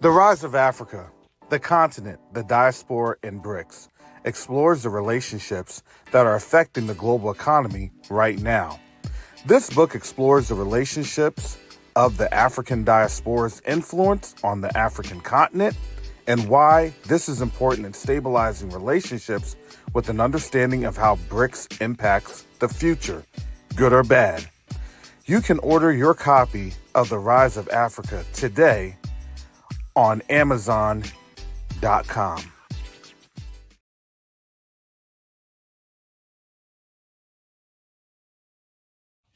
The Rise of Africa, the continent, the diaspora, and BRICS explores the relationships that are affecting the global economy right now. This book explores the relationships of the African diaspora's influence on the African continent and why this is important in stabilizing relationships with an understanding of how BRICS impacts the future, good or bad. You can order your copy of The Rise of Africa today on Amazon.com.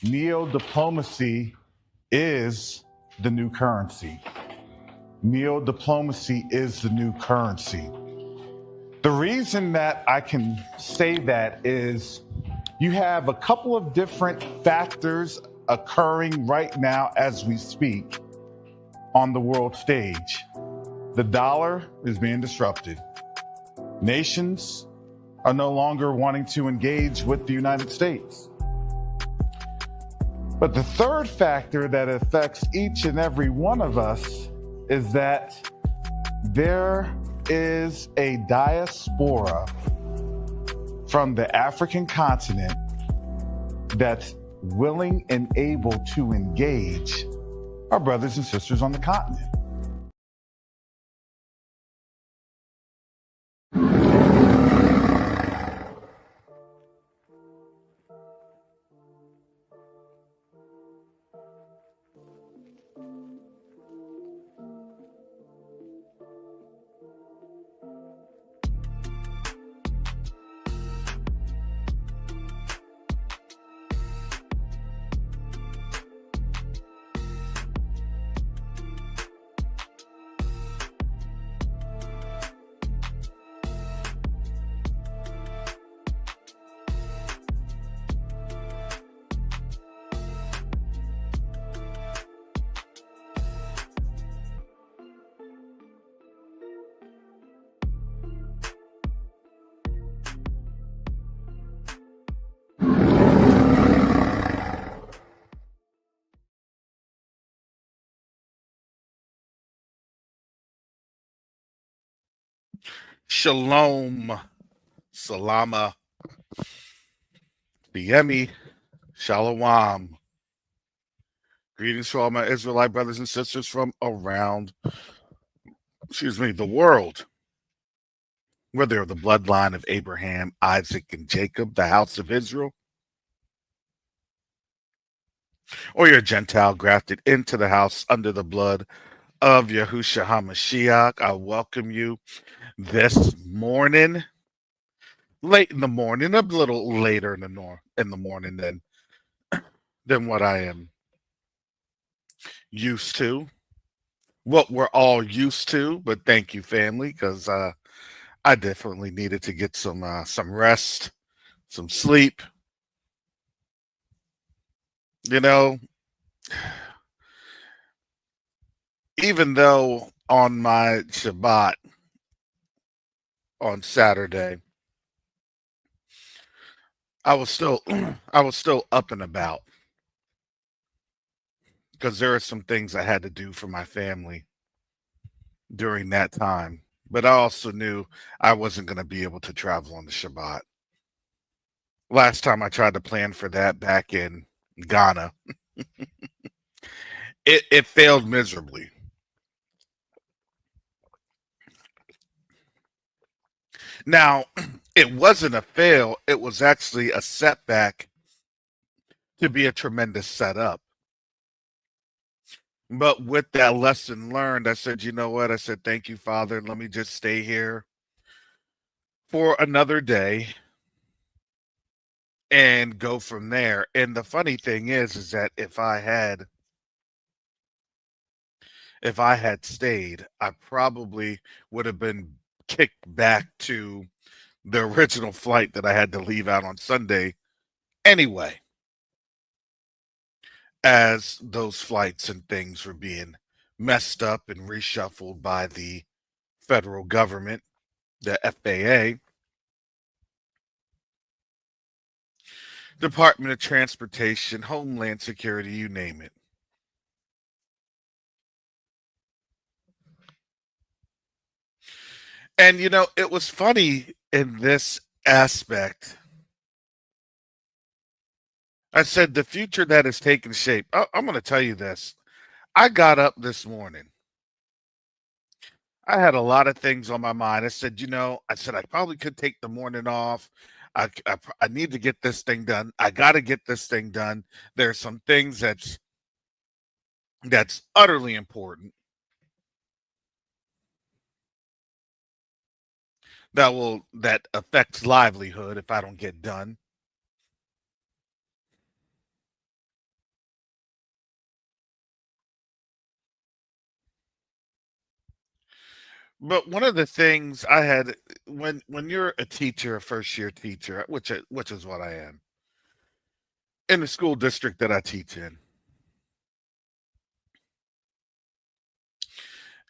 Neo-diplomacy is the new currency. Neo-diplomacy is the new currency. The reason that I can say that is you have a couple of different factors occurring right now as we speak on the world stage. The dollar is being disrupted. Nations are no longer wanting to engage with the United States. But the third factor that affects each and every one of us is that there is a diaspora from the African continent that's willing and able to engage our brothers and sisters on the continent. Shalom, Salama, Biemi, Shalom. Greetings to all my Israelite brothers and sisters from around, the world. Whether of the bloodline of Abraham, Isaac, and Jacob, the house of Israel, or you're a Gentile grafted into the house under the blood of Yahushua HaMashiach, I welcome you this morning, late in the morning, a little later in the morning than what I am used to, what we're all used to. But thank you, family, because I definitely needed to get some rest, some sleep. You know, even though on my Shabbat on Saturday, I was still up and about because there are some things I had to do for my family during that time. But I also knew I wasn't going to be able to travel on the Shabbat. Last time I tried to plan for that back in Ghana, it failed miserably. Now, it wasn't a fail. It was actually a setback to be a tremendous setup. But with that lesson learned, I said, you know what? I said, thank you, Father. Let me just stay here for another day and go from there. And the funny thing is that if I had stayed, I probably would have been kicked back to the original flight that I had to leave out on Sunday anyway, as those flights and things were being messed up and reshuffled by the federal government, the FAA, Department of Transportation, Homeland Security, you name it. And it was funny in this aspect. I said the future that is taking shape. I'm going to tell you this. I got up this morning. I had a lot of things on my mind. I said I probably could take the morning off. I need to get this thing done. I got to get this thing done. There's some things that's utterly important that affects livelihood if I don't get done. But one of the things I had when you're a teacher, a first year teacher, which is what I am in the school district that I teach in,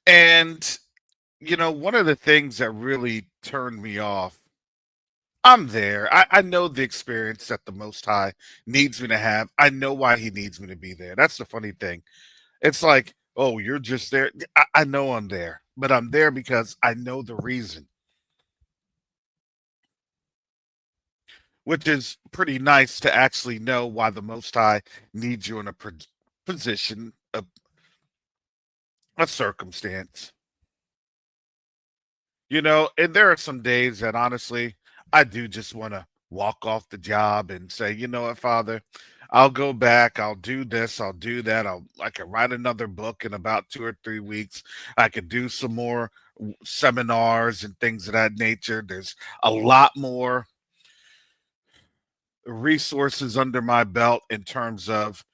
and one of the things that really turned me off. I'm there. I know the experience that the Most High needs me to have. I know why He needs me to be there. That's the funny thing. It's like, oh, you're just there. I know I'm there, but I'm there because I know the reason, which is pretty nice to actually know why the Most High needs you in a position, a circumstance. And there are some days that honestly, I do just want to walk off the job and say, you know what, Father, I'll go back, I'll do this, I'll do that. I can write another book in about 2 or 3 weeks. I could do some more seminars and things of that nature. There's a lot more resources under my belt in terms of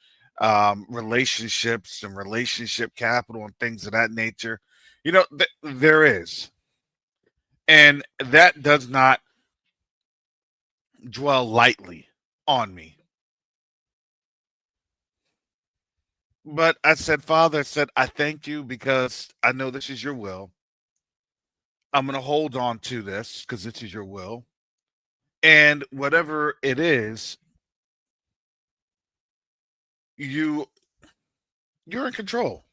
relationships and relationship capital and things of that nature. There is. And that does not dwell lightly on me. But I said, Father, I said, I thank you because I know this is your will. I'm going to hold on to this because this is your will. And whatever it is, you you're in control.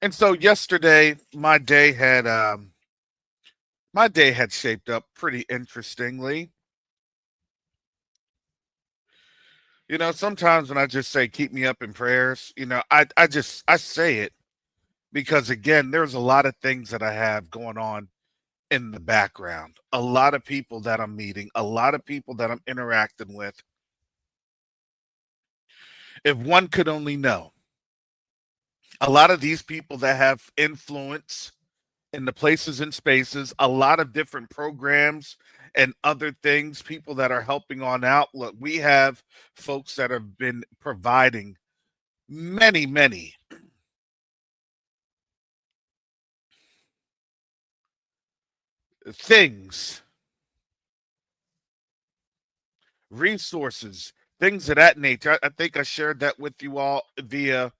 And so yesterday, my day had shaped up pretty interestingly. Sometimes when I just say keep me up in prayers, I say it because again, there's a lot of things that I have going on in the background. A lot of people that I'm meeting, a lot of people that I'm interacting with. If one could only know, a lot of these people that have influence in the places and spaces, a lot of different programs and other things, people that are helping on out. Look, we have folks that have been providing many, many things, resources, things of that nature. I think I shared that with you all via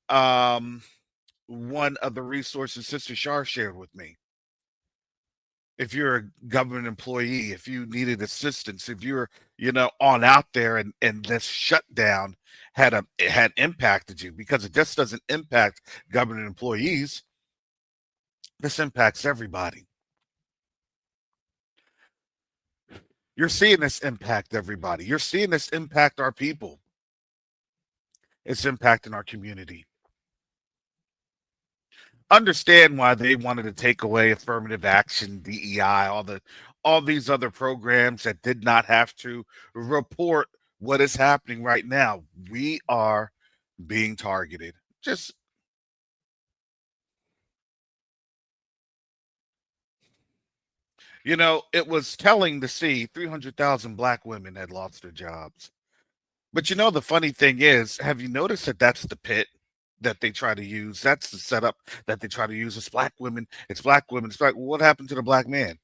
um, one of the resources Sister Shar shared with me. If you're a government employee, if you needed assistance, if you're, on out there and this shutdown it had impacted you because it just doesn't impact government employees. This impacts everybody. You're seeing this impact everybody. You're seeing this impact our people. It's impacting our community. Understand why they wanted to take away affirmative action, DEI, all these other programs that did not have to report what is happening right now. We are being targeted. Just it was telling to see 300,000 black women had lost their jobs. But the funny thing is, have you noticed that that's the pit that they try to use? That's the setup that they try to use. It's black women. It's black women. It's like, what happened to the black man?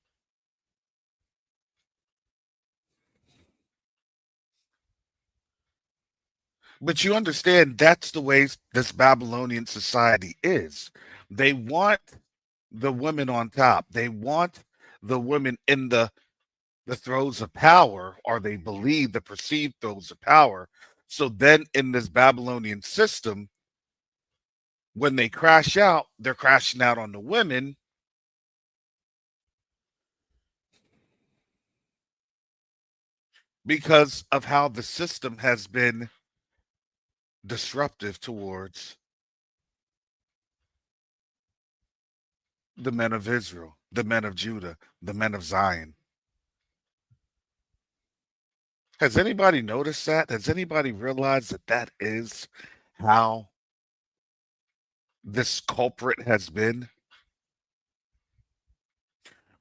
But you understand that's the way this Babylonian society is. They want the women on top. They want the women in the throes of power, or they believe the perceived throes of power. So then in this Babylonian system, when they crash out, they're crashing out on the women because of how the system has been disruptive towards the men of Israel, the men of Judah, the men of Zion. Has anybody noticed that? Has anybody realized that that is how this culprit has been?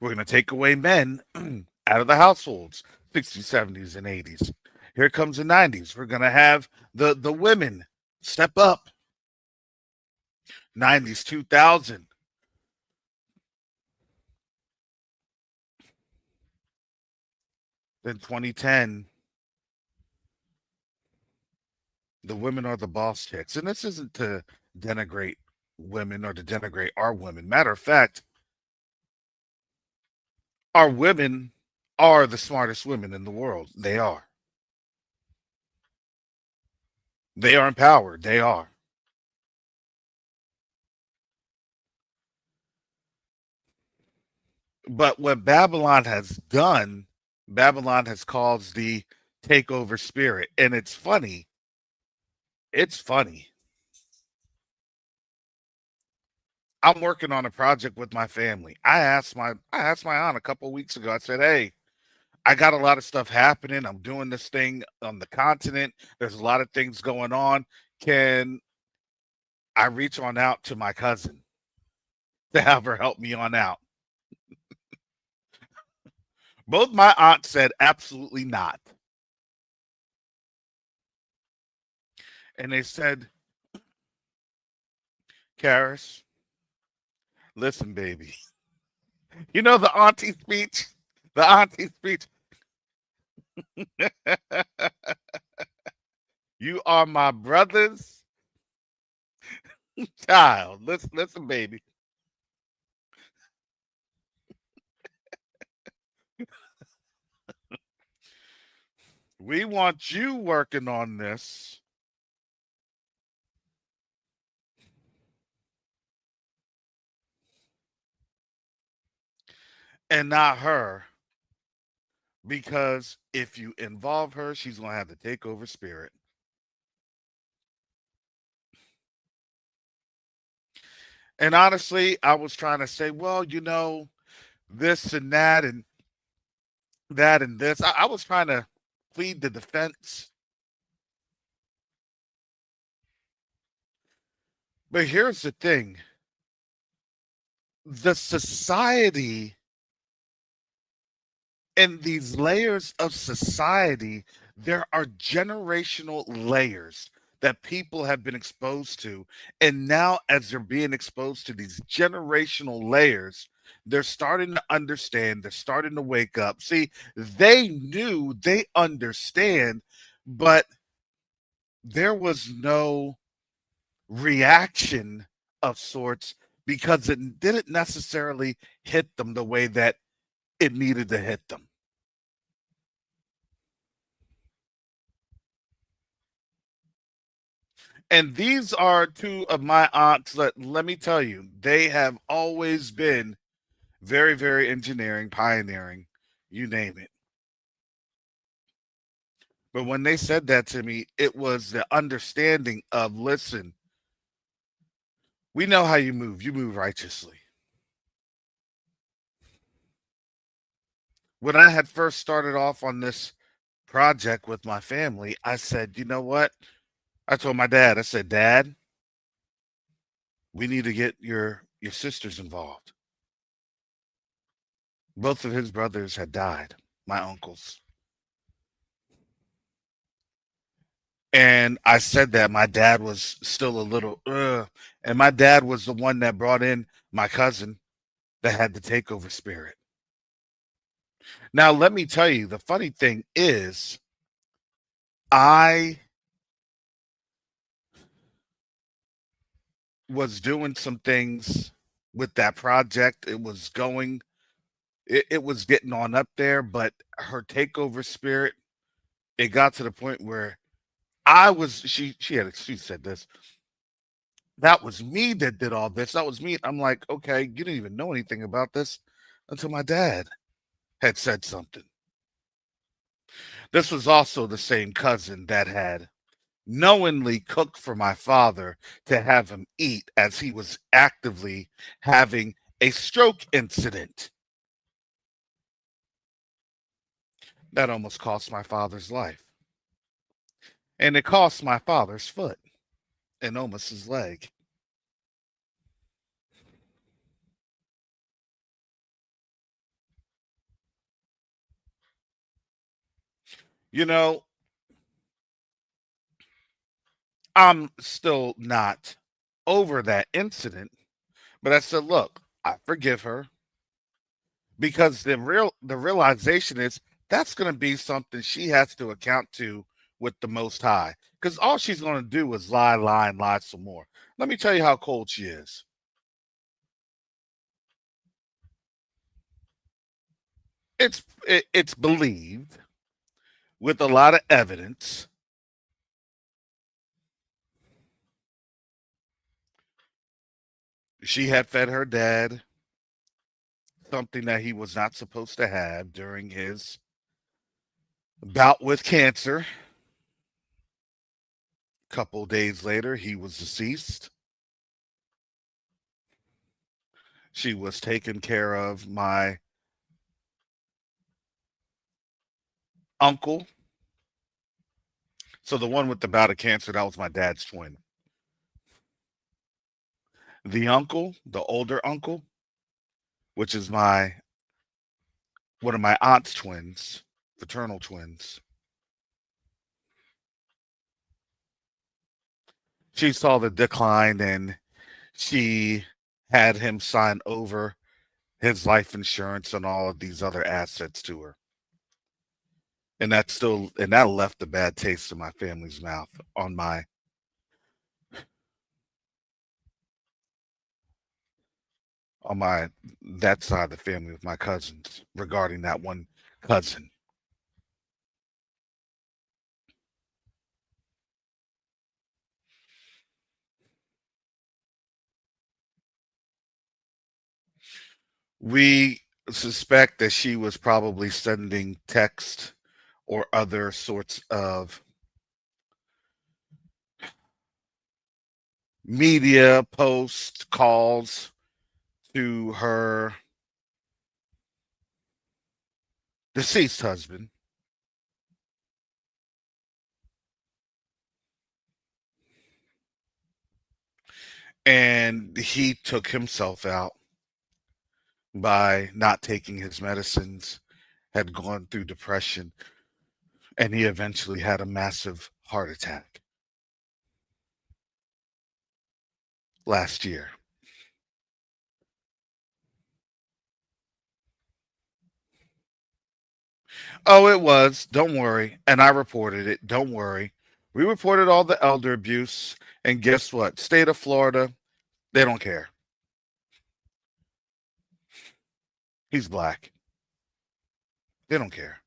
We're going to take away men out of the households, 60s, 70s, and 80s. Here comes the 90s. We're going to have the women step up. 90s, 2000. Then 2010, the women are the boss chicks. And this isn't to denigrate women or to denigrate our women. Matter of fact, our women are the smartest women in the world. They are. They are empowered. They are. But what Babylon has done, Babylon has caused the takeover spirit. And it's funny. It's funny. I'm working on a project with my family. I asked my aunt a couple of weeks ago. I said, "Hey, I got a lot of stuff happening. I'm doing this thing on the continent. There's a lot of things going on. Can I reach on out to my cousin to have her help me on out?" Both my aunts said absolutely not. And they said, "Karis, listen, baby. You know the auntie speech? The auntie speech. You are my brother's child. Listen, baby. We want you working on this and not her, because if you involve her, she's going to have the takeover spirit." And honestly, I was trying to say, well, this and that and that and this. I was trying to plead the defense. But here's the thing, the society and these layers of society, there are generational layers that people have been exposed to. And now, as they're being exposed to these generational layers, they're starting to understand, they're starting to wake up. See, they knew, they understand, but there was no reaction of sorts because it didn't necessarily hit them the way that it needed to hit them. And these are two of my aunts that, let me tell you, they have always been very, very engineering, pioneering, you name it. But when they said that to me, it was the understanding of, listen, we know how you move. You move righteously. When I had first started off on this project with my family, I said, you know what? I told my dad, I said, Dad, we need to get your sisters involved. Both of his brothers had died, my uncles. And I said that my dad was still a little, and my dad was the one that brought in my cousin that had the takeover spirit. Now, let me tell you, the funny thing is, I was doing some things with that project. It was getting on up there, but her takeover spirit, it got to the point where she said this, that was me that did all this. That was me. I'm like, okay, you didn't even know anything about this until my dad had said something. This was also the same cousin that had knowingly cooked for my father to have him eat as he was actively having a stroke incident that almost cost my father's life. And it cost my father's foot and almost his leg. You know, I'm still not over that incident, but I said, look, I forgive her because the realization is that's going to be something she has to account to with the Most High, because all she's going to do is lie and lie some more. Let me tell you how cold she is. It's believed with a lot of evidence she had fed her dad something that he was not supposed to have during his bout with cancer. A couple days later, he was deceased. She was taking care of my uncle. So the one with the bout of cancer, that was my dad's twin. The uncle, the older uncle, which is my one of my aunt's twins, fraternal twins. She saw the decline and she had him sign over his life insurance and all of these other assets to her. And that left a bad taste in my family's mouth on my that side of the family with my cousins regarding that one cousin. We suspect that she was probably sending text or other sorts of media posts, calls to her deceased husband. And he took himself out by not taking his medicines, had gone through depression, and he eventually had a massive heart attack last year. Oh, it was. Don't worry. And I reported it. Don't worry. We reported all the elder abuse. And guess what? State of Florida, they don't care. He's black. They don't care.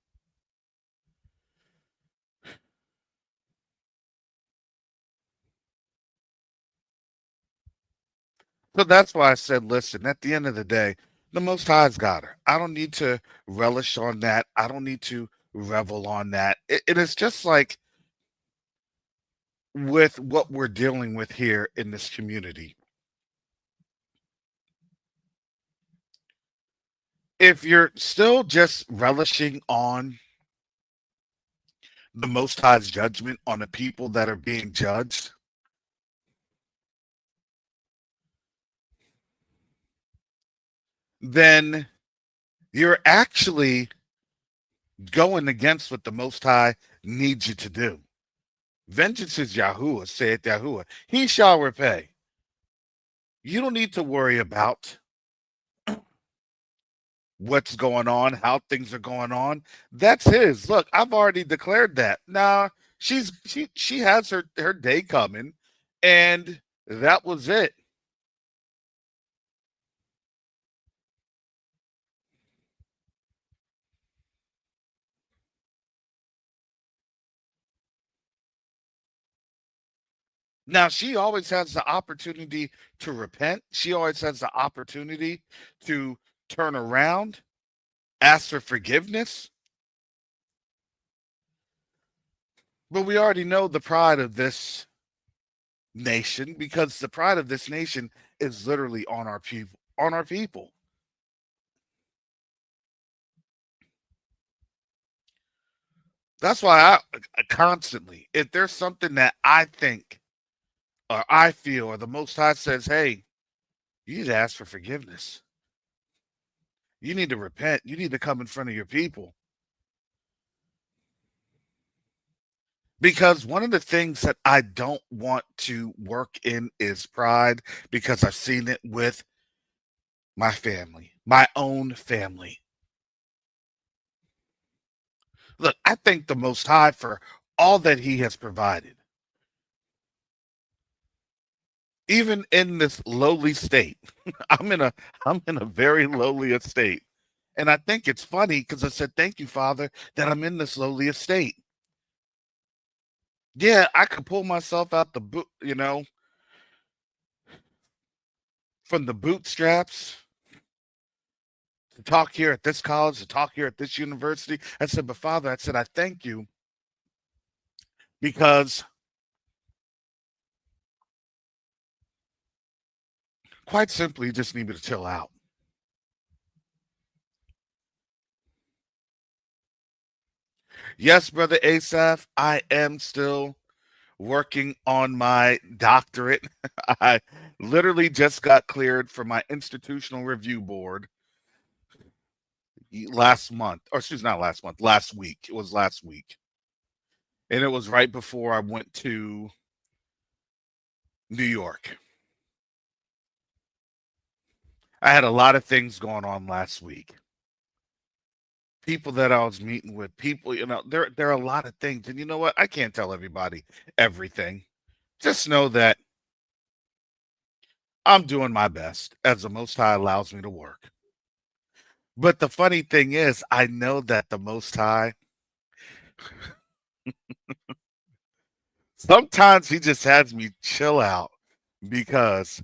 So that's why I said, listen, at the end of the day, the Most High's got her. I don't need to relish on that. I don't need to revel on that. It is just like with what we're dealing with here in this community. If you're still just relishing on the Most High's judgment on the people that are being judged, then you're actually going against what the Most High needs you to do. Vengeance is Yahuwah, saith Yahuwah. He shall repay. You don't need to worry about what's going on, how things are going on. That's his. Look, I've already declared that. Nah, she has her day coming, and that was it. Now, she always has the opportunity to repent. She always has the opportunity to turn around, ask for forgiveness. But we already know the pride of this nation, because the pride of this nation is literally on our people, on our people. That's why I constantly, if there's something that I think or I feel or the Most High says, hey, you need to ask for forgiveness. You need to repent. You need to come in front of your people. Because one of the things that I don't want to work in is pride, because I've seen it with my family, my own family. Look, I thank the Most High for all that He has provided. Even in this lowly state, I'm in a very lowly estate. And I think it's funny because I said, thank you, Father, that I'm in this lowly estate. Yeah, I could pull myself out the boot, from the bootstraps to talk here at this college, to talk here at this university. I said, but Father, I said, I thank you because, quite simply, you just need me to chill out. Yes, Brother Asaph, I am still working on my doctorate. I literally just got cleared for my institutional review board last month, or excuse me, not last month, last week. It was last week. And it was right before I went to New York. I had a lot of things going on last week. People that I was meeting with, people, there are a lot of things. And you know what? I can't tell everybody everything. Just know that I'm doing my best as the Most High allows me to work. But the funny thing is, I know that the Most High, sometimes He just has me chill out because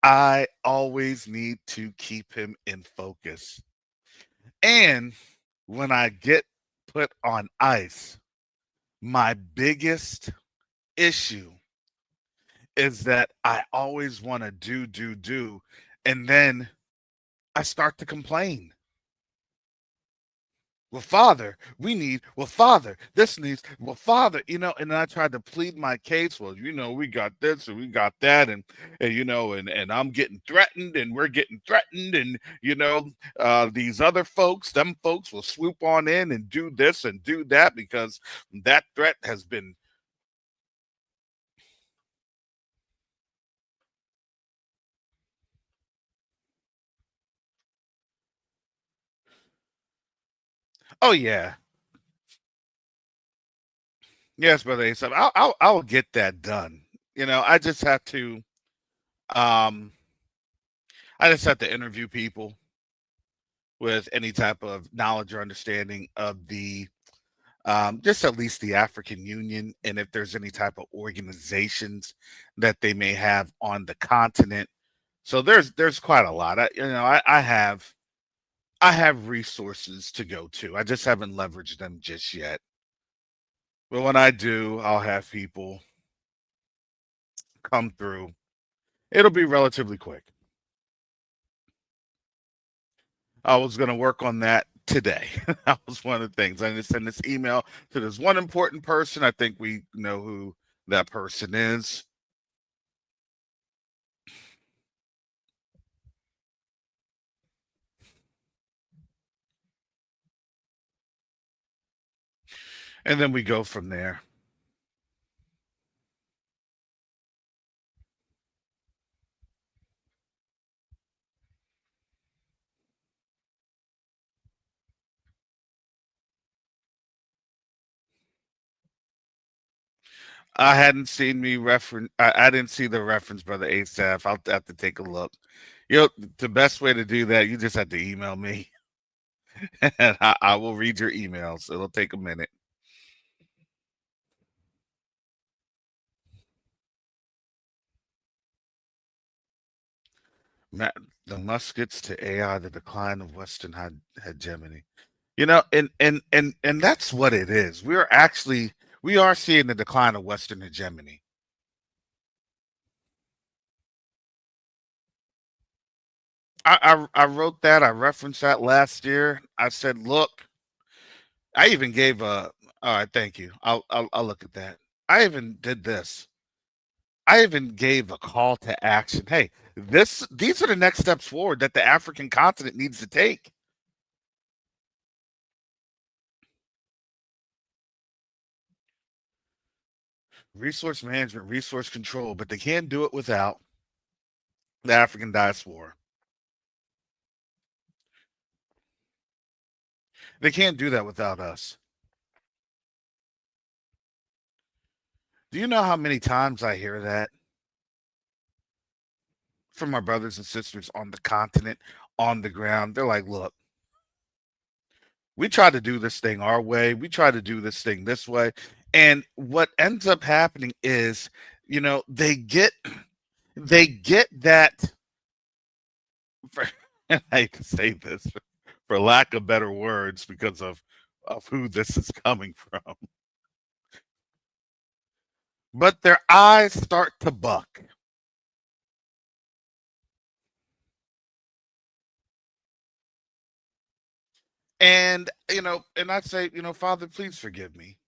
I always need to keep Him in focus. And when I get put on ice, my biggest issue is that I always want to do, and then I start to complain. Well, Father, well, Father, this needs, well, Father, and then I tried to plead my case. Well, we got this and we got that, and I'm getting threatened and we're getting threatened, and these other folks, them folks will swoop on in and do this and do that because that threat has been. Oh yeah, yes, Brother Asaph. I'll get that done. I just have to. Um, I just have to interview people with any type of knowledge or understanding of the just at least the African Union, and if there's any type of organizations that they may have on the continent. So there's quite a lot. I have resources to go to. I just haven't leveraged them just yet. But when I do, I'll have people come through. It'll be relatively quick. I was going to work on that today. That was one of the things. I just send this email to this one important person. I think we know who that person is. And then we go from there. I hadn't seen me reference. I didn't see the reference, Brother Asaph. I'll have to take a look. The best way to do that, you just have to email me, and I will read your emails. It'll take a minute. Ma- the muskets to AI, the decline of Western hegemony. And that's what it is. We are seeing the decline of Western hegemony. I wrote that. I referenced that last year. I said, look, I even gave a. All right, thank you. I'll look at that. I even did this. I even gave a call to action. Hey, these are the next steps forward that the African continent needs to take. Resource management, resource control, but they can't do it without the African diaspora. They can't do that without us. Do you know how many times I hear that from my brothers and sisters on the continent, on the ground? They're like, look, we try to do this thing our way. We try to do this thing this way. And what ends up happening is, they get that for, I hate to say this for lack of better words because of who this is coming from. But their eyes start to buck. And I say, Father, please forgive me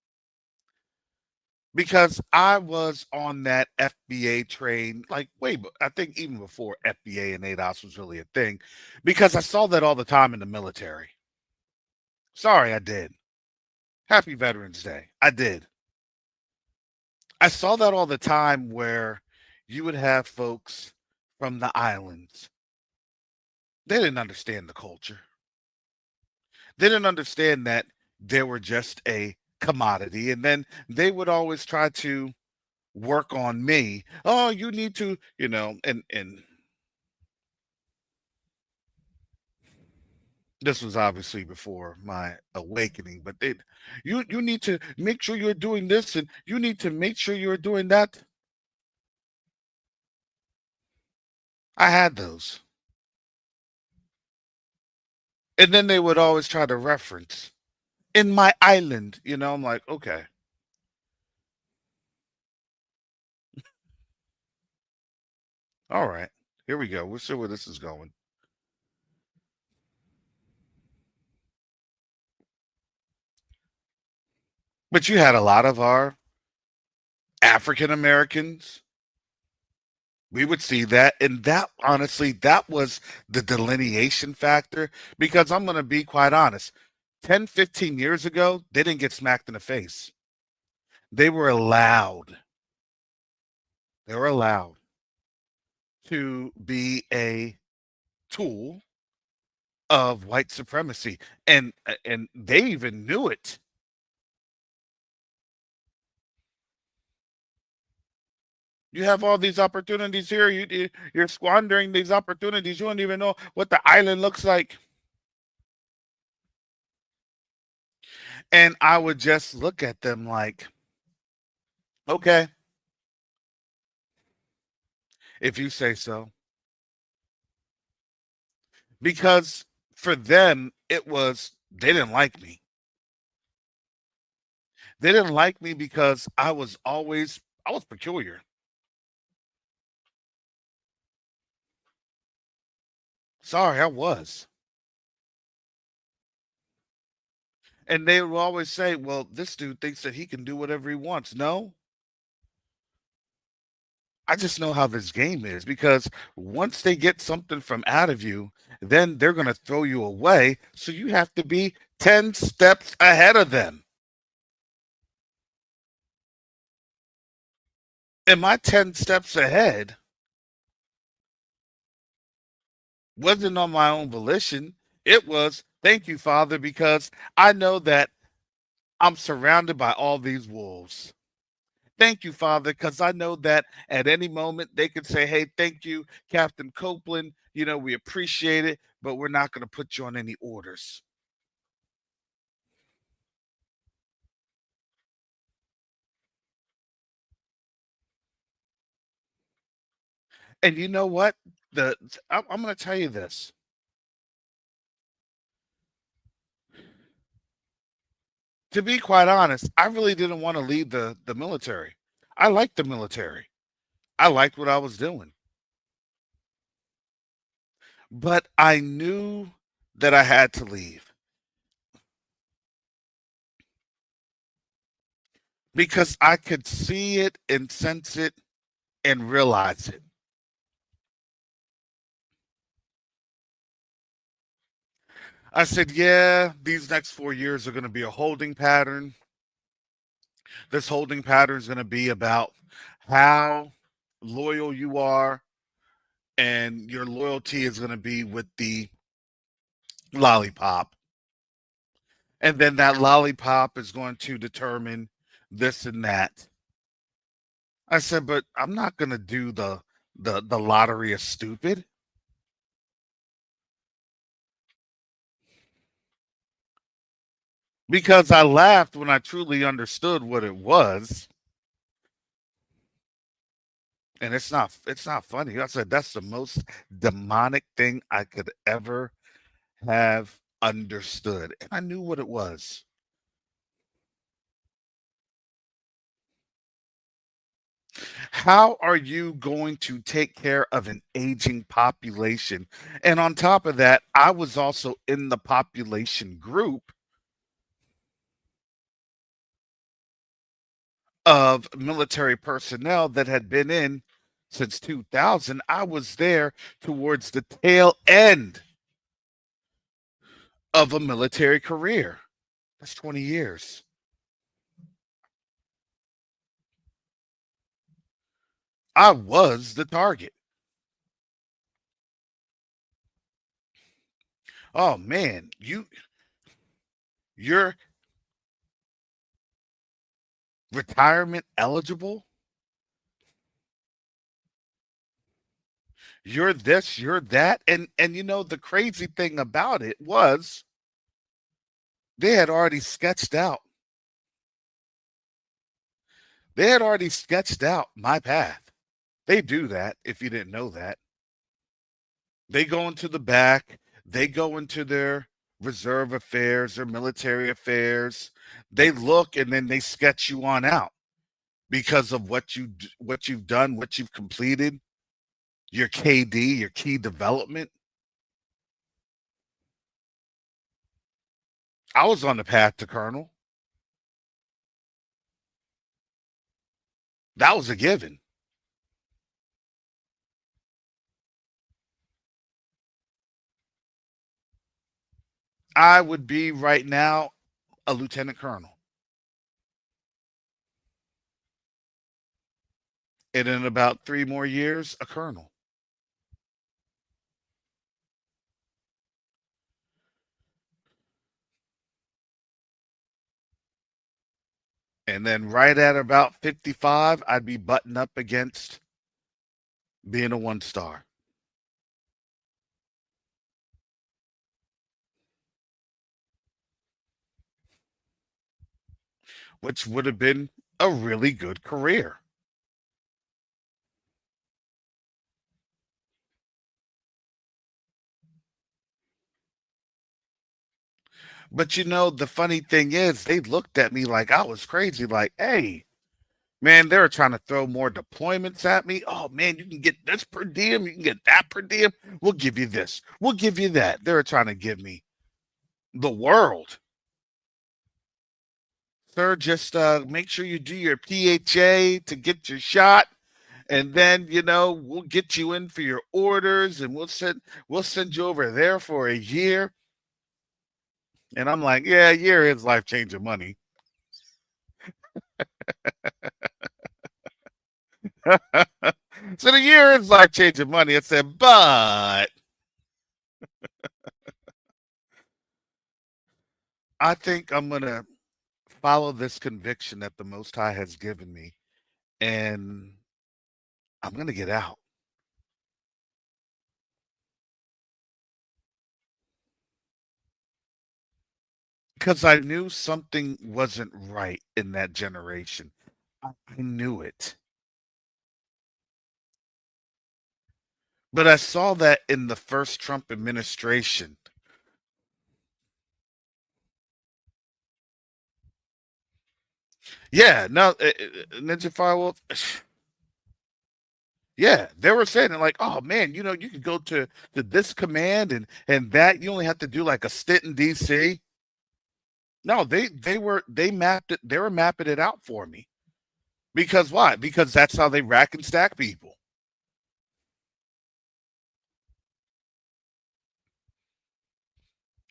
because I was on that FBA train, like I think even before FBA and ADOS was really a thing, because I saw that all the time in the military. Sorry, I did. Happy Veterans Day. I did. I saw that all the time where you would have folks from the islands. They didn't understand the culture. They didn't understand that they were just a commodity. And then they would always try to work on me. Oh, you need to, and this was obviously before my awakening, but you need to make sure you're doing this and you need to make sure you're doing that. I had those. And then they would always try to reference in my island, I'm like, okay, all right, here we go. We'll see where this is going. But you had a lot of our African Americans. We would see that. And that, honestly, that was the delineation factor. Because I'm going to be quite honest 10, 15 years ago, they didn't get smacked in the face. They were allowed, they were allowed to be a tool of white supremacy. And they even knew it. You have all these opportunities here. You're squandering these opportunities. You don't even know what the island looks like. And I would just look at them like, okay, if you say so. Because for them, it was, they didn't like me. They didn't like me because I was peculiar. Sorry, I was. And they would always say, well, this dude thinks that he can do whatever he wants. No, I just know how this game is because once they get something from out of you, then they're going to throw you away. So you have to be 10 steps ahead of them. And my 10 steps ahead wasn't on my own volition. It was, thank you, Father, because I know that I'm surrounded by all these wolves. Thank you, Father, because I know that at any moment they could say, hey, thank you, Captain Copeland. We appreciate it, but we're not going to put you on any orders. And you know what? The I'm going to tell you this. To be quite honest, I really didn't want to leave the military. I liked the military. I liked what I was doing. But I knew that I had to leave because I could see it and sense it and realize it. I said, yeah, these next 4 years are going to be a holding pattern. This holding pattern is going to be about how loyal you are, and your loyalty is going to be with the lollipop. And then that lollipop is going to determine this and that. I said, but I'm not going to do the lottery of stupid. Because I laughed when I truly understood what it was. And it's not funny. I said that's the most demonic thing I could ever have understood. And I knew what it was. How are you going to take care of an aging population? And on top of that, I was also in the population group of military personnel that had been in since 2000. I was there towards the tail end of a military career. That's 20 years. I was the target. Oh man, you're retirement eligible. You're this, you're that. And the crazy thing about it was they had already sketched out. They had already sketched out my path. They do that if you didn't know that. They go into the back, they go into their reserve affairs, their military affairs. They look and then they sketch you on out because of what you've done, what you've completed, your KD, your key development. I was on the path to colonel. That was a given. I would be right now a lieutenant colonel. And in about 3 more years, a colonel. And then right at about 55, I'd be buttoned up against being a 1 star, which would have been a really good career. But the funny thing is, they looked at me like I was crazy, like, hey, man, they were trying to throw more deployments at me. Oh, man, you can get this per diem, you can get that per diem. We'll give you this, we'll give you that. They were trying to give me the world. Sir, just make sure you do your PHA to get your shot. And then we'll get you in for your orders, and we'll send you over there for a year. And I'm like, yeah, a year is life changing money. So the year is life changing money. I said, but I think I'm gonna follow this conviction that the Most High has given me, and I'm gonna get out because I knew something wasn't right in that generation. I knew it. But I saw that in the first Trump administration. Yeah, no, Ninja Firewall. Yeah, they were saying it like, oh man, you could go to this command and that you only have to do like a stint in DC. No, they mapped it. They were mapping it out for me because why? Because that's how they rack and stack people.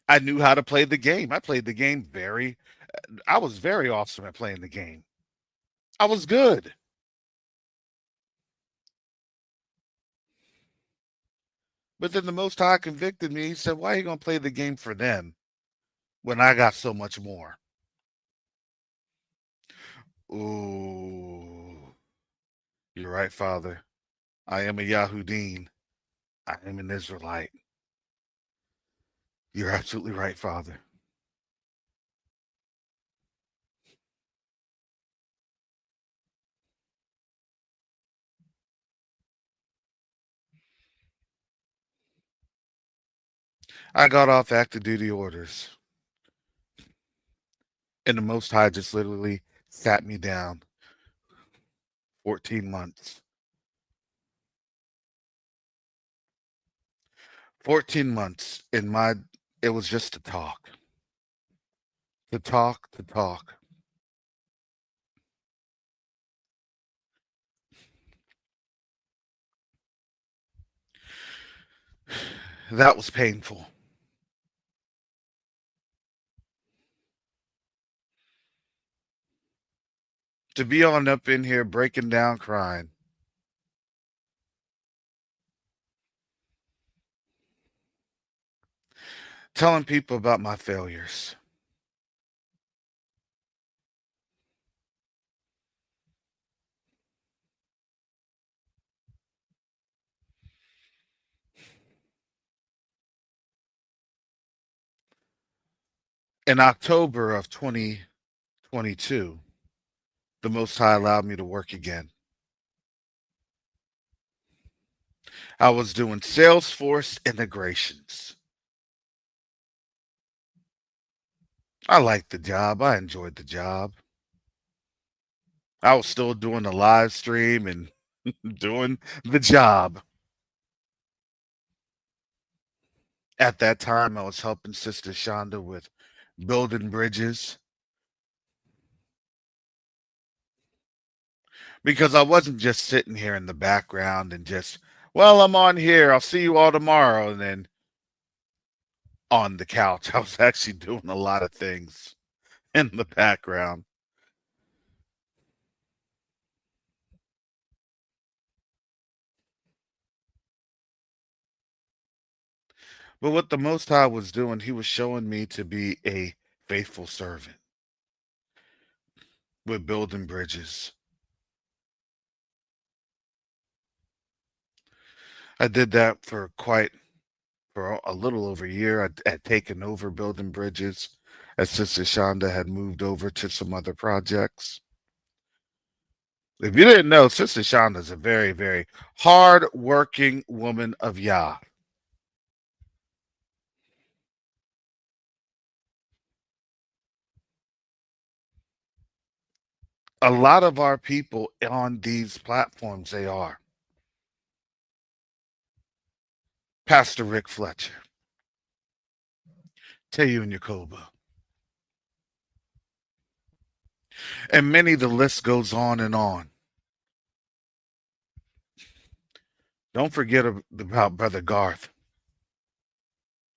I knew how to play the game. I played the game very. I was very awesome at playing the game. I was good. But then the Most High convicted me. He said, "Why are you gonna play the game for them when I got so much more?" Ooh, you're right, Father. I am a Yahudim. I am an Israelite. You're absolutely right, Father. I got off active duty orders, and the Most High just literally sat me down 14 months. 14 months in my, it was just to talk, to talk, to talk. That was painful. To be on up in here breaking down crying, telling people about my failures. In October of 2022, the Most High allowed me to work again. I was doing Salesforce integrations. I liked the job. I enjoyed the job. I was still doing the live stream and doing the job. At that time, I was helping Sister Shonda with building bridges because I wasn't just sitting here in the background and just, well, I'm on here. I'll see you all tomorrow. And then on the couch, I was actually doing a lot of things in the background. But what the Most High was doing, He was showing me to be a faithful servant with building bridges. I did that for a little over a year. I had taken over building bridges as Sister Shonda had moved over to some other projects. If you didn't know, Sister Shonda is a very, very hard-working woman of Yah. A lot of our people on these platforms, they are. Pastor Rick Fletcher, Teo and Yakoba, and many, the list goes on and on. Don't forget about Brother Garth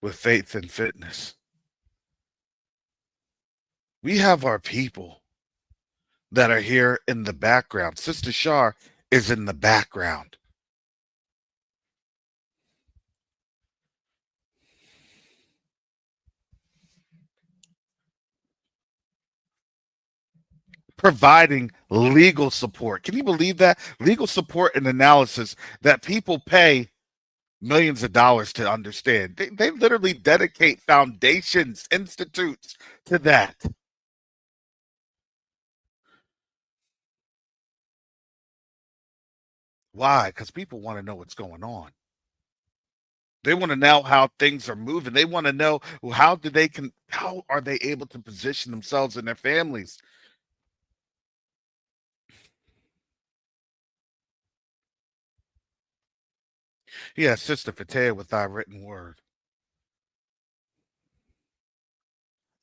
with Faith and Fitness. We have our people that are here in the background. Sister Shar is in the background. Providing legal support. Can you believe that? Legal support and analysis that people pay millions of dollars to understand. They literally dedicate foundations, institutes to that. Why? Because people want to know what's going on. They want to know how things are moving. They want to know, well, how are they able to position themselves and their families. Yeah, Sister Fatea with thy written word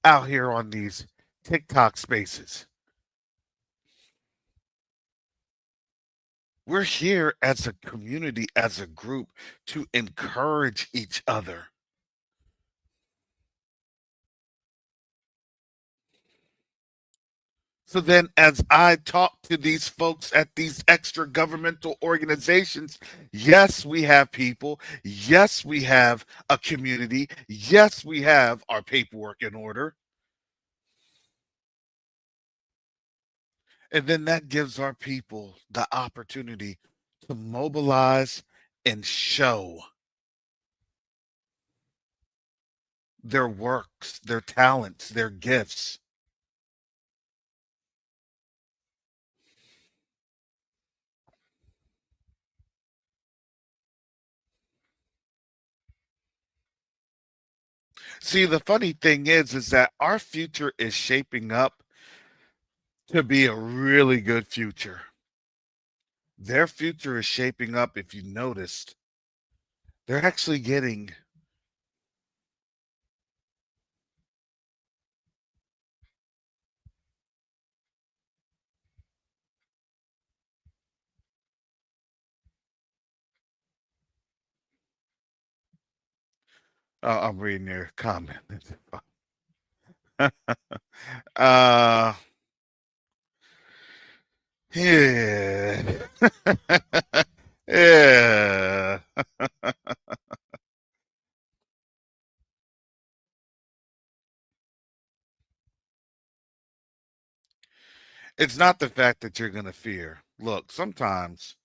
out here on these TikTok spaces. We're here as a community, as a group, to encourage each other. So then, as I talk to these folks at these extra governmental organizations, yes, we have people. Yes, we have a community. Yes, we have our paperwork in order. And then that gives our people the opportunity to mobilize and show their works, their talents, their gifts. See, the funny thing is that our future is shaping up to be a really good future. Their future is shaping up, if you noticed, they're actually getting, I'm reading their comment. uh, yeah. Yeah. It's not the fact that you're going to fear. Look, sometimes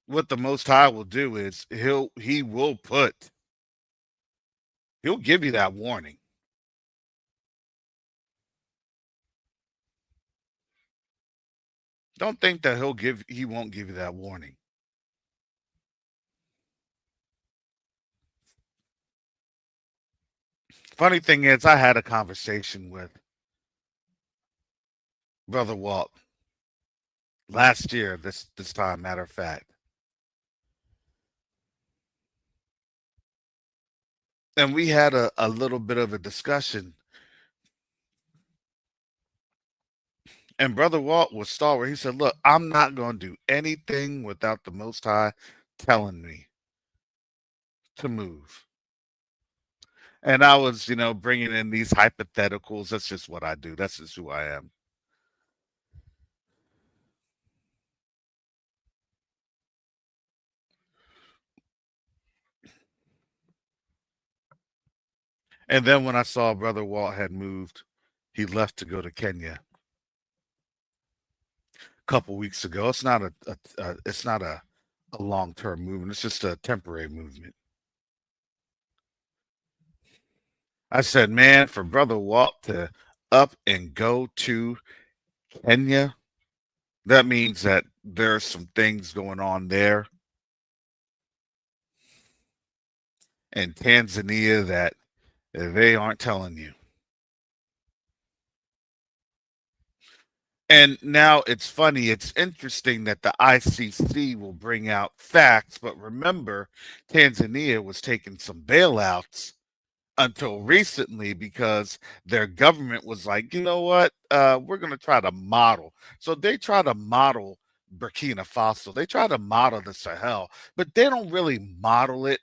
what the Most High will do is he'll give you that warning. Don't think that he won't give you that warning. Funny thing is, I had a conversation with Brother Walt last year, this time, matter of fact. And we had a little bit of a discussion. And Brother Walt was stalwart. He said, look, I'm not going to do anything without the Most High telling me to move. And I was, bringing in these hypotheticals. That's just what I do. That's just who I am. And then when I saw Brother Walt had moved, he left to go to Kenya a couple weeks ago. It's not a long term movement. It's just a temporary movement. I said, man, for Brother Walt to up and go to Kenya, that means that there's some things going on there in Tanzania that they aren't telling you. And now it's funny, it's interesting that the ICC will bring out facts, but remember, Tanzania was taking some bailouts until recently because their government was like, you know what, we're going to try to model. So they try to model Burkina Faso, they try to model the Sahel, but they don't really model it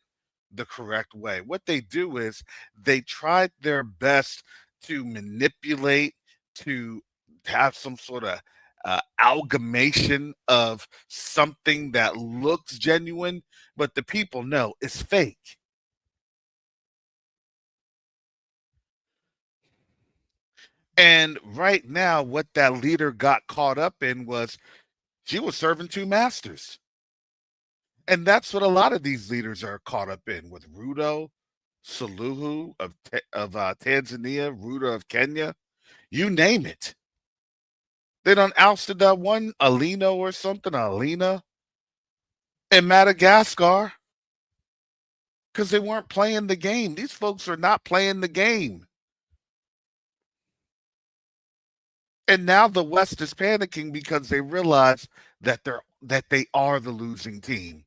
the correct way. What they do is they try their best to manipulate, to have some sort of amalgamation of something that looks genuine, but the people know it's fake. And right now, what that leader got caught up in was she was serving two masters. And that's what a lot of these leaders are caught up in with Ruto, Suluhu of Tanzania, Ruto of Kenya, you name it. They done ousted that one Alino or something, Alina. in Madagascar because they weren't playing the game. These folks are not playing the game. And now the West is panicking because they realize that they are the losing team.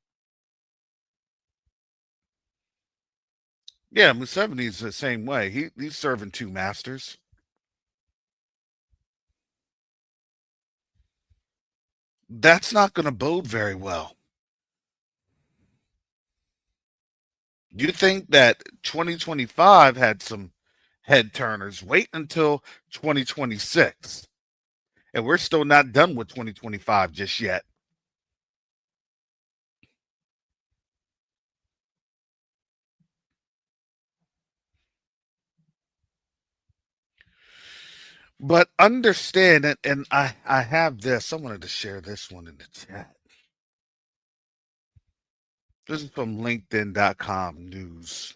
Yeah, Museveni's the same way. He's serving two masters. That's not going to bode very well. You think that 2025 had some head turners? Wait until 2026. And we're still not done with 2025 just yet. But understand it, and I have this. I wanted to share this one in the chat. This is from LinkedIn.com news.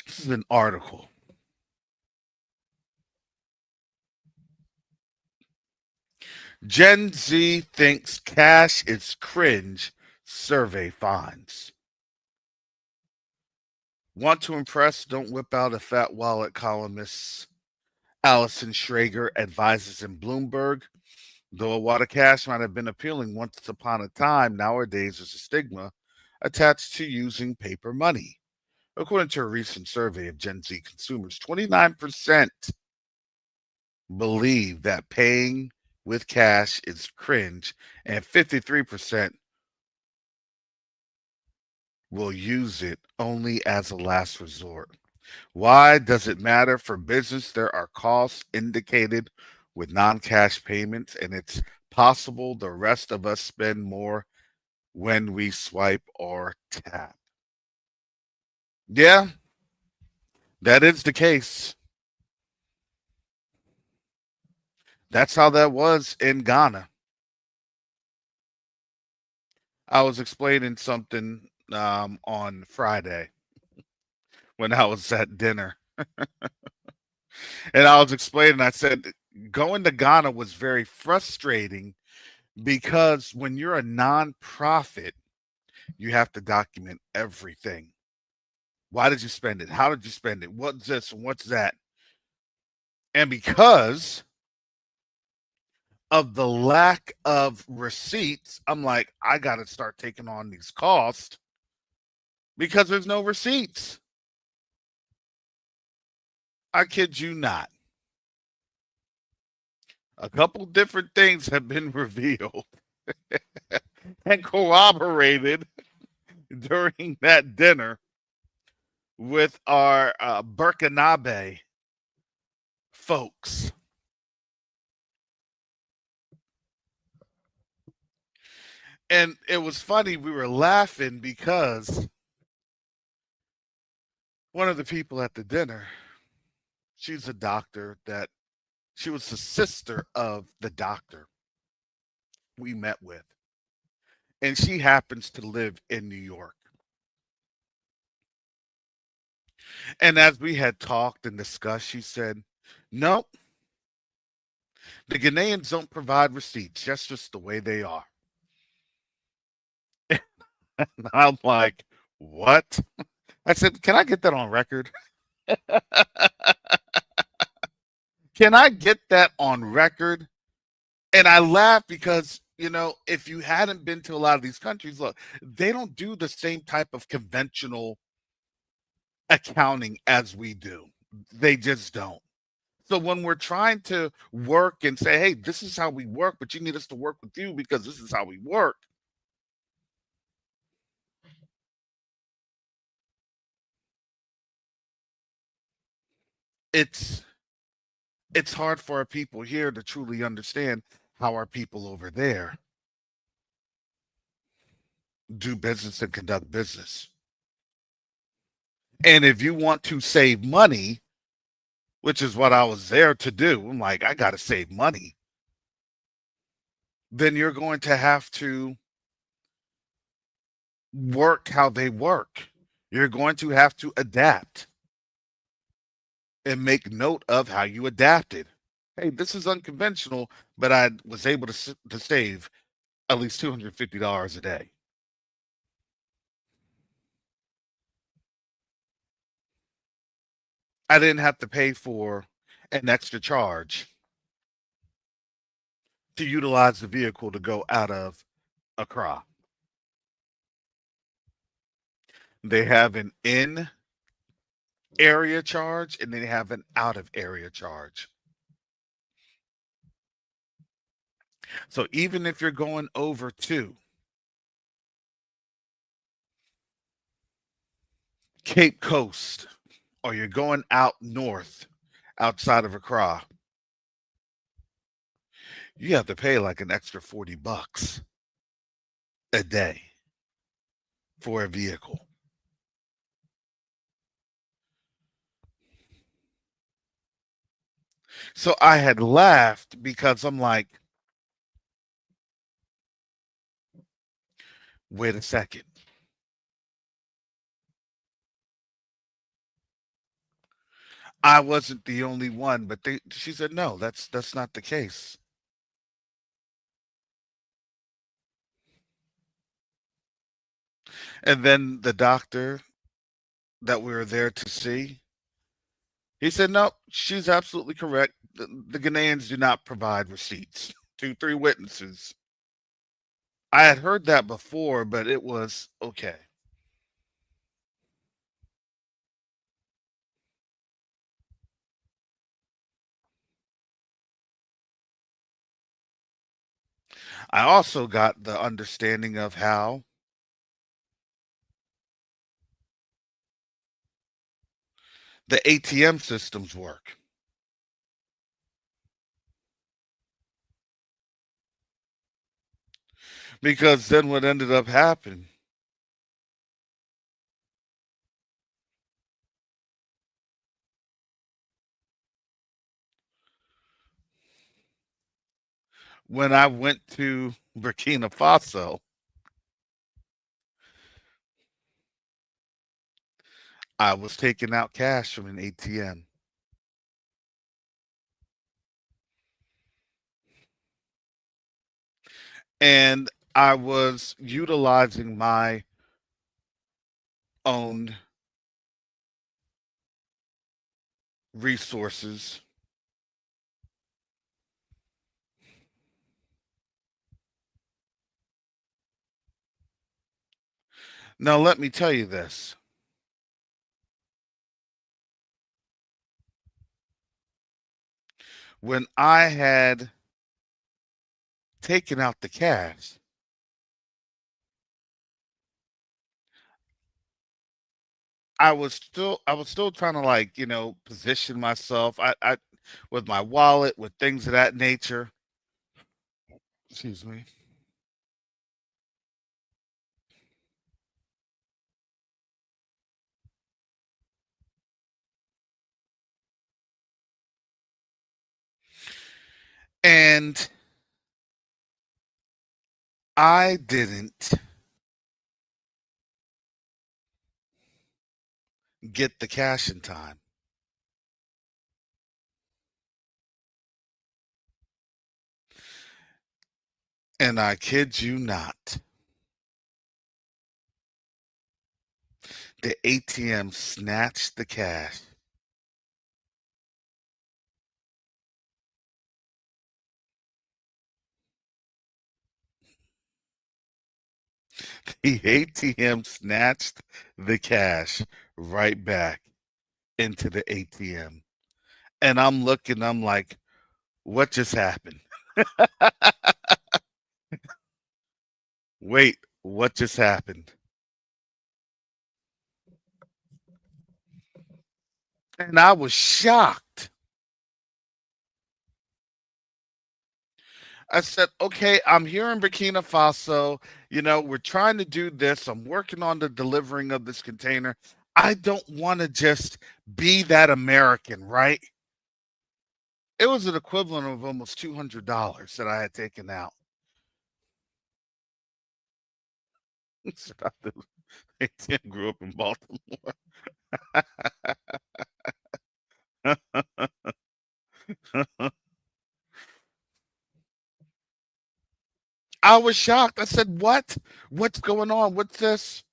This is an article. Gen Z thinks cash is cringe, survey finds. Want to impress? Don't whip out a fat wallet, columnist Allison Schrager advises in Bloomberg. Though a wad of cash might have been appealing once upon a time, nowadays there's a stigma attached to using paper money. According to a recent survey of Gen Z consumers, 29% believe that paying with cash is cringe, and 53% will use it only as a last resort. Why does it matter? For business, there are costs indicated with non-cash payments, and it's possible the rest of us spend more when we swipe or tap. Yeah, that is the case. That's how that was in Ghana. I was explaining something on Friday when I was at dinner. And I was explaining, I said, going to Ghana was very frustrating because when you're a nonprofit, you have to document everything. Why did you spend it? How did you spend it? What's this and what's that? And because of the lack of receipts, I'm like, I got to start taking on these costs because there's no receipts. I kid you not. A couple different things have been revealed and corroborated during that dinner with our Burkinabe folks. And it was funny, we were laughing because one of the people at the dinner, she's a doctor that she was the sister of the doctor we met with. And she happens to live in New York. And as we had talked and discussed, she said, no, the Ghanaians don't provide receipts. That's just the way they are. And I'm like, what? I said, can I get that on record? Can I get that on record? And I laugh because, if you hadn't been to a lot of these countries, look, they don't do the same type of conventional accounting as we do. They just don't. So when we're trying to work and say, hey, this is how we work, but you need us to work with you because this is how we work. It's hard for our people here to truly understand how our people over there do business and conduct business. And if you want to save money, which is what I was there to do, I'm like, I got to save money. Then you're going to have to work how they work. You're going to have to adapt and make note of how you adapted. hey, this is unconventional, but I was able to save at least $250 a day. I didn't have to pay for an extra charge to utilize the vehicle to go out of Accra. They have an in area charge and they have an out of area charge. So even if you're going over to Cape Coast or you're going out north outside of Accra, you have to pay like an extra $40 a day for a vehicle. So I had laughed because I'm like, wait a second. I wasn't the only one, but she said, no, that's not the case. And then the doctor that we were there to see, he said, no, she's absolutely correct. The Ghanaians do not provide receipts. 2, 3 witnesses. I had heard that before, but it was okay. I also got the understanding of how the ATM systems work. Because then what ended up happening, when I went to Burkina Faso, I was taking out cash from an ATM. And I was utilizing my own resources. Now, let me tell you this. When I had taken out the cash, I was still trying to like, position myself. I with my wallet, with things of that nature. Excuse me. And I didn't get the cash in time. And I kid you not, the ATM snatched the cash. The ATM snatched the cash right back into the ATM. And I'm looking, I'm like, what just happened? Wait, what just happened? And I was shocked. I said, okay, I'm here in Burkina Faso. We're trying to do this. I'm working on the delivering of this container. I don't want to just be that American, right? It was an equivalent of almost $200 that I had taken out. So the ATM grew up in Baltimore. I was shocked. I said, "What? What's going on? What's this?"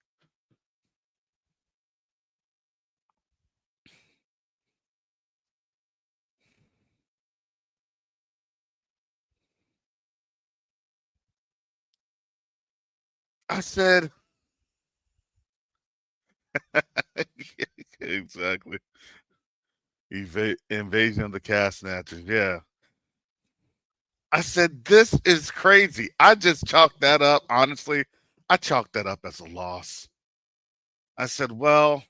I said, "Exactly." Invasion of the Cast Snatchers. Yeah. I said, "This is crazy." I just chalked that up. Honestly, I chalked that up as a loss. I said, "Well,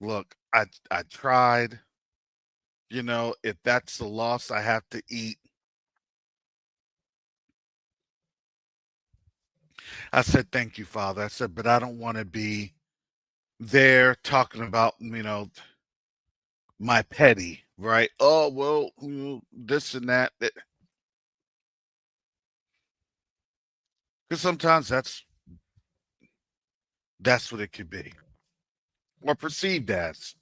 look, I tried. If that's the loss I have to eat." I said, "Thank you, Father." I said, "But I don't want to be there talking about, my petty, right? Oh, well, this and that." Because sometimes that's what it could be, or perceived as.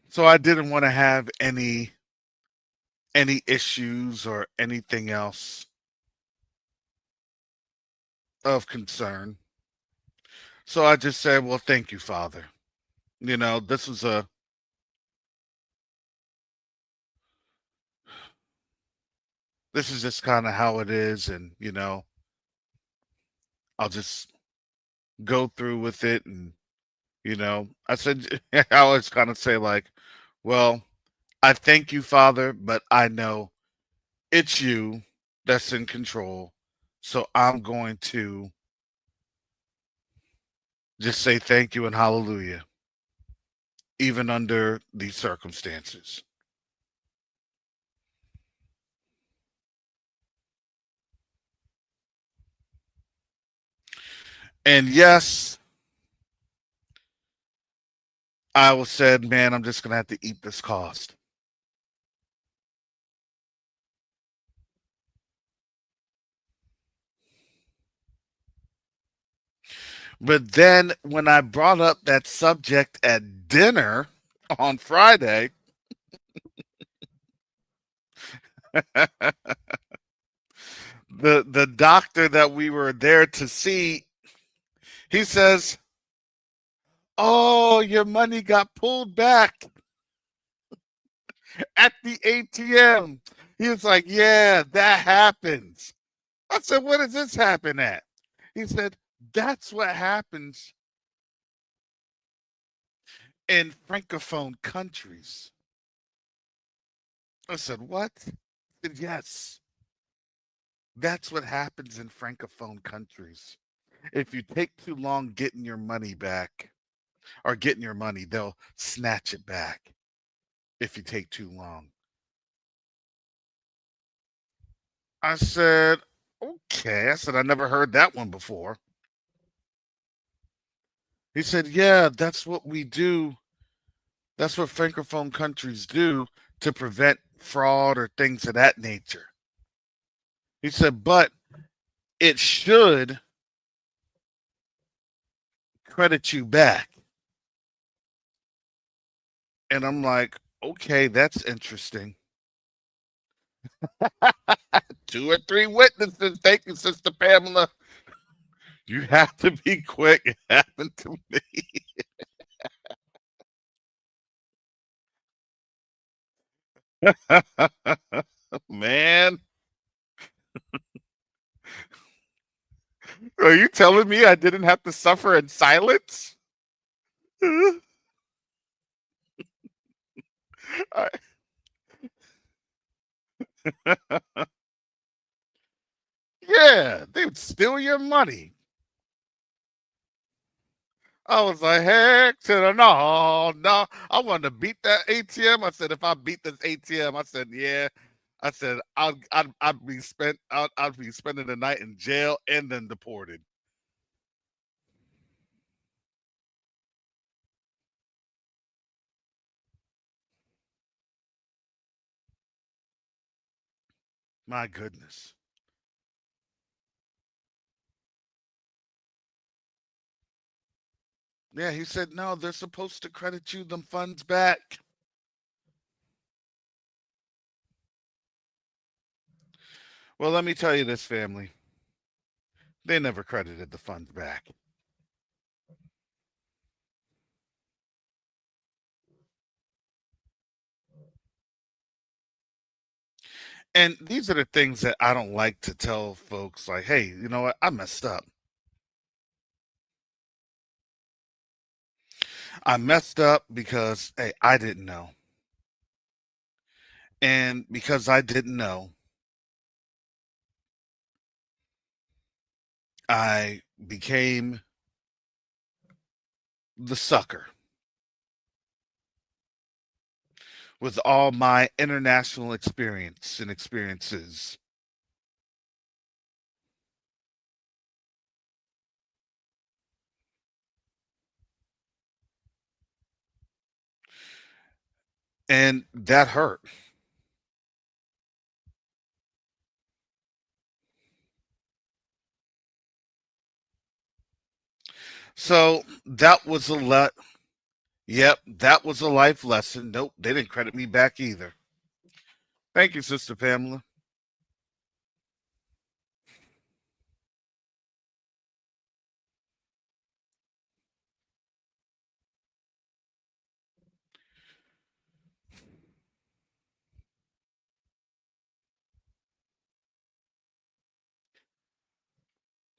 So I didn't want to have any issues or anything else of concern. So I just said, "Well, thank you, Father." This was this is just kind of how it is, and I'll just go through with it. And I said, I always kind of say, like, "Well, I thank you, Father, but I know it's you that's in control. So I'm going to just say thank you and hallelujah, even under these circumstances." And yes, I was said, "Man, I'm just gonna have to eat this cost." But then when I brought up that subject at dinner on Friday, the doctor that we were there to see, he says, "Oh, your money got pulled back at the ATM." He was like, "Yeah, that happens." I said, "Where does this happen at?" He said, "That's what happens in francophone countries." I said, "What?" He said, "Yes, that's what happens in francophone countries. If you take too long getting your money back or getting your money, they'll snatch it back if you take too long." I said, "Okay." I said, "I never heard that one before." He said, "Yeah, that's what we do. That's what francophone countries do to prevent fraud or things of that nature." He said, "But it should credit you back." And I'm like, "Okay, that's interesting." Two or three witnesses. Thank you, Sister Pamela. You have to be quick. It happened to me. Man, are you telling me I didn't have to suffer in silence? I- yeah, they would steal your money. I was like, "Heck to the no, no." I wanted to beat that ATM. I said, "If I beat this ATM," I said, "Yeah." I said, I'd be spending the night in jail and then deported." My goodness. Yeah, he said, no, they're supposed to credit you them funds back. Well, let me tell you this, family. They never credited the funds back. And these are the things that I don't like to tell folks like, hey, you know what? I messed up. I messed up because, hey, I didn't know. And because I didn't know, I became the sucker with all my international experience and experiences. And that hurt. So that was a lot. Yep, that was a life lesson. Nope, they didn't credit me back either. Thank you, Sister Pamela.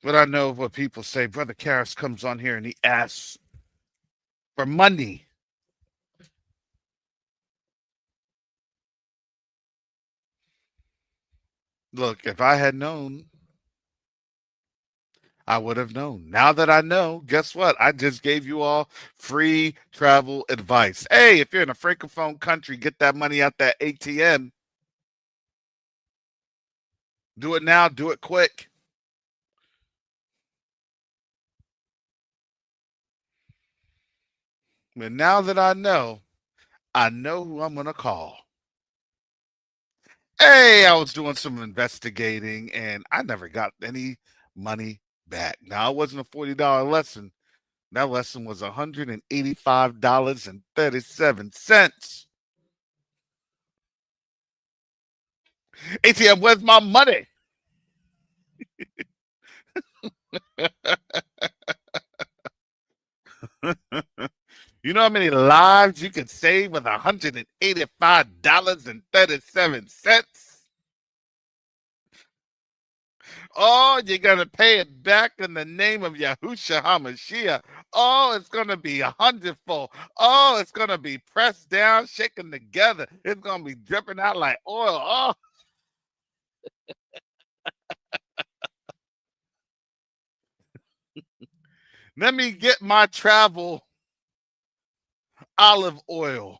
But I know what people say. Brother Karras comes on here and he asks for money. Look, if I had known, I would have known. Now that I know, guess what? I just gave you all free travel advice. Hey, if you're in a francophone country, get that money out that ATM. Do it now, do it quick. But now that I know who I'm going to call. Hey, I was doing some investigating and I never got any money back. Now, it wasn't a $40 lesson. That lesson was $185.37. ATM, where's my money? You know how many lives you could save with $185.37? Oh, you're gonna pay it back in the name of Yahushua Hamashiach. Oh, it's gonna be a hundredfold. Oh, it's gonna be pressed down, shaken together. It's gonna be dripping out like oil. Oh, let me get my travel olive oil.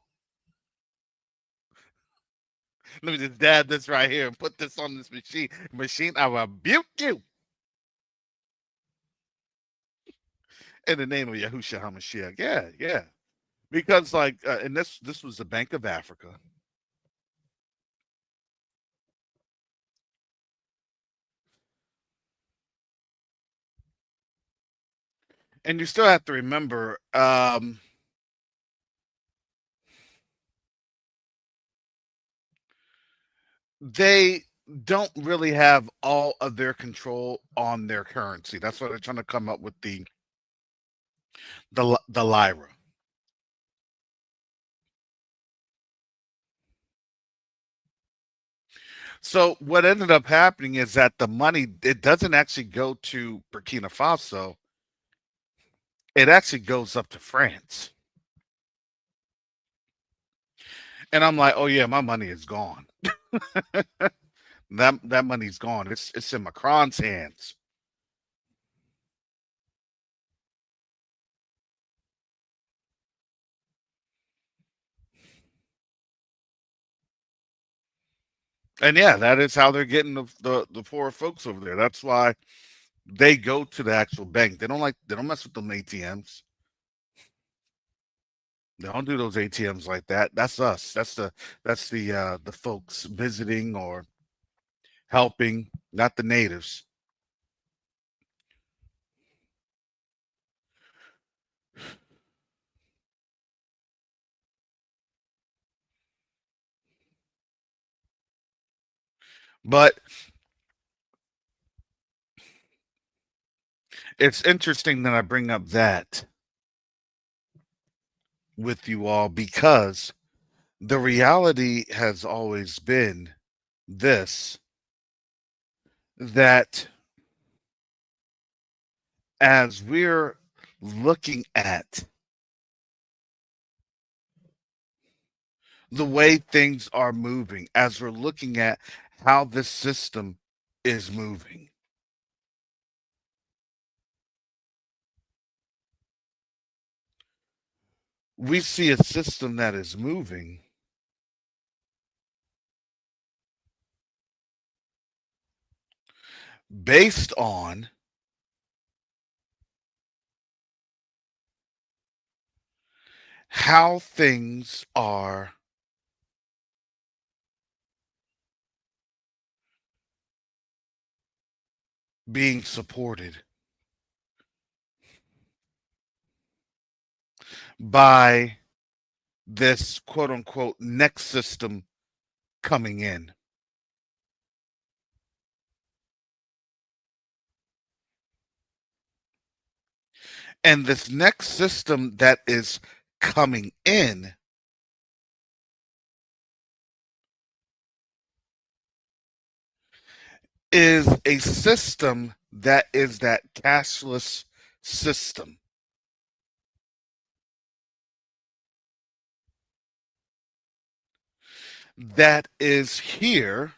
Let me just dab this right here and put this on this machine. Machine, I rebuke you in the name of Yahushua Hamashiach. Yeah, yeah. Because like, and this was the Bank of Africa, and you still have to remember, they don't really have all of their control on their currency. That's why they're trying to come up with the lira. So what ended up happening is that the money, it doesn't actually go to Burkina Faso. It actually goes up to France. And I'm like, oh yeah, my money is gone. That money's gone. It's in Macron's hands. And yeah, that is how they're getting the poor folks over there. That's why they go to the actual bank. They don't mess with them ATMs. They don't do those ATMs like that. That's us. That's the folks visiting or helping, not the natives. But it's interesting that I bring up that with you all because the reality has always been this, that as we're looking at the way things are moving, as we're looking at how this system is moving, we see a system that is moving based on how things are being supported by this quote unquote next system coming in. And this next system that is coming in is a system that is that cashless system that is here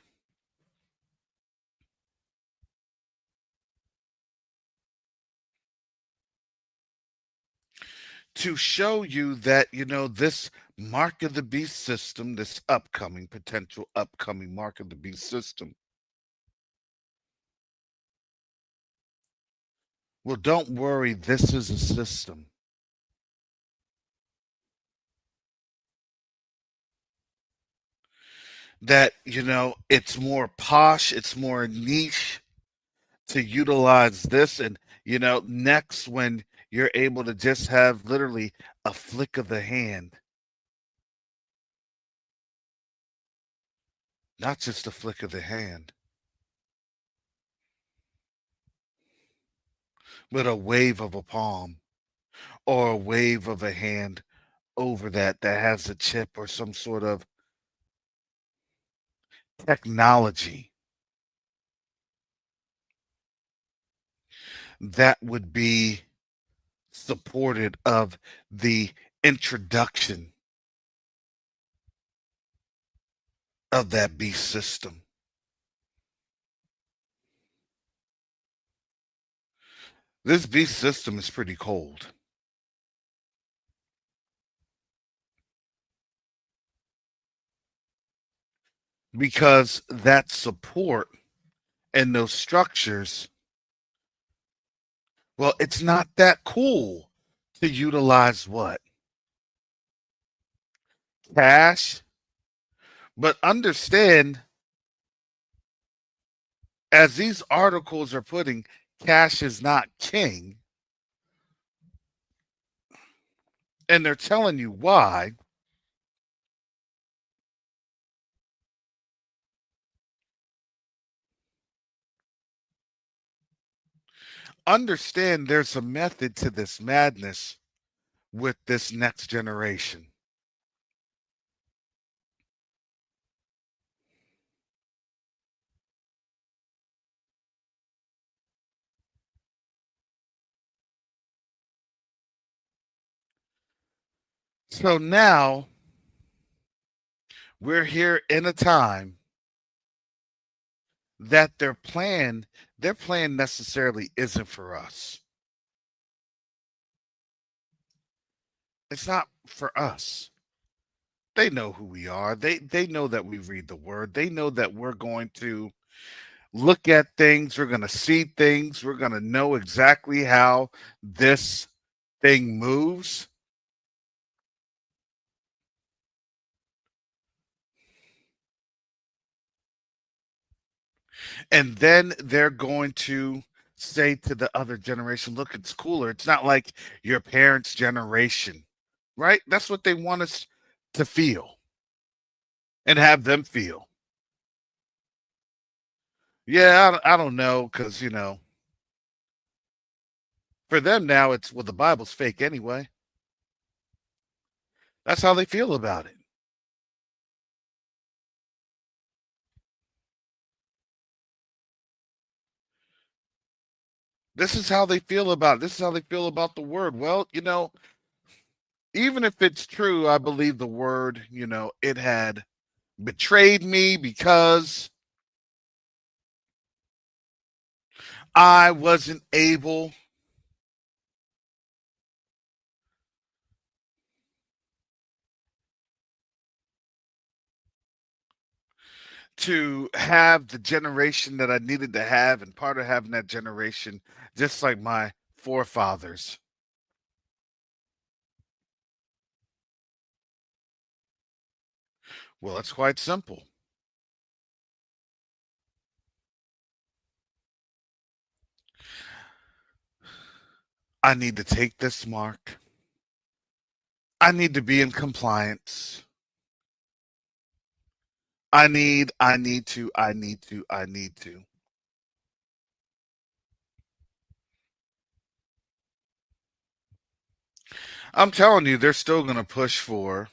to show you that, this mark of the beast system, this upcoming, potential upcoming mark of the beast system. Well, don't worry, this is a system that, it's more posh, it's more niche to utilize this. And, next, when you're able to just have literally a flick of the hand, not just a flick of the hand, but a wave of a palm or a wave of a hand over that has a chip or some sort of technology that would be supported of the introduction of that beast system. This beast system is pretty cold because that support and those structures, well, it's not that cool to utilize what? Cash. But understand, as these articles are putting, cash is not king. And they're telling you why. Understand there's a method to this madness with this next generation. So now we're here in a time that their plan necessarily isn't for us. It's not for us. They know who we are. They know that we read the word. They know that we're going to look at things, we're going to see things, we're going to know exactly how this thing moves. And then they're going to say to the other generation, look, it's cooler. It's not like your parents' generation, right? That's what they want us to feel and have them feel. Yeah, I don't know, because, for them now it's, well, the Bible's fake anyway. That's how they feel about it. This is how they feel about it. This is how they feel about the word. Well, even if it's true, I believe the word, it had betrayed me because I wasn't able to have the generation that I needed to have, and part of having that generation, just like my forefathers. Well, it's quite simple. I need to take this mark. I need to be in compliance. I need to. I'm telling you, they're still going to push for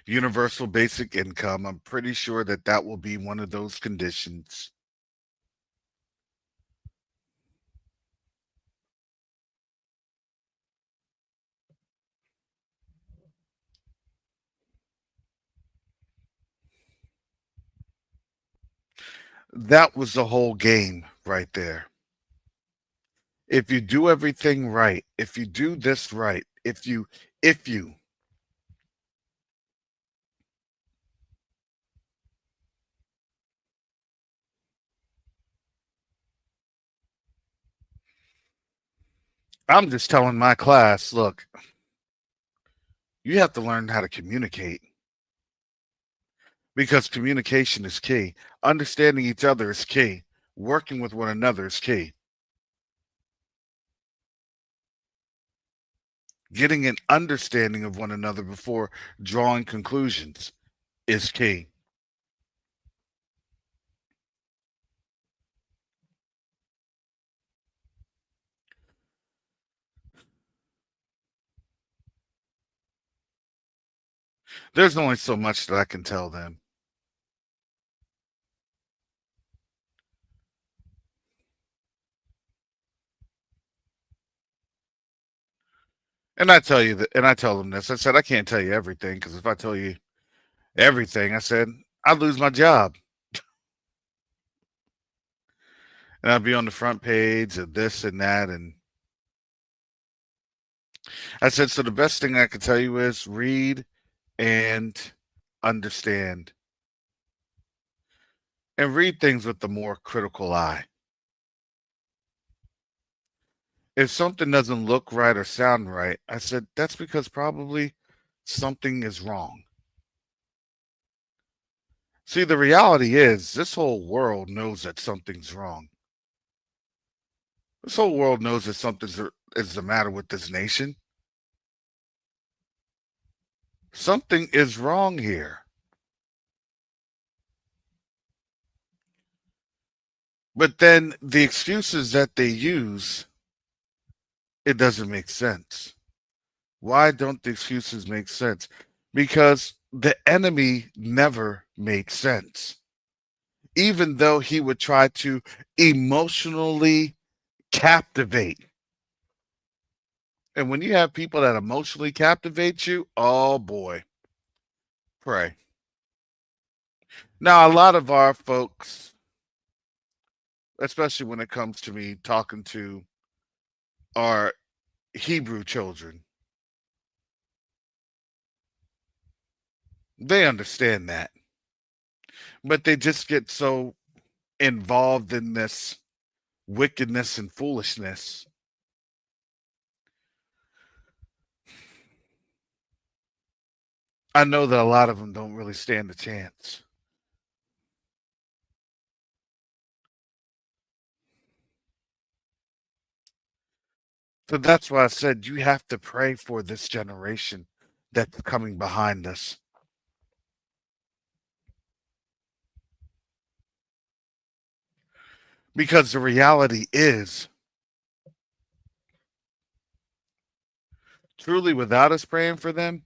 universal basic income. I'm pretty sure that that will be one of those conditions. That was the whole game right there. If you do everything right, if you do this right, if you, I'm just telling my class, look, you have to learn how to communicate, because communication is key. Understanding each other is key. Working with one another is key. Getting an understanding of one another before drawing conclusions is key. There's only so much that I can tell them. And I tell you that, and I tell them this. I said, I can't tell you everything, because if I tell you everything, I said, I'd lose my job. And I'd be on the front page of this and that. And I said, so the best thing I can tell you is read and understand, and read things with the more critical eye. If something doesn't look right or sound right, I said, that's because probably something is wrong. See, the reality is, this whole world knows that something's wrong. This whole world knows that is the matter with this nation. Something is wrong here. But then the excuses that they use, it doesn't make sense. Why don't the excuses make sense? Because the enemy never made sense. Even though he would try to emotionally captivate. And when you have people that emotionally captivate you, oh boy, pray. Now, a lot of our folks, especially when it comes to me talking to our Hebrew children, they understand that. But they just get so involved in this wickedness and foolishness. I know that a lot of them don't really stand a chance. So that's why I said you have to pray for this generation that's coming behind us. Because the reality is, truly without us praying for them,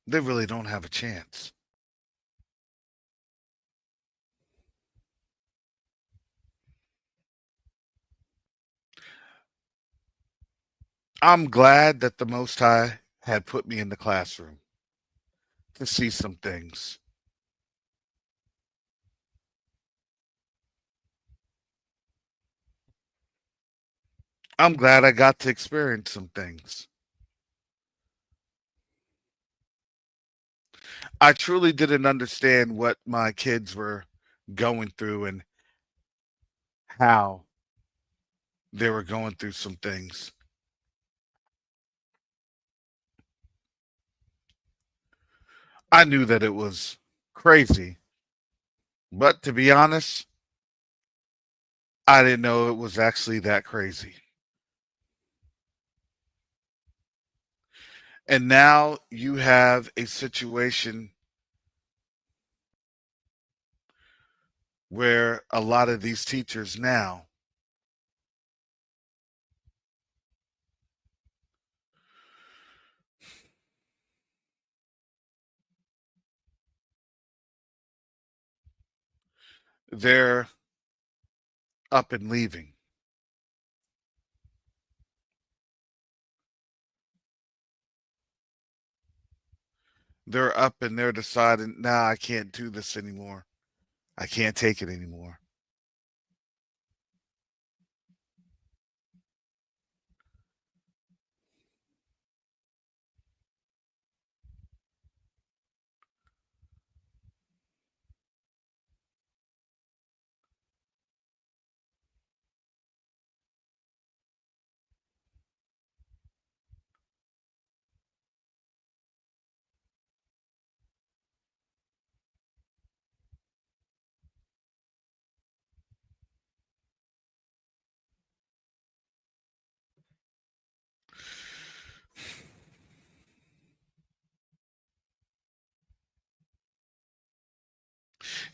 they really don't have a chance. I'm glad that the Most High had put me in the classroom to see some things. I'm glad I got to experience some things. I truly didn't understand what my kids were going through and how they were going through some things. I knew that it was crazy, but to be honest, I didn't know it was actually that crazy. And now you have a situation where a lot of these teachers now, they're up and leaving. They're up and they're deciding, nah, I can't do this anymore. I can't take it anymore.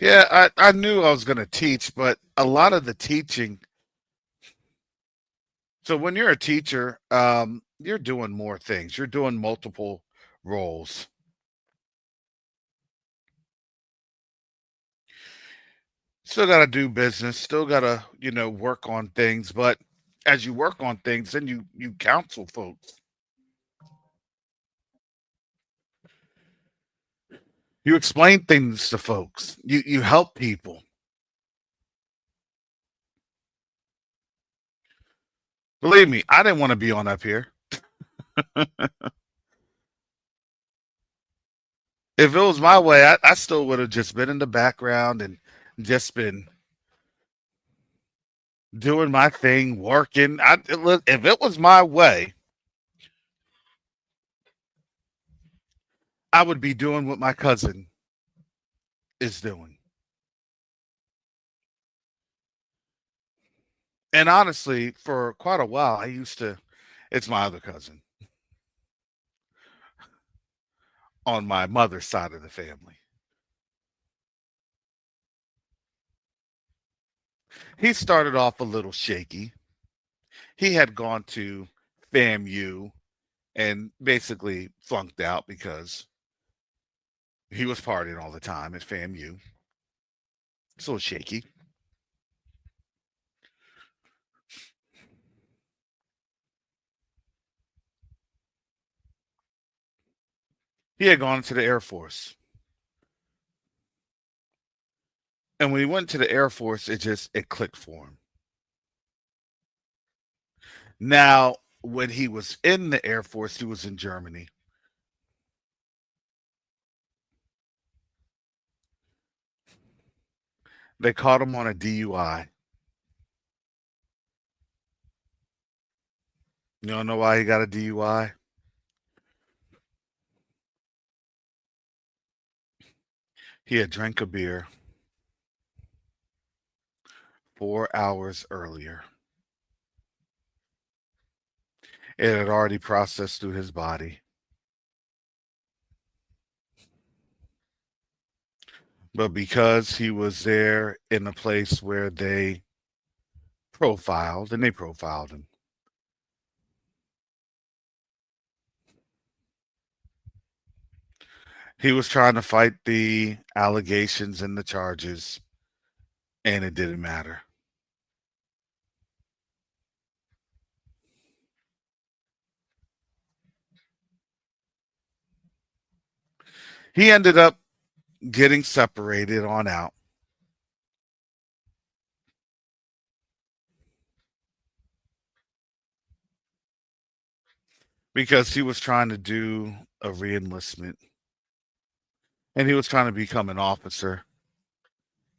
Yeah, I knew I was going to teach, but a lot of the teaching. So when you're a teacher, you're doing more things. You're doing multiple roles. Still got to do business. Still got to, work on things. But as you work on things, then you counsel folks. You explain things to folks. You help people. Believe me, I didn't want to be on up here. If it was my way, I still would have just been in the background and just been doing my thing, working. If it was my way, I would be doing what my cousin is doing. And honestly, for quite a while, I used to. It's my other cousin on my mother's side of the family. He started off a little shaky. He had gone to FAMU and basically flunked out because he was partying all the time at FAMU. It's a little shaky. He had gone to the Air Force. And when he went to the Air Force, it clicked for him. Now, when he was in the Air Force, he was in Germany. They caught him on a DUI. You don't know why he got a DUI? He had drank a beer 4 hours earlier. It had already processed through his body. But because he was there in a place where they profiled, and they profiled him, he was trying to fight the allegations and the charges, and it didn't matter. He ended up getting separated on out because he was trying to do a reenlistment and he was trying to become an officer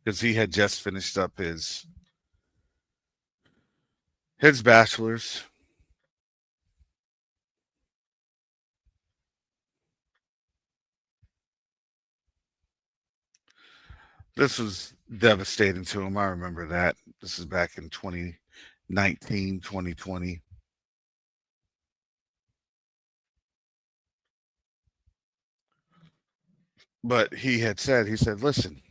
because he had just finished up his bachelor's. This was devastating to him. I remember that. This is back in 2019, 2020. But he said, listen,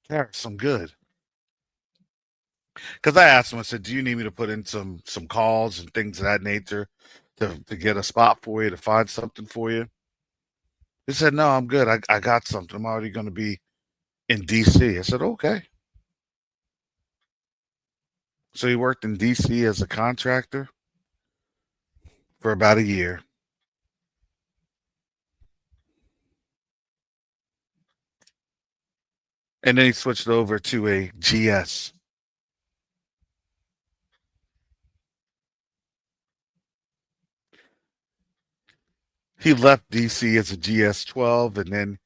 Karis, I'm good. Because I asked him, I said, do you need me to put in some calls and things of that nature to get a spot for you, to find something for you? He said, no, I'm good. I got something. I'm already going to be in DC. I said, okay. So he worked in DC as a contractor for about a year. And then he switched over to a GS. He left DC as a GS 12, and then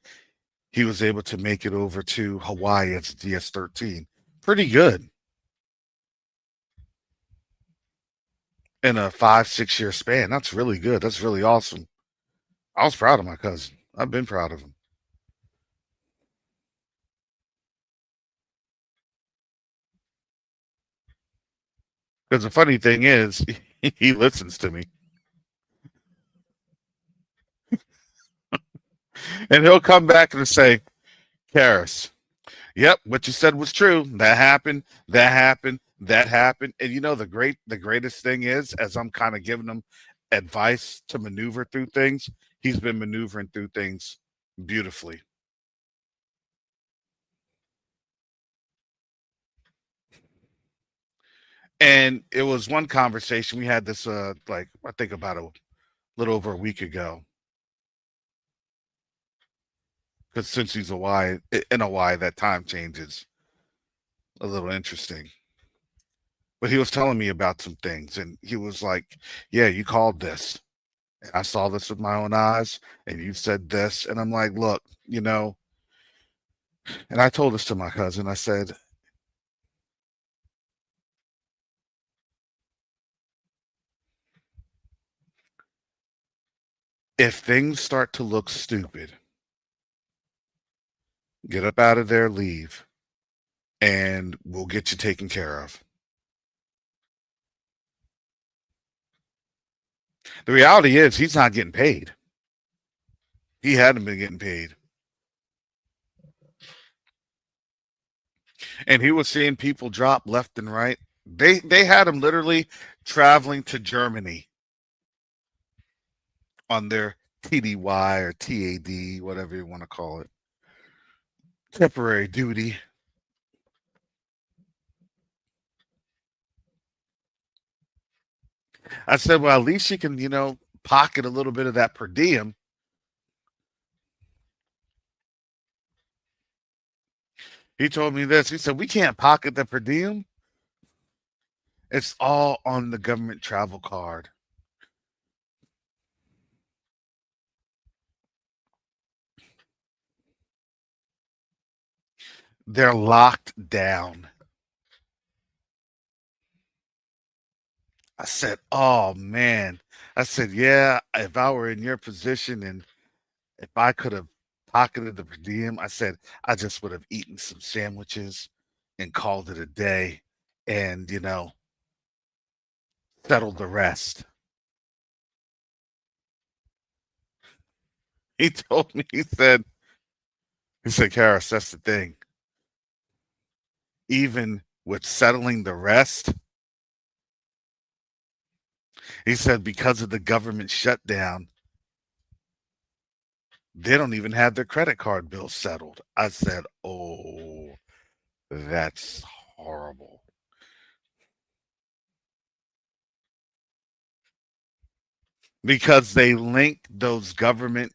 he was able to make it over to Hawaii as a GS 13. Pretty good in a 5-6 year span. That's really good. That's really awesome. I was proud of my cousin. I've been proud of him. Because the funny thing is, he listens to me. And he'll come back and say, Karis, yep, what you said was true. That happened. That happened. That happened. And you know the greatest thing is, as I'm kind of giving him advice to maneuver through things, he's been maneuvering through things beautifully. And it was one conversation we had this like I think about a little over a week ago. Because since he's a Y in a Y, that time changes a little interesting. But he was telling me about some things, and he was like, "Yeah, you called this, and I saw this with my own eyes, and you said this." And I'm like, "Look, you know," and I told this to my cousin. I said, "If things start to look stupid, get up out of there, leave, and we'll get you taken care of." The reality is, he's not getting paid. He hadn't been getting paid, and he was seeing people drop left and right. They had him literally traveling to Germany on their TDY or TAD, whatever you want to call it, temporary duty. I said, well, at least you can, pocket a little bit of that per diem. He told me this. He said, we can't pocket the per diem. It's all on the government travel card. They're locked down. I said, oh, man. I said, yeah, if I were in your position and if I could have pocketed the per diem, I said, I just would have eaten some sandwiches and called it a day and, settled the rest. He told me, he said, He said, Karis, that's the thing. Even with settling the rest, he said, because of the government shutdown, they don't even have their credit card bills settled. I said, oh, that's horrible. Because they link those government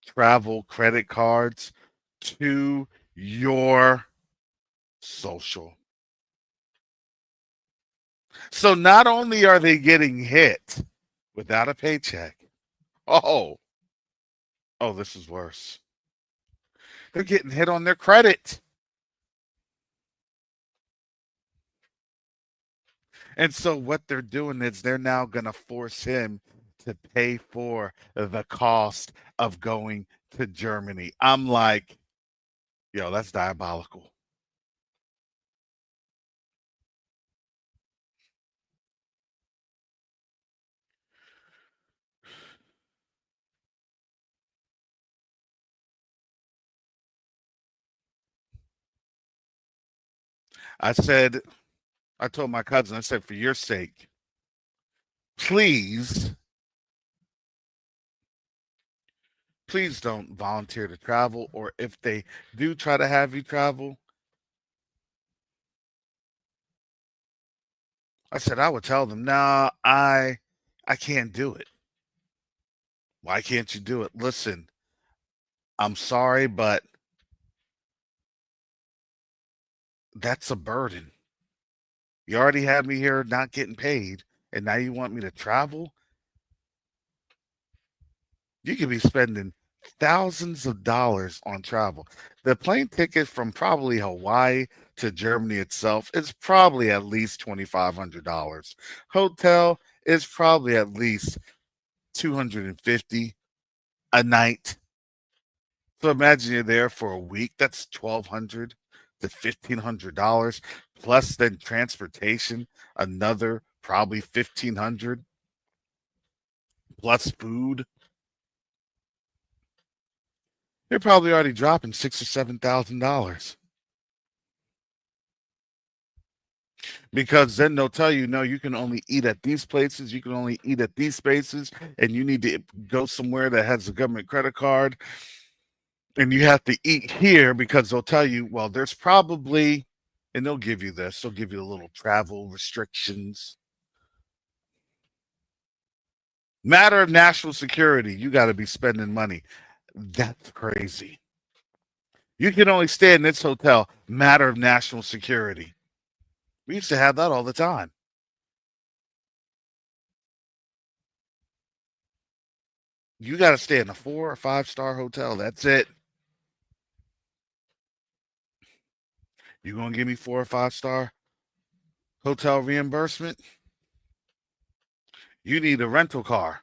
travel credit cards to your social. So not only are they getting hit without a paycheck, oh, oh, this is worse. They're getting hit on their credit. And so what they're doing is they're now going to force him to pay for the cost of going to Germany. I'm like, yo, that's diabolical. I said, I told my cousin, I said, for your sake, please, please don't volunteer to travel. Or if they do try to have you travel, I said, I would tell them, nah, I can't do it. Why can't you do it? Listen, I'm sorry, but that's a burden. You already had me here not getting paid, and now you want me to travel? You could be spending thousands of dollars on travel. The plane ticket from probably Hawaii to Germany itself is probably at least $2,500. Hotel is probably at least 250 a night. So imagine you're there for a week. That's $1,200 to $1,500 plus then transportation, another probably 1,500 plus food. You're probably already dropping $6,000 or $7,000 because then they'll tell you, no, you can only eat at these places, you can only eat at these spaces, and you need to go somewhere that has a government credit card, and you have to eat here because they'll tell you, well, there's probably, and they'll give you this, they'll give you a little travel restrictions. Matter of national security, you got to be spending money. That's crazy. You can only stay in this hotel. Matter of national security. We used to have that all the time. You got to stay in a 4 or 5 star hotel. That's it. You gonna give me 4 or 5 star hotel reimbursement? You need a rental car.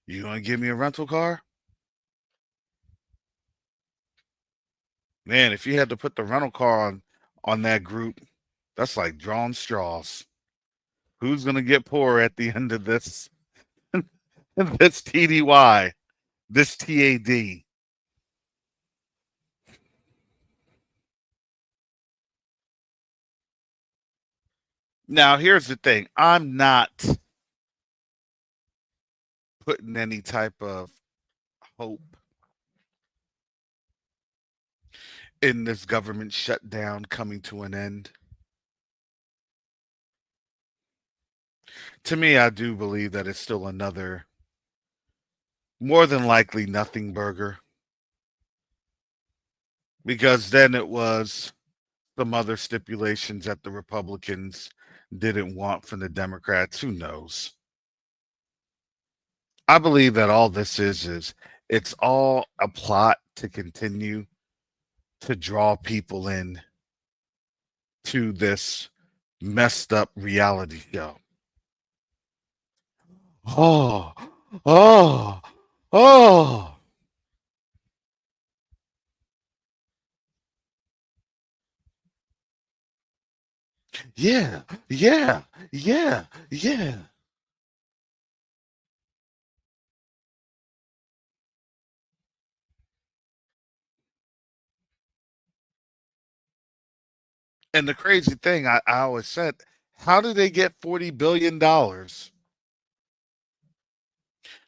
You gonna give me a rental car? Man, if you had to put the rental car on that group, that's like drawing straws. Who's gonna get poor at the end of this this TDY, this TAD? Now, here's the thing. I'm not putting any type of hope in this government shutdown coming to an end. To me, I do believe that it's still another, more than likely, nothing burger. Because then it was some other stipulations that the Republicans didn't want from the Democrats. Who knows? I believe that all this is it's all a plot to continue to draw people in to this messed up reality show. Oh, oh, oh. Yeah, yeah, yeah, yeah. And the crazy thing, I always said, how do they get $40 billion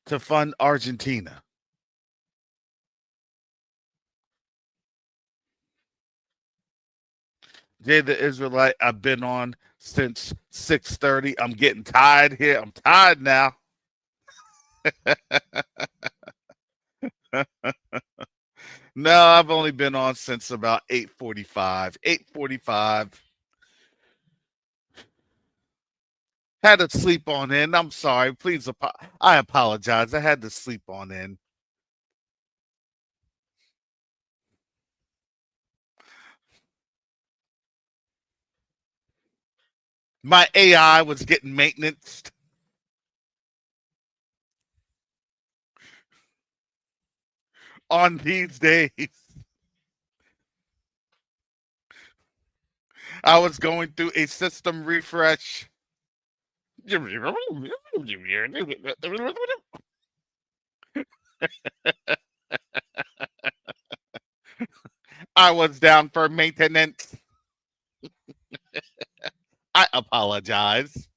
to fund Argentina? Jay the Israelite, I've been on since 6:30. I'm getting tired here. I'm tired now. No, I've only been on since about 8:45. 8:45. Had to sleep on in. I'm sorry. Please, I apologize. I had to sleep on in. My AI was getting maintenance on these days. I was going through a system refresh. I was down for maintenance. I apologize.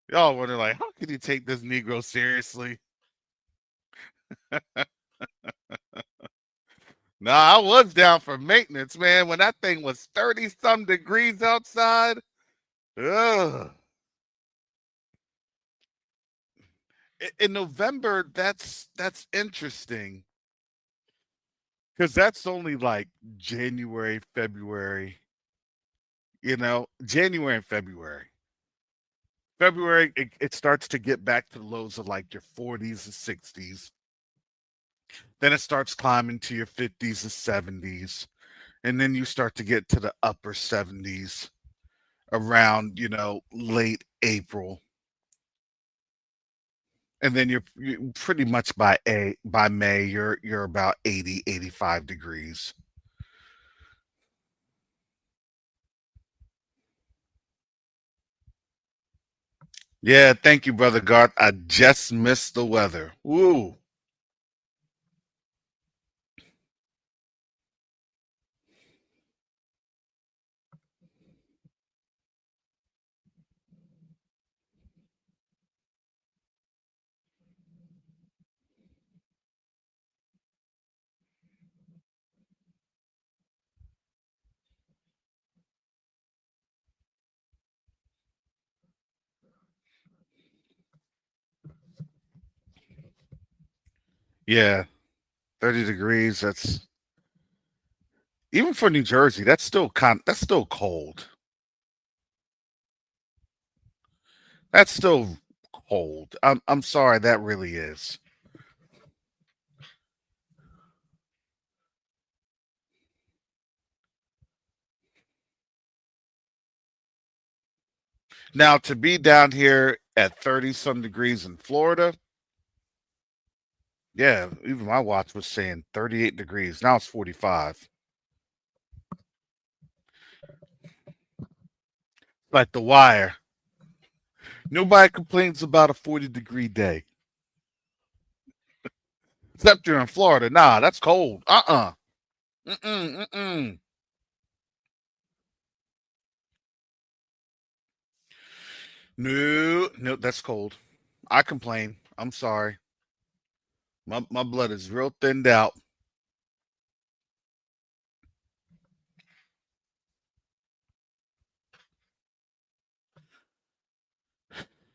Y'all wonder, like, how can you take this Negro seriously? Nah, I was down for maintenance, man. When that thing was 30 some degrees outside. Ugh. In November, that's interesting because that's only like January, February. January and February. February, it starts to get back to the lows of like your 40s and 60s. Then it starts climbing to your 50s and 70s. And then you start to get to the upper 70s around, late April. And then you pretty much by May, you're about 80, 85 degrees. Yeah, thank you, brother Garth. I just missed the weather. Woo. Yeah, 30 degrees. That's even for New Jersey. That's still cold. That's still cold. I'm sorry, that really is. Now to be down here at 30 some degrees in Florida, yeah, even my watch was saying 38 degrees. Now it's 45. Like the wire. Nobody complains about a 40-degree day. Except you're in Florida. Nah, that's cold. Mm-mm, mm-mm. No, no, that's cold. I complain. I'm sorry. My blood is real thinned out.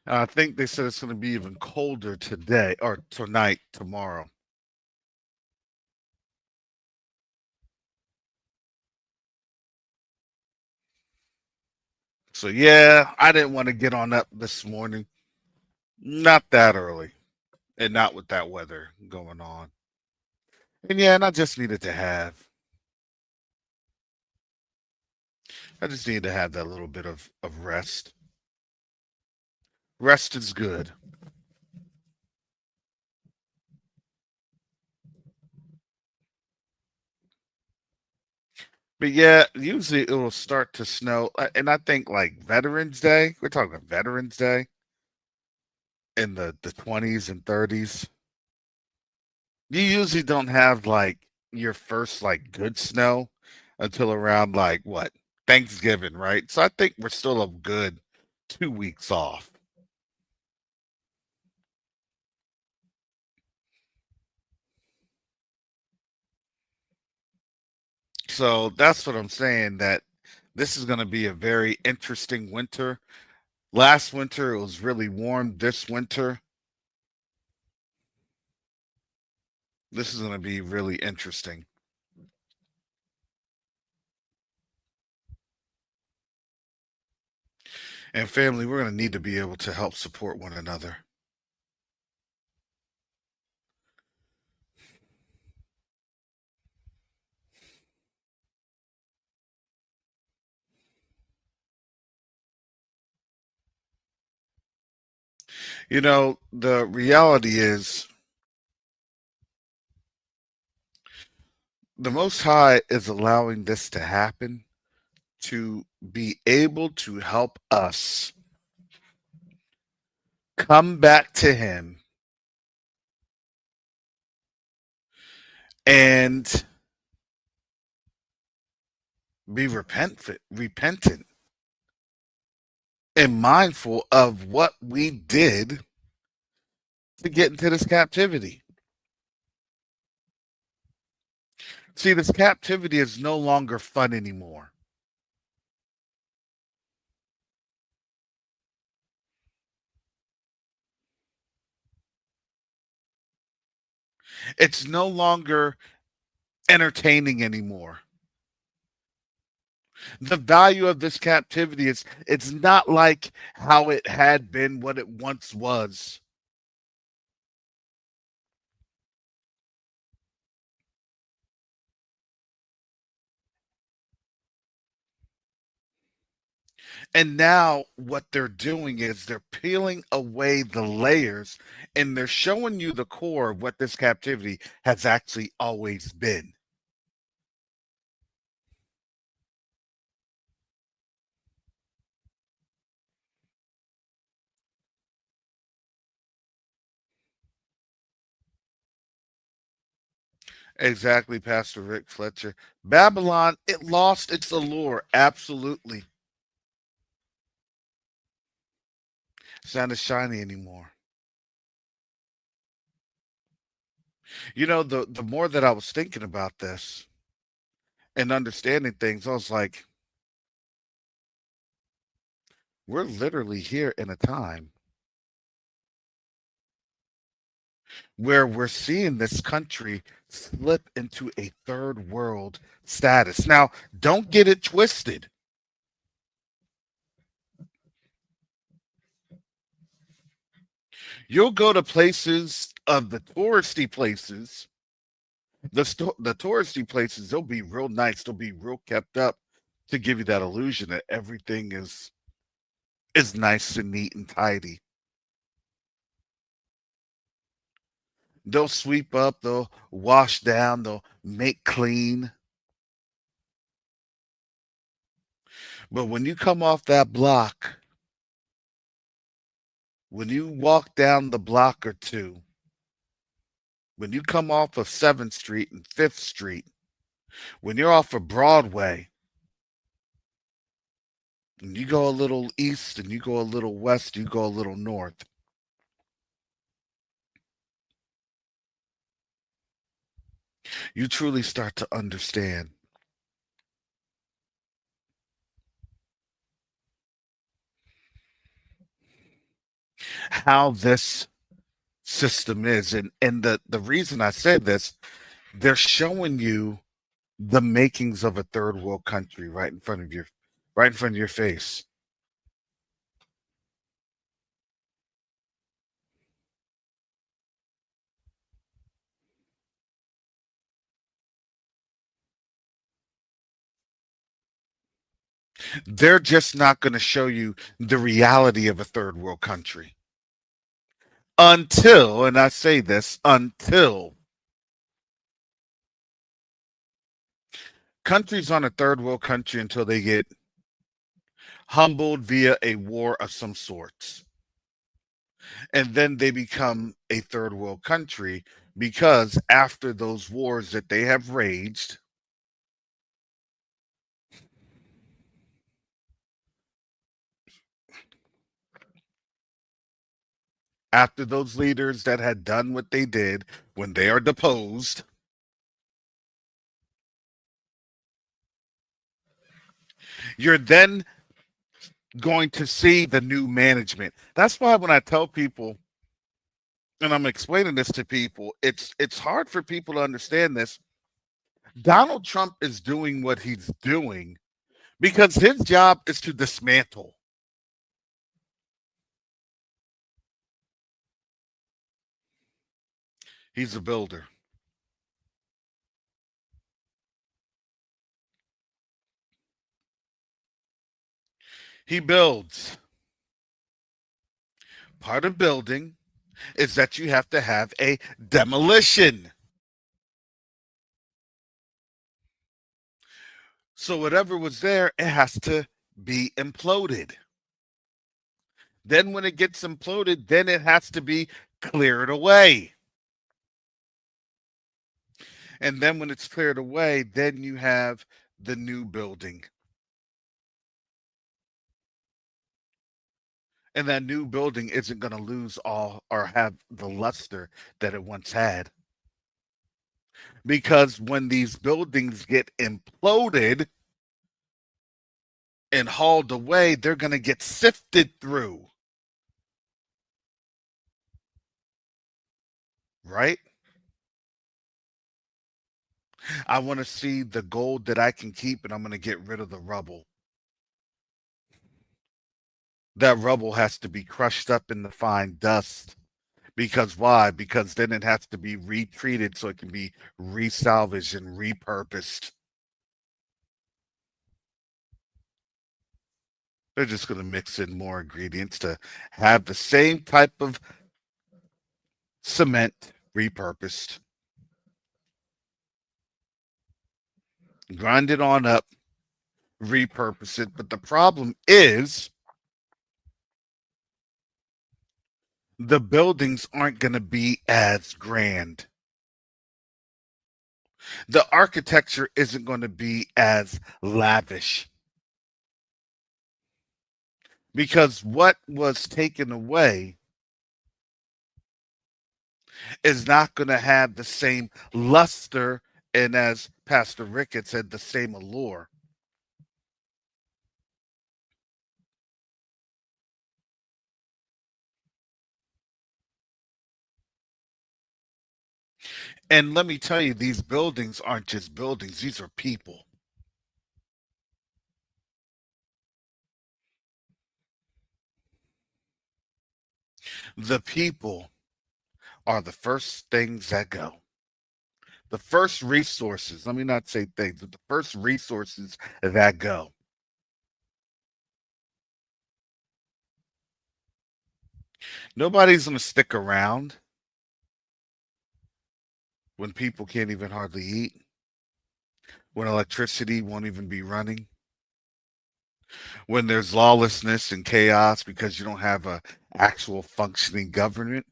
I think they said it's going to be even colder today or tonight, tomorrow. So yeah, I didn't want to get on up this morning. Not that early, and not with that weather going on. And yeah, and I just needed to have that little bit of rest. Rest is good. But yeah, usually it will start to snow. And I think like Veterans Day, we're talking about Veterans Day. in the 20s and 30s, you usually don't have like your first like good snow until around like what, Thanksgiving, right? So I think we're still a good 2 weeks off. So that's what I'm saying, that this is going to be a very interesting winter. Last winter it was really warm. This is going to be really interesting. And family, we're going to need to be able to help support one another. You know, the reality is the Most High is allowing this to happen to be able to help us come back to Him and be repentant and mindful of what we did to get into this captivity. See, this captivity is no longer fun anymore. It's no longer entertaining anymore. The value of this captivity is it's not like how it had been, what it once was. And now what they're doing is they're peeling away the layers and they're showing you the core of what this captivity has actually always been. Exactly, Pastor Rick Fletcher. Babylon, it lost its allure. Absolutely. It's not as shiny anymore. You know, the more that I was thinking about this and understanding things, I was like, we're literally here in a time where we're seeing this country slip into a third world status. Now, don't get it twisted. You'll go to places of the touristy places, the touristy places, they'll be real nice, they'll be real kept up to give you that illusion that everything is nice and neat and tidy. They'll sweep up, they'll wash down, they'll make clean. But when you come off that block, when you walk down the block or two, when you come off of 7th Street and 5th Street, when you're off of Broadway, and you go a little east and you go a little west, you go a little north, you truly start to understand how this system is. And the reason I say this, they're showing you the makings of a third world country right in front of your face. They're just not going to show you the reality of a third world country until, and I say this, until countries on a third world country, until they get humbled via a war of some sorts. And then they become a third world country because after those wars that they have raged, after those leaders that had done what they did, when they are deposed, you're then going to see the new management. That's why when I tell people, and I'm explaining this to people, it's hard for people to understand this. Donald Trump is doing what he's doing because his job is to dismantle. He's a builder. He builds. Part of building is that you have to have a demolition. So whatever was there, it has to be imploded. Then when it gets imploded, then it has to be cleared away. And then when it's cleared away, then you have the new building. And that new building isn't going to lose all or have the luster that it once had. Because when these buildings get imploded and hauled away, they're going to get sifted through. Right? I want to see the gold that I can keep, and I'm going to get rid of the rubble. That rubble has to be crushed up in the fine dust. Because why? Because then it has to be retreated so it can be resalvaged and repurposed. They're just going to mix in more ingredients to have the same type of cement repurposed. Grind it on up, repurpose it. But the problem is the buildings aren't going to be as grand. The architecture isn't going to be as lavish. Because what was taken away is not going to have the same luster and, as Pastor Rick had said, the same allure. And let me tell you, these buildings aren't just buildings, these are people. The people are the first things that go. The first resources, let me not say things, but the first resources that go. Nobody's going to stick around when people can't even hardly eat, when electricity won't even be running, when there's lawlessness and chaos because you don't have a actual functioning government.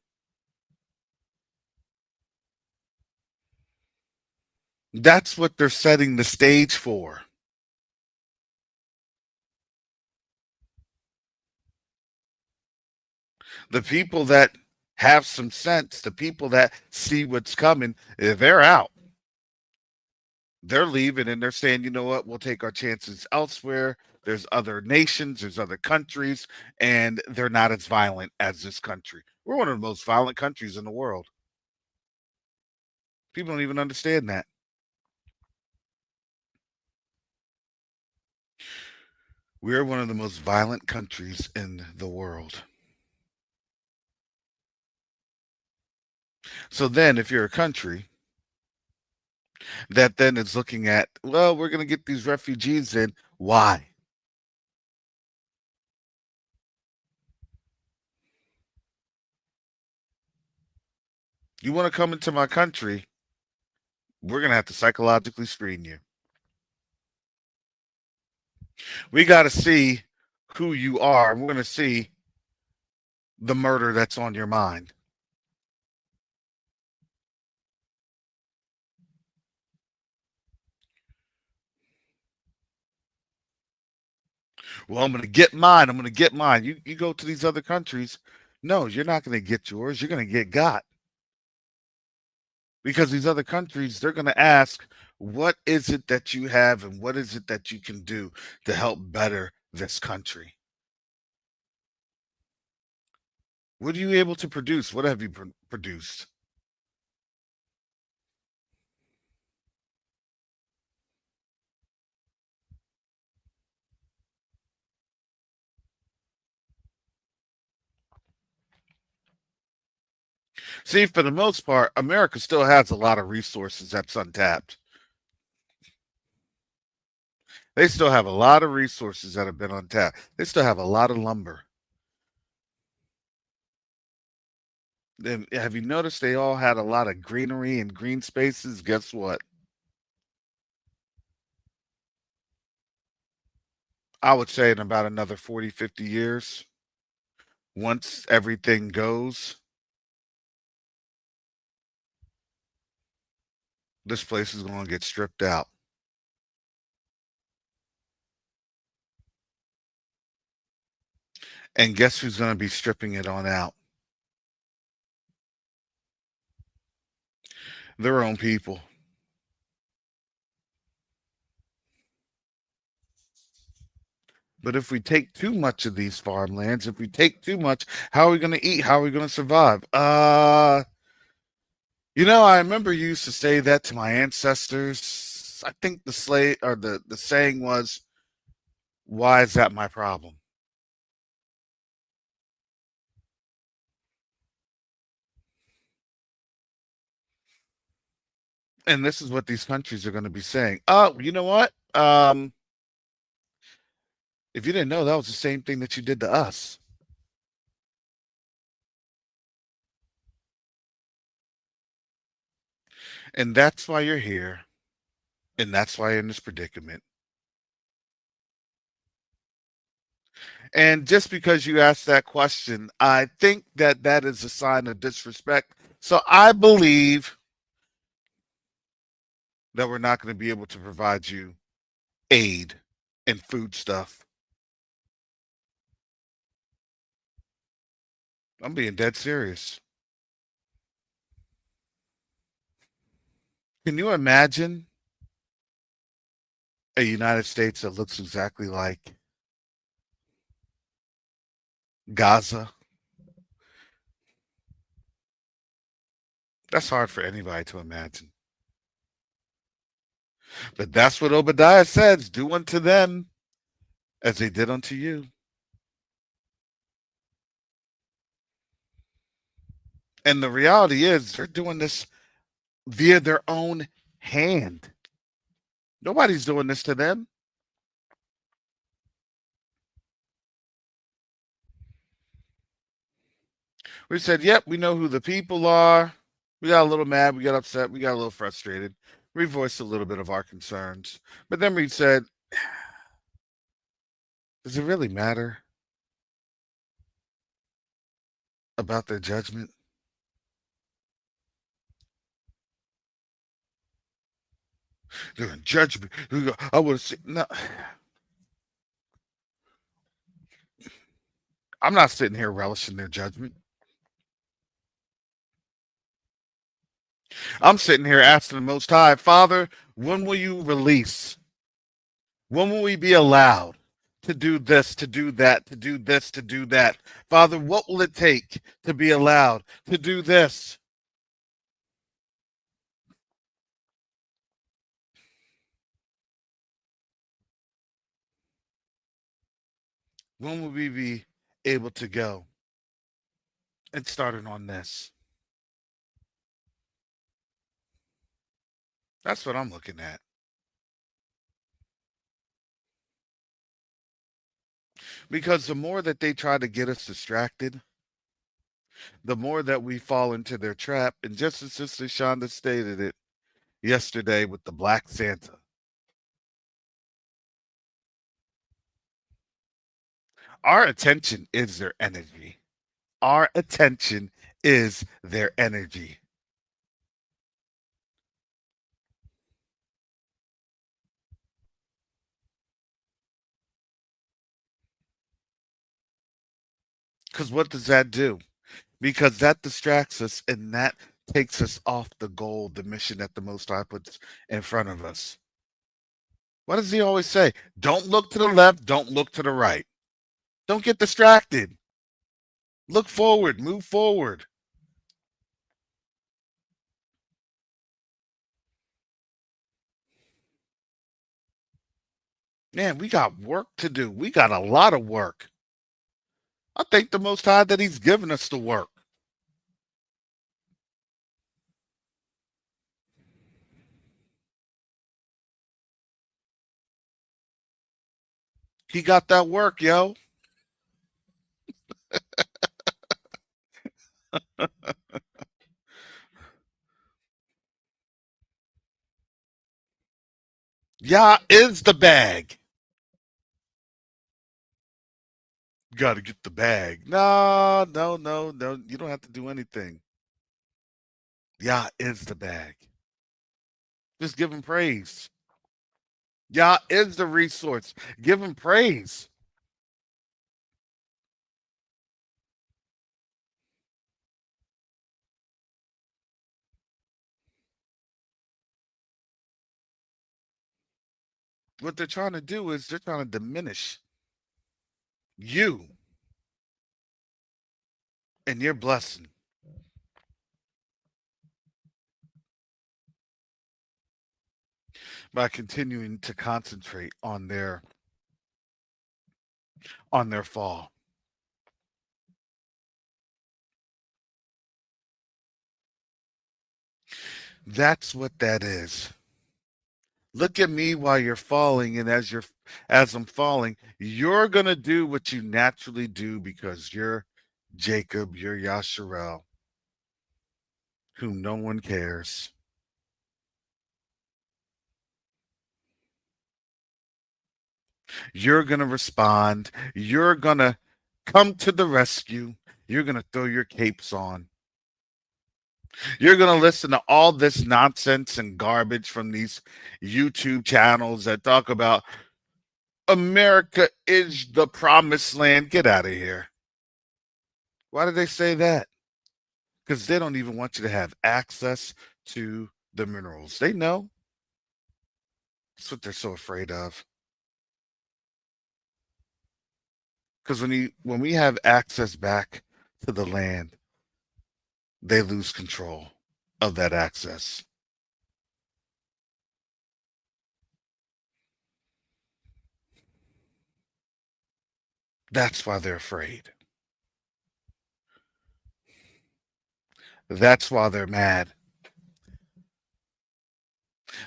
That's what they're setting the stage for. The people that have some sense, the people that see what's coming, they're out. They're leaving and they're saying, you know what, we'll take our chances elsewhere. There's other nations, there's other countries, and they're not as violent as this country. We're one of the most violent countries in the world. People don't even understand that. We're one of the most violent countries in the world. So then, if you're a country that then is looking at, well, we're going to get these refugees in, why? You want to come into my country, we're going to have to psychologically screen you. We got to see who you are. We're going to see the murder that's on your mind. Well, I'm going to get mine. I'm going to get mine. You go to these other countries. No, you're not going to get yours. You're going to get got. Because these other countries, they're going to ask, what is it that you have and what is it that you can do to help better this country? What are you able to produce? What have you produced? See, for the most part, America still has a lot of resources that's untapped. They still have a lot of resources that have been untapped. They still have a lot of lumber. Have you noticed they all had a lot of greenery and green spaces? Guess what? I would say in about another 40, 50 years, once everything goes, this place is going to get stripped out. And guess who's going to be stripping it on out? Their own people. But if we take too much of these farmlands, if we take too much, how are we going to eat? How are we going to survive? I remember you used to say that to my ancestors. I think the slave or the saying was, "Why is that my problem?" And this is what these countries are going to be saying. Oh, you know what? If you didn't know, that was the same thing that you did to us. And that's why you're here. And that's why you're in this predicament. And just because you asked that question, I think that that is a sign of disrespect. So I believe that we're not going to be able to provide you aid and food stuff. I'm being dead serious. Can you imagine a United States that looks exactly like Gaza? That's hard for anybody to imagine. But that's what Obadiah says, do unto them as they did unto you. And the reality is, they're doing this via their own hand. Nobody's doing this to them. We said, yep, we know who the people are. We got a little mad. We got upset. We got a little frustrated. We voiced a little bit of our concerns. But then we said, does it really matter about their judgment? They're in judgment. I would say, no. I'm not sitting here relishing their judgment. I'm sitting here asking the Most High, Father, when will you release? When will we be allowed to do this, to do that, to do this, to do that? Father, what will it take to be allowed to do this? When will we be able to go and starting on this? That's what I'm looking at. Because the more that they try to get us distracted, the more that we fall into their trap. And just as Sister Shonda stated it yesterday with the Black Santa, our attention is their energy. Our attention is their energy. Because what does that do? Because that distracts us and that takes us off the goal, the mission that the Most High puts in front of us. What does he always say? Don't look to the left, don't look to the right. Don't get distracted. Look forward, move forward. Man, we got work to do. We got a lot of work. I thank the Most High that he's given us the work. He got that work, yo. Yah is the bag. Got to get the bag. No, no, no, no. You don't have to do anything. Yah is the bag. Just give him praise. Yah is the resource. Give him praise. What they're trying to do is they're trying to diminish you and your blessing by continuing to concentrate on their fall. That's what that is. Look at me while you're falling, and as I'm falling, you're gonna do what you naturally do because you're Jacob, you're Yasharel, whom no one cares. You're gonna respond. You're gonna come to the rescue. You're gonna throw your capes on. You're going to listen to all this nonsense and garbage from these YouTube channels that talk about America is the promised land. Get out of here. Why do they say that? Because they don't even want you to have access to the minerals. They know. That's what they're so afraid of. Because when we have access back to the land, they lose control of that access. That's why they're afraid. That's why they're mad.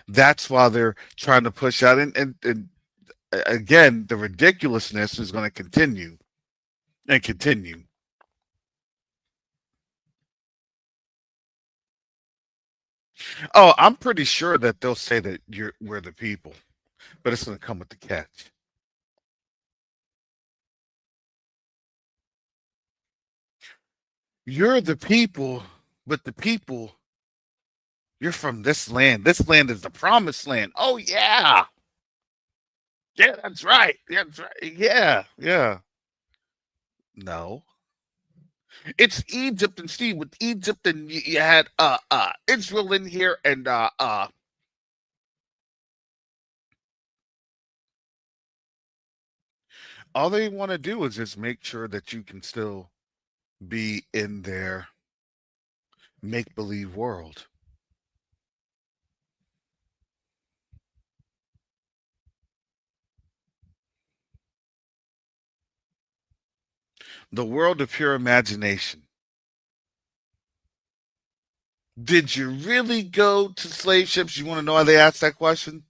That's why they're trying to push out. And again, the ridiculousness is going to continue and continue. Oh, I'm pretty sure that they'll say that we're the people, but it's going to come with the catch. You're the people, but the people, you're from this land. This land is the promised land. Oh yeah. Yeah, that's right. Yeah, that's right. Yeah, yeah. No. It's Egypt and Steve. With Egypt and you had Israel in here and all they want to do is just make sure that you can still be in their make believe world. The world of pure imagination. Did you really go to slave ships? You want to know why they asked that question?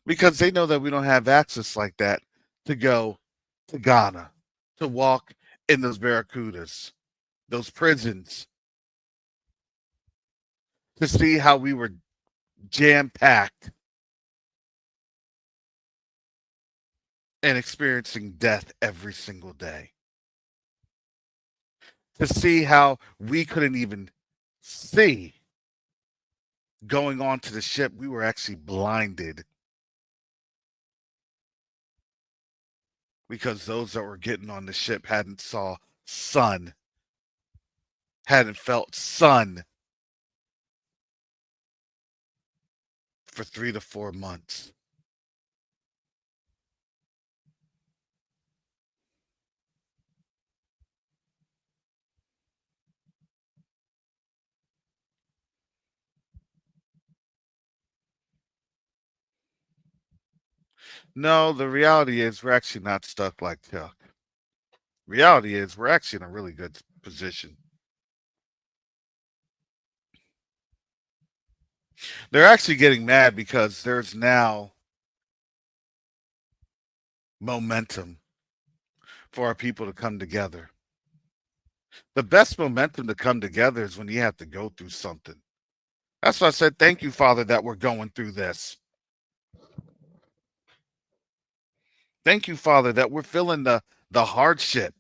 Because they know that we don't have access like that to go to Ghana, to walk in those barracudas, those prisons, to see how we were jam packed and experiencing death every single day. to see how we couldn't even see going on to the ship. We were actually blinded because those that were getting on the ship hadn't saw sun, hadn't felt sun for 3 to 4 months. No, the reality is we're actually not stuck like Chuck. Reality is we're actually in a really good position. They're actually getting mad because there's now momentum for our people to come together. The best momentum to come together is when you have to go through something. That's why I said, thank you, Father, that we're going through this. Thank you, Father, that we're feeling the hardship.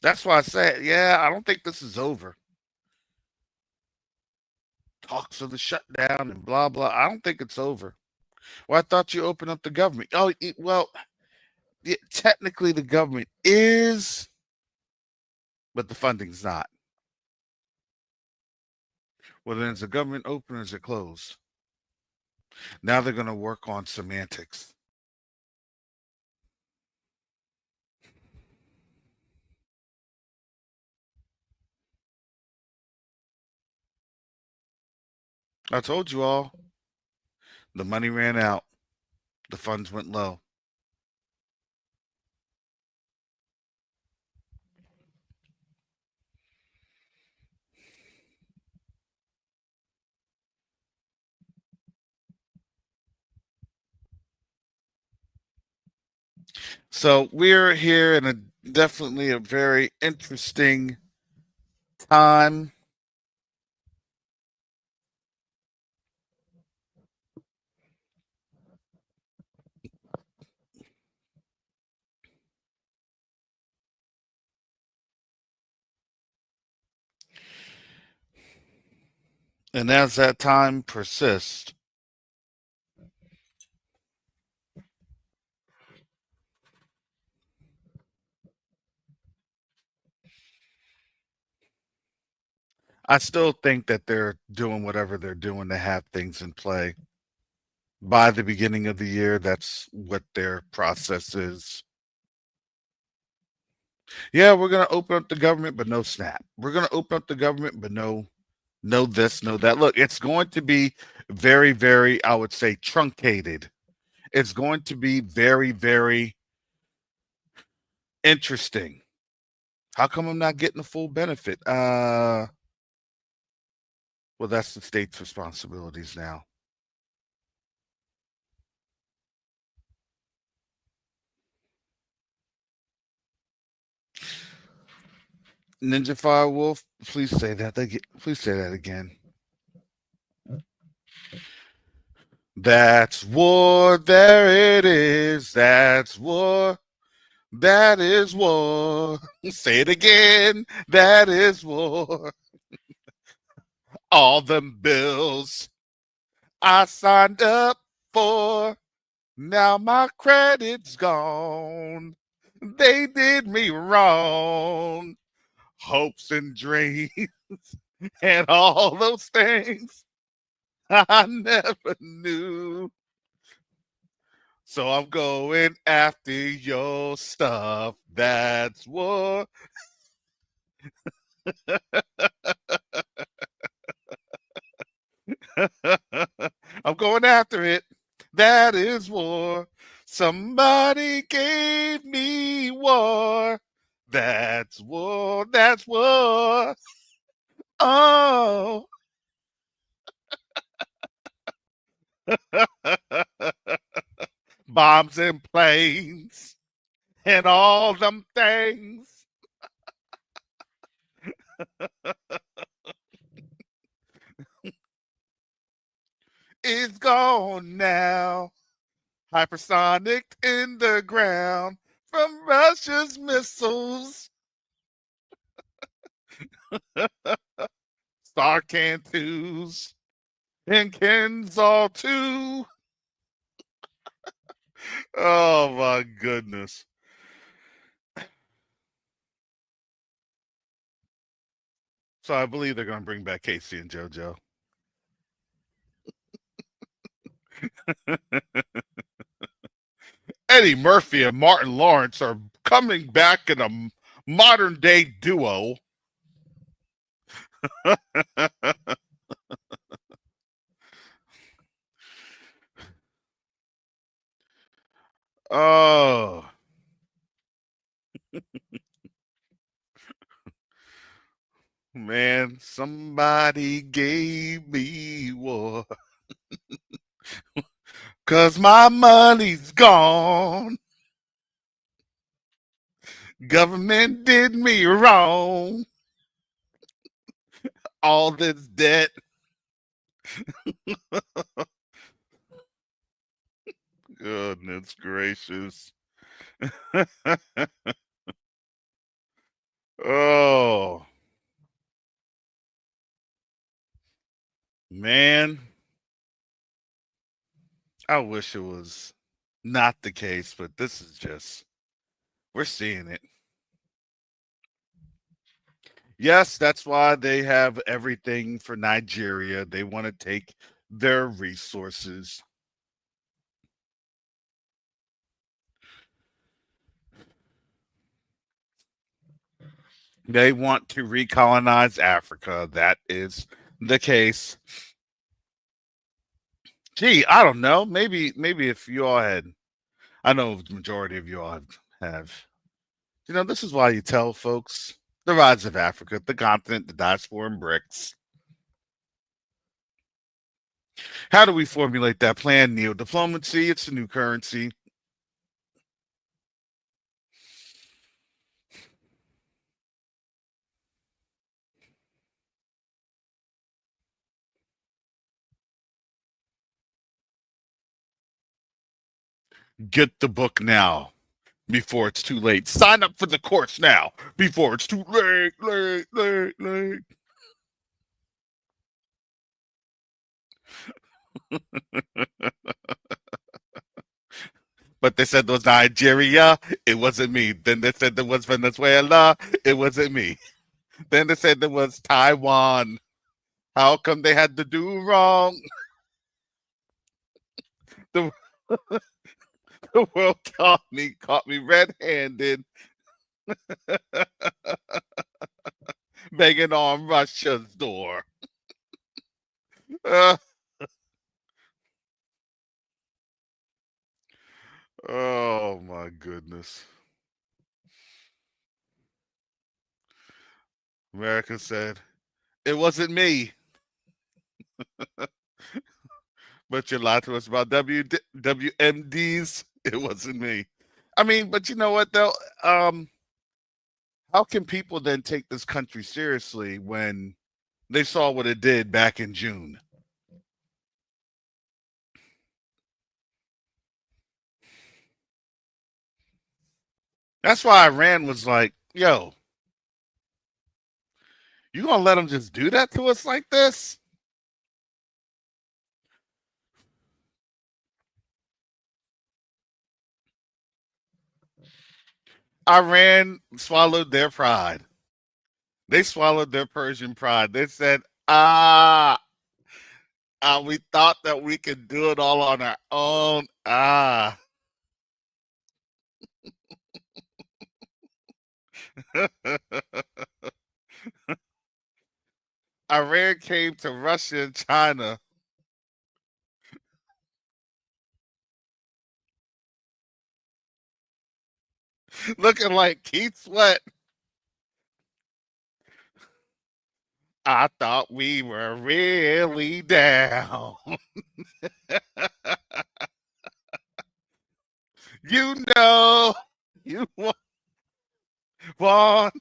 That's why I said, yeah, I don't think this is over. Talks of the shutdown and blah, blah. I don't think it's over. Well, I thought you opened up the government. Oh, well, technically the government is, but the funding's not. Well, then is the government open or is it closed? Now they're going to work on semantics. I told you all, the money ran out. The funds went low. So we're here in definitely a very interesting time. And as that time persists, I still think that they're doing whatever they're doing to have things in play. By the beginning of the year, that's what their process is. Yeah, we're going to open up the government, but no snap. We're going to open up the government, but no this, no that. Look, it's going to be very, very, I would say, truncated. It's going to be very, very interesting. How come I'm not getting the full benefit? Well, that's the state's responsibilities now. Ninja Firewolf, please say that again. Please say that again. That's war. There it is. That's war. That is war. Say it again. That is war. All them bills I signed up for. Now my credit's gone. They did me wrong. Hopes and dreams and all those things I never knew. So I'm going after your stuff. That's what. I'm going after it. That is war. Somebody gave me war. That's war. That's war. Oh. Bombs and planes and all them things. It's gone now. Hypersonic in the ground from precious missiles. Star Cantus and Kensal too. Oh my goodness. So I believe they're going to bring back Casey and JoJo. Eddie Murphy and Martin Lawrence are coming back in a modern day duo. Oh. Man, somebody gave me war. 'Cause my money's gone. Government did me wrong. All this debt. Goodness gracious. Oh, man. I wish it was not the case, but this is just, we're seeing it. Yes, that's why they have everything for Nigeria. They want to take their resources. They want to recolonize Africa. That is the case. Gee, I don't know. Maybe if you all had, I know the majority of you all have. You know, this is why you tell folks the rise of Africa, the continent, the diaspora, and BRICS. How do we formulate that plan? Neo-diplomacy, it's the new currency. Get the book now before it's too late. Sign up for the course now before it's too late. But they said it was Nigeria. It wasn't me. Then they said there was Venezuela. It wasn't me. Then they said there was Taiwan. How come they had to do wrong? The, the world caught me red-handed, banging on Russia's door. Uh, oh my goodness. America said, it wasn't me. But you lied to us about WMDs. It wasn't me. I mean, but you know what though? How can people then take this country seriously when they saw what it did back in June? That's why Iran was like, yo, you gonna let them just do that to us like this? Iran swallowed their pride. They swallowed their Persian pride. They said, we thought that we could do it all on our own. Iran came to Russia and China looking like Keith Sweat. I thought we were really down. You know, you want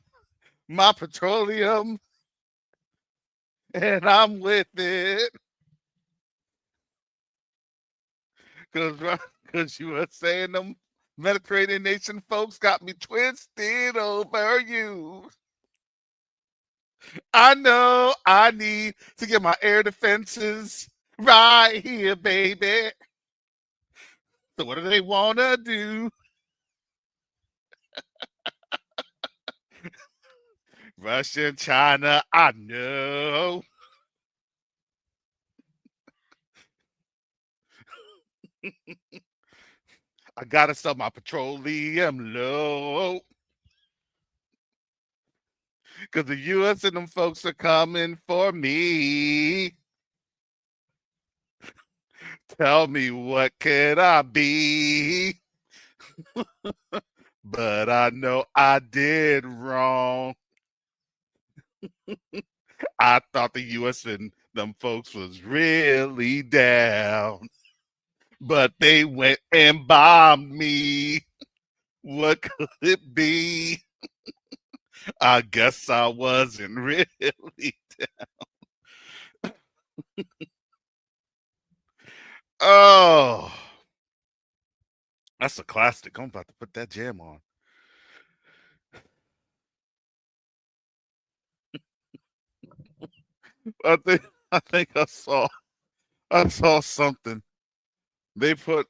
my petroleum, and I'm with it. Because you were saying them Mediterranean nation folks got me twisted over you. I know I need to get my air defenses right here, baby. So what do they want to do? Russia and China, I know. I gotta sell my petroleum low. Cause the US and them folks are coming for me. Tell me what could I be? But I know I did wrong. I thought the US and them folks was really down. But they went and bombed me. What could it be? I guess I wasn't really. Oh, that's a classic. I'm about to put that jam on. I think I saw something. They put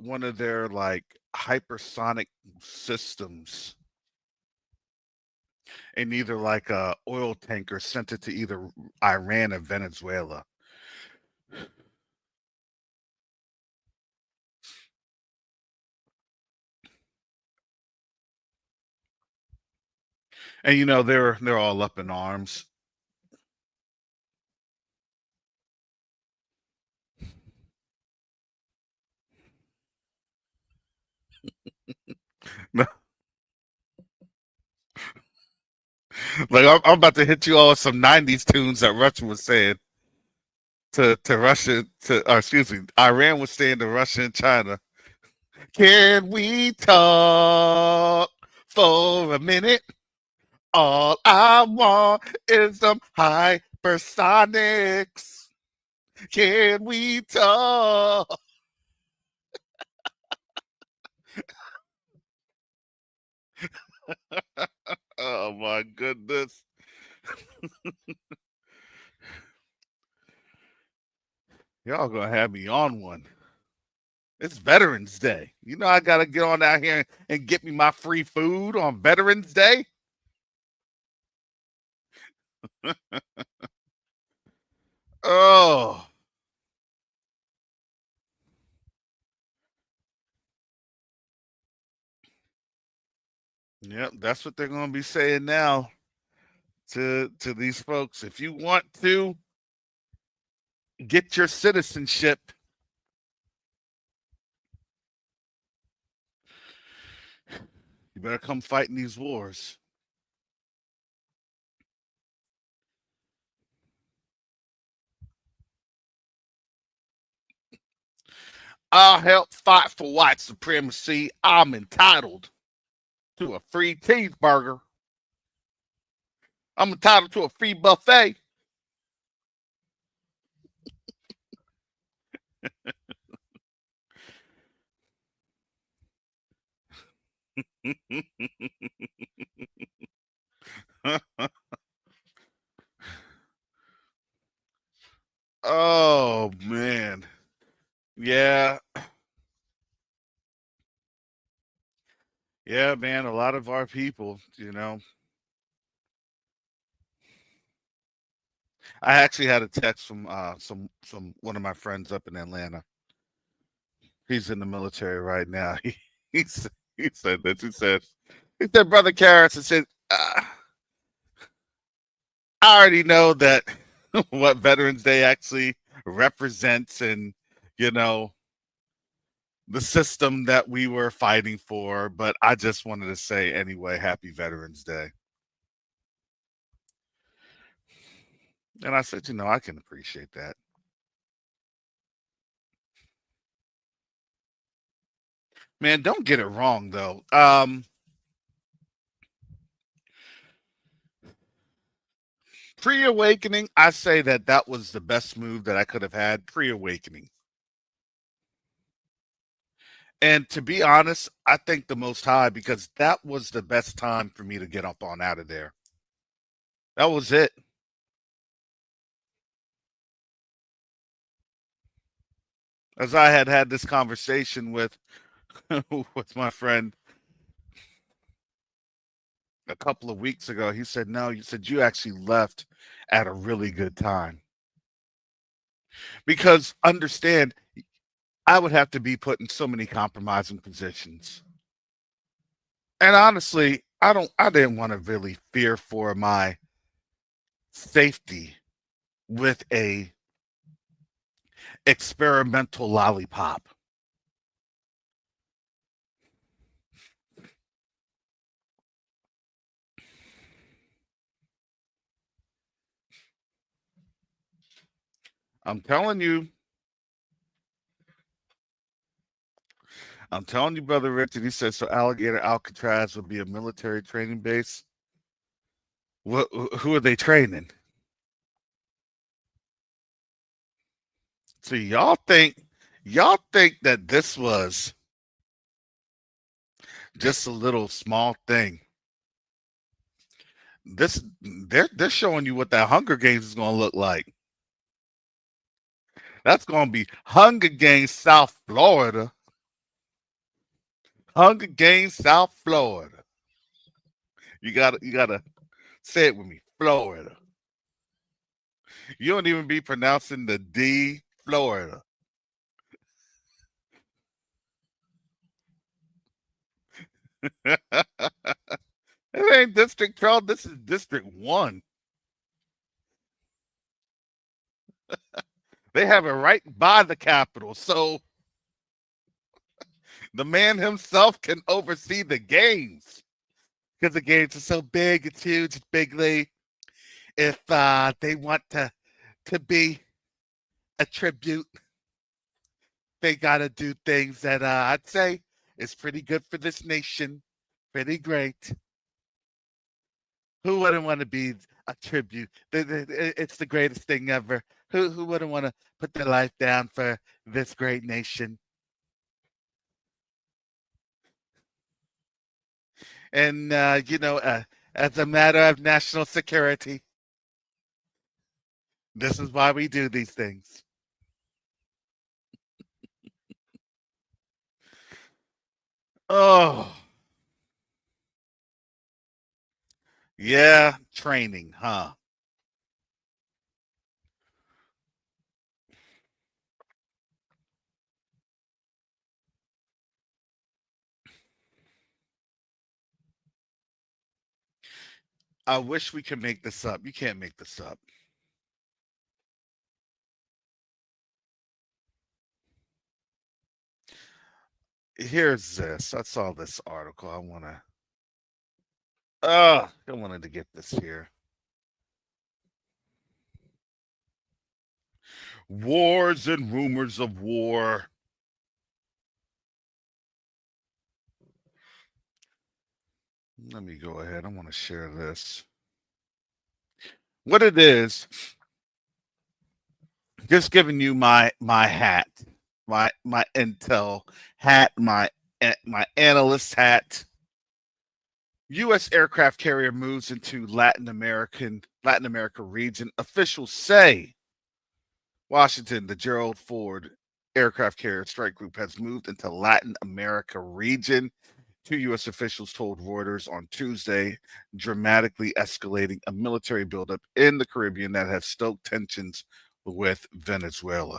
one of their like hypersonic systems in either like a oil tanker, sent it to either Iran or Venezuela. And they're all up in arms. Like I'm about to hit you all with some '90s tunes that Russia was saying to Russia or excuse me, Iran was saying to Russia and China. Can we talk for a minute? All I want is some hypersonics. Can we talk? Oh my goodness. Y'all gonna have me on one. It's Veterans Day. I gotta get on out here and get me my free food on Veterans Day. Oh, yep, that's what they're gonna be saying now to these folks. If you want to get your citizenship, you better come fight in these wars. I'll help fight for white supremacy. I'm entitled to a free cheeseburger. I'm entitled to a free buffet. Oh man. Yeah. Yeah, man, a lot of our people. I actually had a text from some one of my friends up in Atlanta. He's in the military right now. He said this. He said, Brother Karras, he said, I already know that what Veterans Day actually represents and you know the system that we were fighting for, but I just wanted to say anyway, happy Veterans Day. And I said, I can appreciate that. Man, don't get it wrong though. Pre-awakening, I say that was the best move that I could have had. Pre-awakening. And to be honest, I thank the Most High because that was the best time for me to get up on out of there. That was it. As I had this conversation with with my friend a couple of weeks ago, he said, "No, you said you actually left at a really good time." Because understand, I would have to be put in so many compromising positions. And honestly, I didn't want to really fear for my safety with a experimental lollipop. I'm telling you, I'm telling you, Brother Richard, he said, so Alligator Alcatraz would be a military training base. What, who are they training? See, y'all think that this was just a little small thing. This they're showing you what that Hunger Games is gonna look like. That's gonna be Hunger Games South Florida. Hunger Games South Florida. You gotta say it with me. Florida. You don't even be pronouncing the D Florida. It ain't District 12, this is District 1. They have it right by the Capitol. So the man himself can oversee the games. Because the games are so big, it's huge, it's bigly. If they want to be a tribute, they gotta do things that I'd say is pretty good for this nation. Pretty great. Who wouldn't want to be a tribute? It's the greatest thing ever. Who wouldn't want to put their life down for this great nation? And as a matter of national security, this is why we do these things. Oh, yeah, training, huh? I wish we could make this up. You can't make this up. Here's this. I saw this article. I wanted to get this here. Wars and rumors of war. Let me go ahead. I want to share this. What it is, just giving you my hat, my intel hat, my analyst hat. U.S. aircraft carrier moves into Latin America region. Officials say Washington, the Gerald Ford aircraft carrier strike group has moved into Latin America region. Two U.S. officials told Reuters on Tuesday, dramatically escalating a military buildup in the Caribbean that has stoked tensions with Venezuela.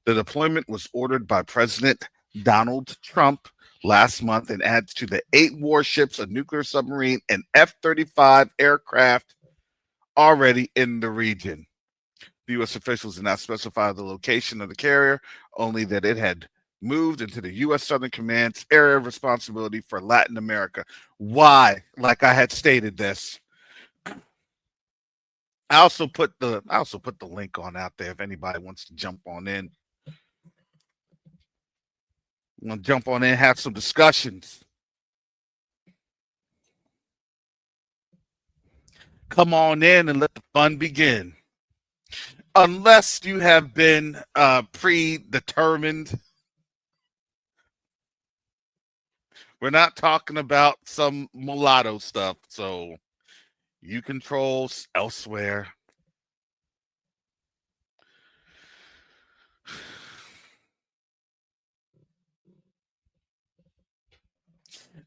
The deployment was ordered by President Donald Trump last month and adds to the 8 warships, a nuclear submarine, and F-35 aircraft already in the region. The U.S. officials did not specify the location of the carrier, only that it had moved into the U.S. Southern Command's area of responsibility for Latin America. Why? Like I had stated this. I also put the link on out there if anybody wants to jump on in. I'm gonna jump on in and have some discussions. Come on in and let the fun begin. Unless you have been predetermined We're not talking about some mulatto stuff. So you controls elsewhere.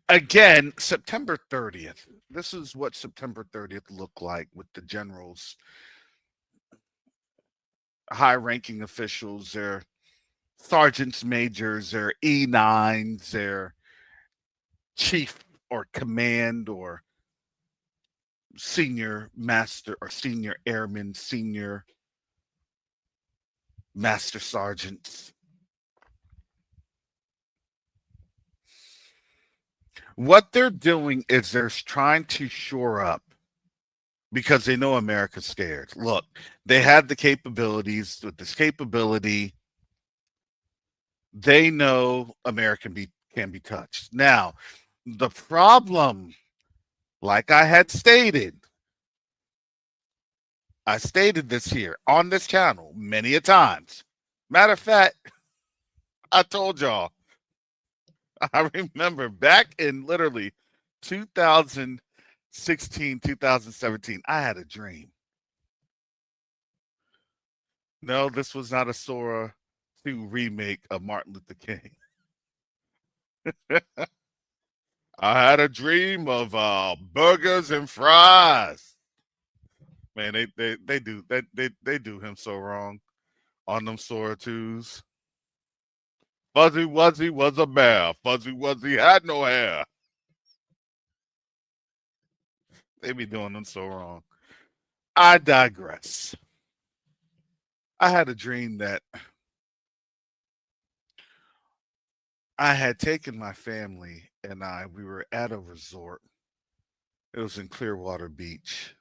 Again, September 30th. This is what September 30th looked like with the generals, high ranking officials, their sergeants majors, their E9s, their chief or command or senior master or senior airmen, senior master sergeants. What they're doing is they're trying to shore up because they know America's scared. Look, they had the capabilities. With this capability, they know America can be touched. Now, the problem, like I stated this here on this channel many a times. Matter of fact, I told y'all, I remember back in literally 2016, 2017, I had a dream. No, this was not a Sora 2 remake of Martin Luther King. I had a dream of burgers and fries. Man, they do him so wrong on them Sora 2s. Fuzzy Wuzzy was a bear. Fuzzy Wuzzy had no hair. They be doing them so wrong. I digress. I had a dream that I had taken my family and we were at a resort. It was in Clearwater Beach.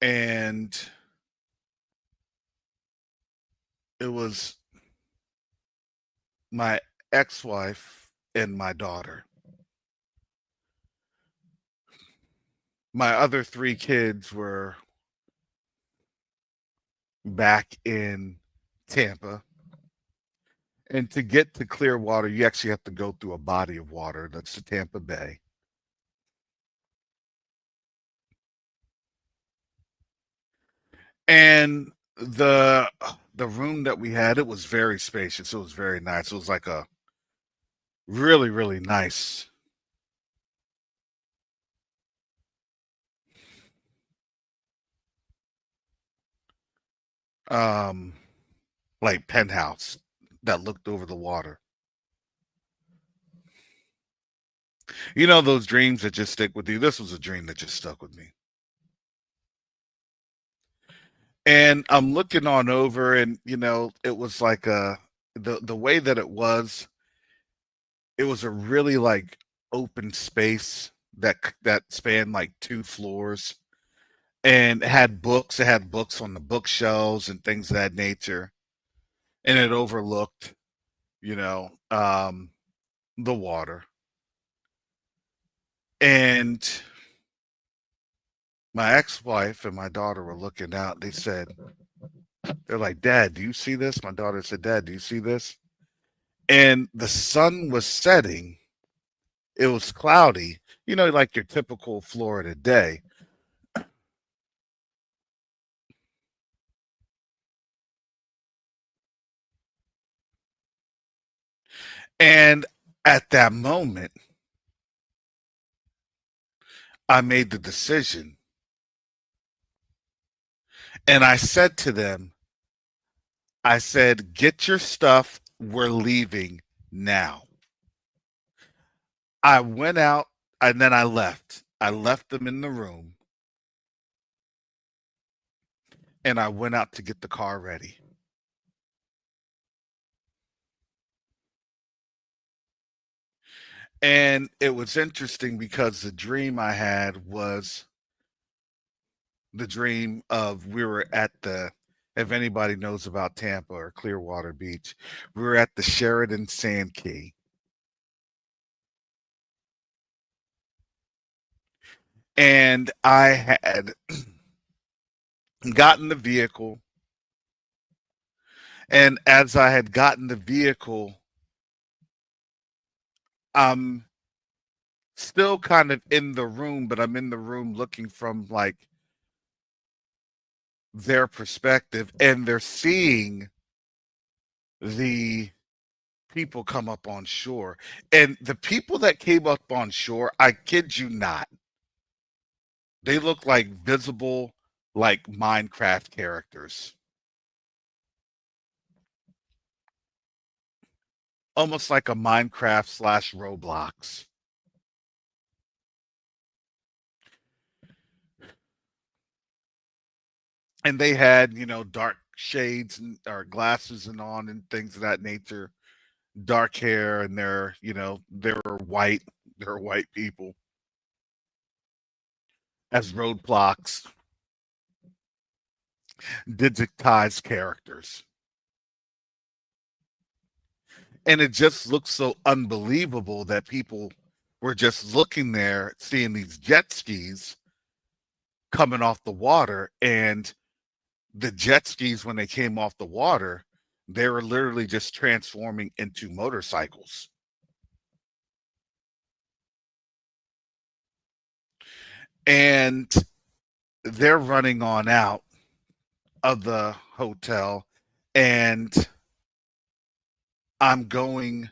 And it was my ex-wife and my daughter. My other 3 kids were back in Tampa. And to get to Clearwater, you actually have to go through a body of water. That's the Tampa Bay. And the room that we had, it was very spacious. It was very nice. It was like a really, really nice um like penthouse that looked over the water. You know those dreams that just stick with you? This was a dream that just stuck with me. And I'm looking on over and it was like the way that it was a really like open space that spanned like 2 floors and it had books on the bookshelves and things of that nature. And it overlooked, you know, um the water. And my ex-wife and my daughter were looking out. They're like, "Dad, do you see this?" My daughter said, "Dad, do you see this?" And the sun was setting. It was cloudy, like your typical Florida day. And at that moment, I made the decision. And I said to them, I said, "Get your stuff. We're leaving now." I went out and then I left. I left them in the room and I went out to get the car ready. And it was interesting because the dream I had was the dream of we were at if anybody knows about Tampa or Clearwater Beach, we were at the Sheridan Sand Key. And I had gotten the vehicle. And as I had gotten the vehicle, I'm still kind of in the room, but I'm in the room looking from like their perspective, and they're seeing the people come up on shore. And the people that came up on shore, I kid you not, they look like visible, like Minecraft characters, almost like a Minecraft slash Roblox. And they had, dark shades and or glasses and on and things of that nature, dark hair, and they were white. They're white people as roadblocks, digitized characters. And it just looks so unbelievable that people were just looking there, seeing these jet skis coming off the water. And the jet skis, when they came off the water, they were literally just transforming into motorcycles. And they're running on out of the hotel. And I'm going,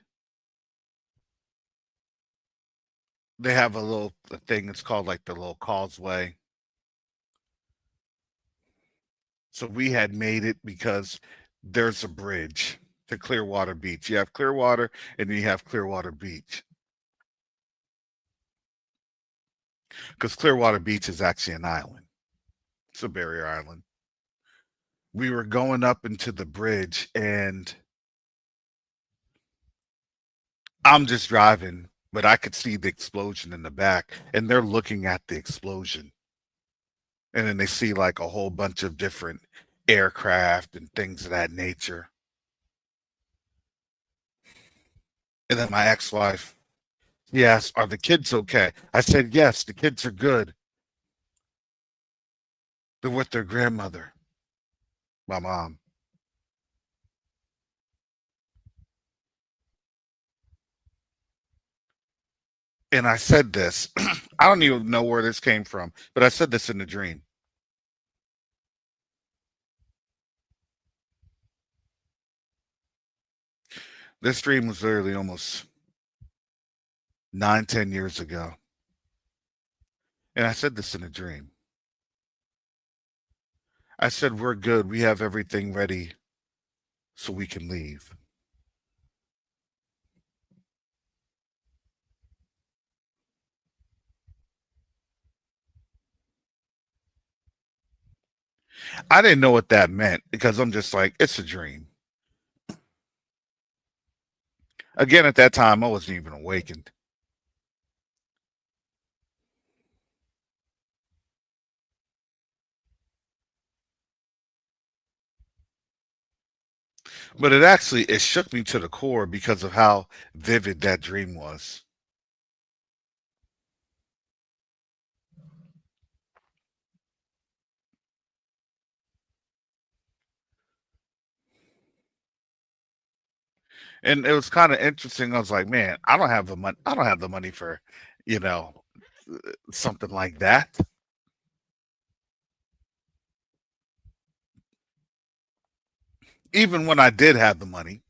they have a little thing, it's called like the little causeway. So we had made it because there's a bridge to Clearwater Beach. You have Clearwater and then you have Clearwater Beach. Because Clearwater Beach is actually an island. It's a barrier island. We were going up into the bridge and I'm just driving, but I could see the explosion in the back and they're looking at the explosion. And then they see like a whole bunch of different aircraft and things of that nature. And then my ex-wife, yes, are the kids okay? I said, yes, the kids are good. They're with their grandmother, my mom. And I said this. I don't even know where this came from, but I said this in the dream. This dream was literally almost 9, 10 years ago. And I said this in a dream. I said, we're good. We have everything ready so we can leave. I didn't know what that meant because I'm just like, it's a dream. Again, at that time, I wasn't even awakened. But it shook me to the core because of how vivid that dream was. And it was kind of interesting. I was like, man, I don't have the money. I don't have the money for, you know, something like that. Even when I did have the money,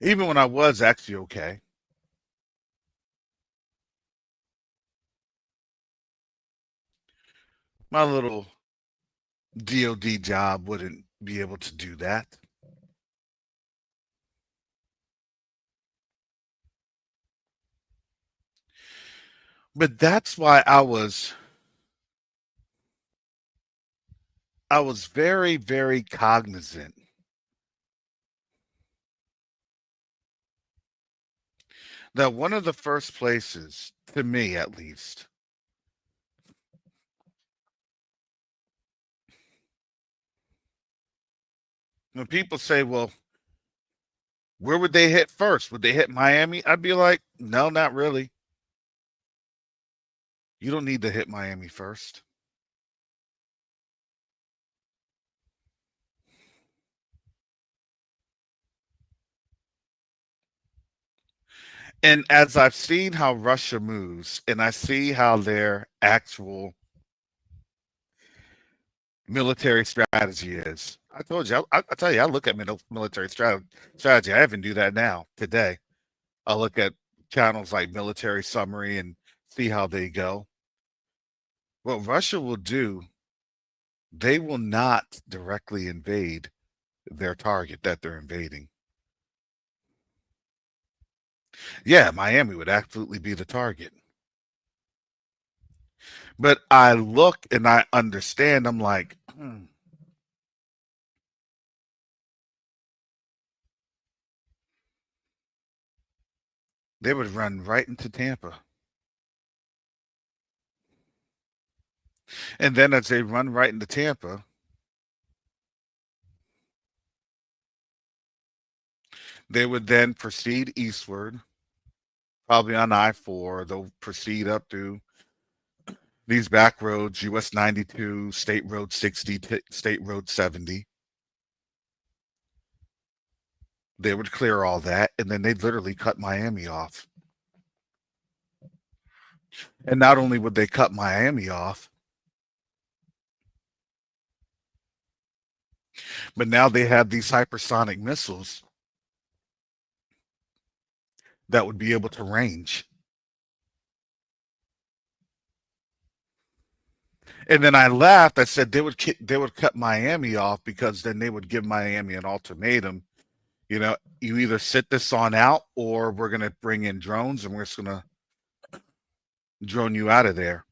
even when I was actually okay, my little DOD job wouldn't be able to do that. But that's why I was very, very cognizant that one of the first places, to me at least, when people say, well, where would they hit first? Would they hit Miami? I'd be like, no, not really. You don't need to hit Miami first. And as I've seen how Russia moves, and I see how their actual military strategy is, I told you, I tell you, I look at military strategy. I even do that now today. I look at channels like Military Summary and see how they go. What Russia will do, they will not directly invade their target that they're invading. Yeah, Miami would absolutely be the target. But I look and I understand, I'm like, they would run right into Tampa. And then as they run right into Tampa, they would then proceed eastward, probably on I-4. They'll proceed up through these back roads, US 92, State Road 60, State Road 70. They would clear all that, and then they'd literally cut Miami off. And not only would they cut Miami off, but now they have these hypersonic missiles that would be able to range. And then I laughed. I said they would cut Miami off because then they would give Miami an ultimatum. You know, you either sit this on out, or we're going to bring in drones and we're just going to drone you out of there.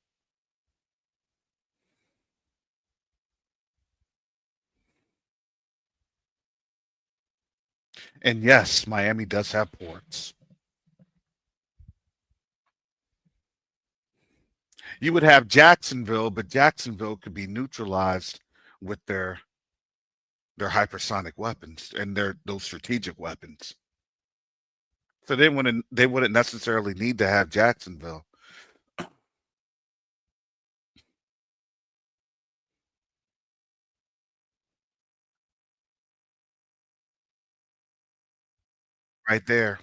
And yes, Miami does have ports. You would have Jacksonville, but Jacksonville could be neutralized with their hypersonic weapons and those strategic weapons. So they wouldn't necessarily need to have Jacksonville. Right there.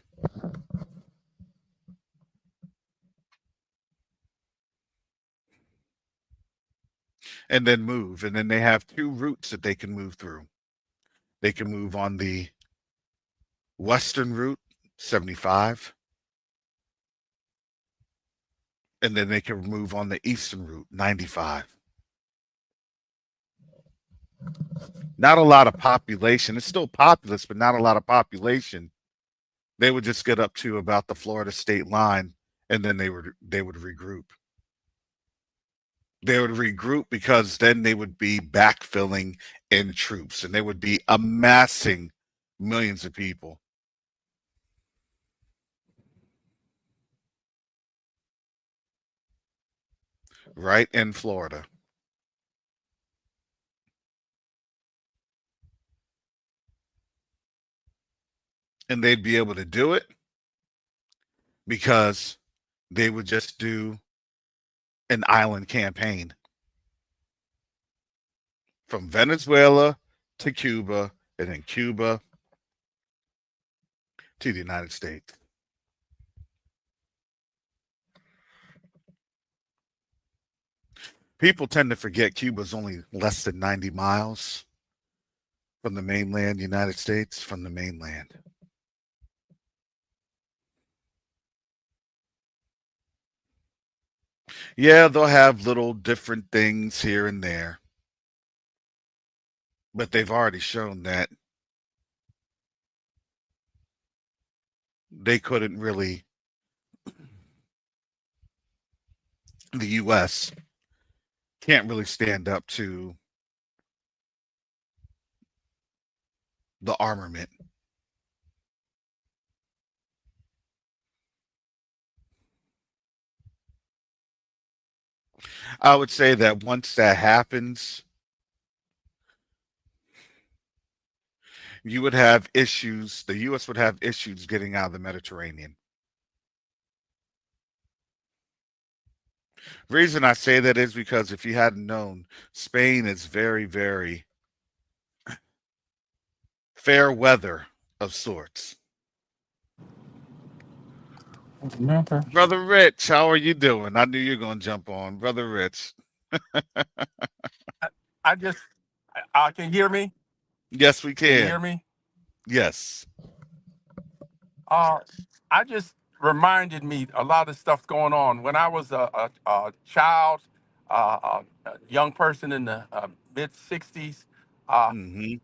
And then move. And then they have two routes that they can move through. They can move on the western route, 75, and then they can move on the eastern route, 95. Not a lot of population. It's still populous, but not a lot of population. They would just get up to about the Florida state line, and then they would regroup. They would regroup because then they would be backfilling in troops, and they would be amassing millions of people right in Florida. And they'd be able to do it because they would just do an island campaign from Venezuela to Cuba, and then Cuba to the United States. People tend to forget Cuba's only less than 90 miles from the mainland United States, from the mainland. Yeah, they'll have little different things here and there, but they've already shown that they couldn't really, the US can't really stand up to the armament. I would say that once that happens, you would have issues, the US would have issues getting out of the Mediterranean. Reason I say that is because if you hadn't known, Spain is very, very fair weather of sorts. Okay. Brother Rich, how are you doing? I knew you were going to jump on. Brother Rich. I just, can you hear me? Yes, we Can you hear can. me? Yes. Uh, I just reminded me a lot of stuff going on when I was a child, a young person in the mid '60s. Uh, Hmm.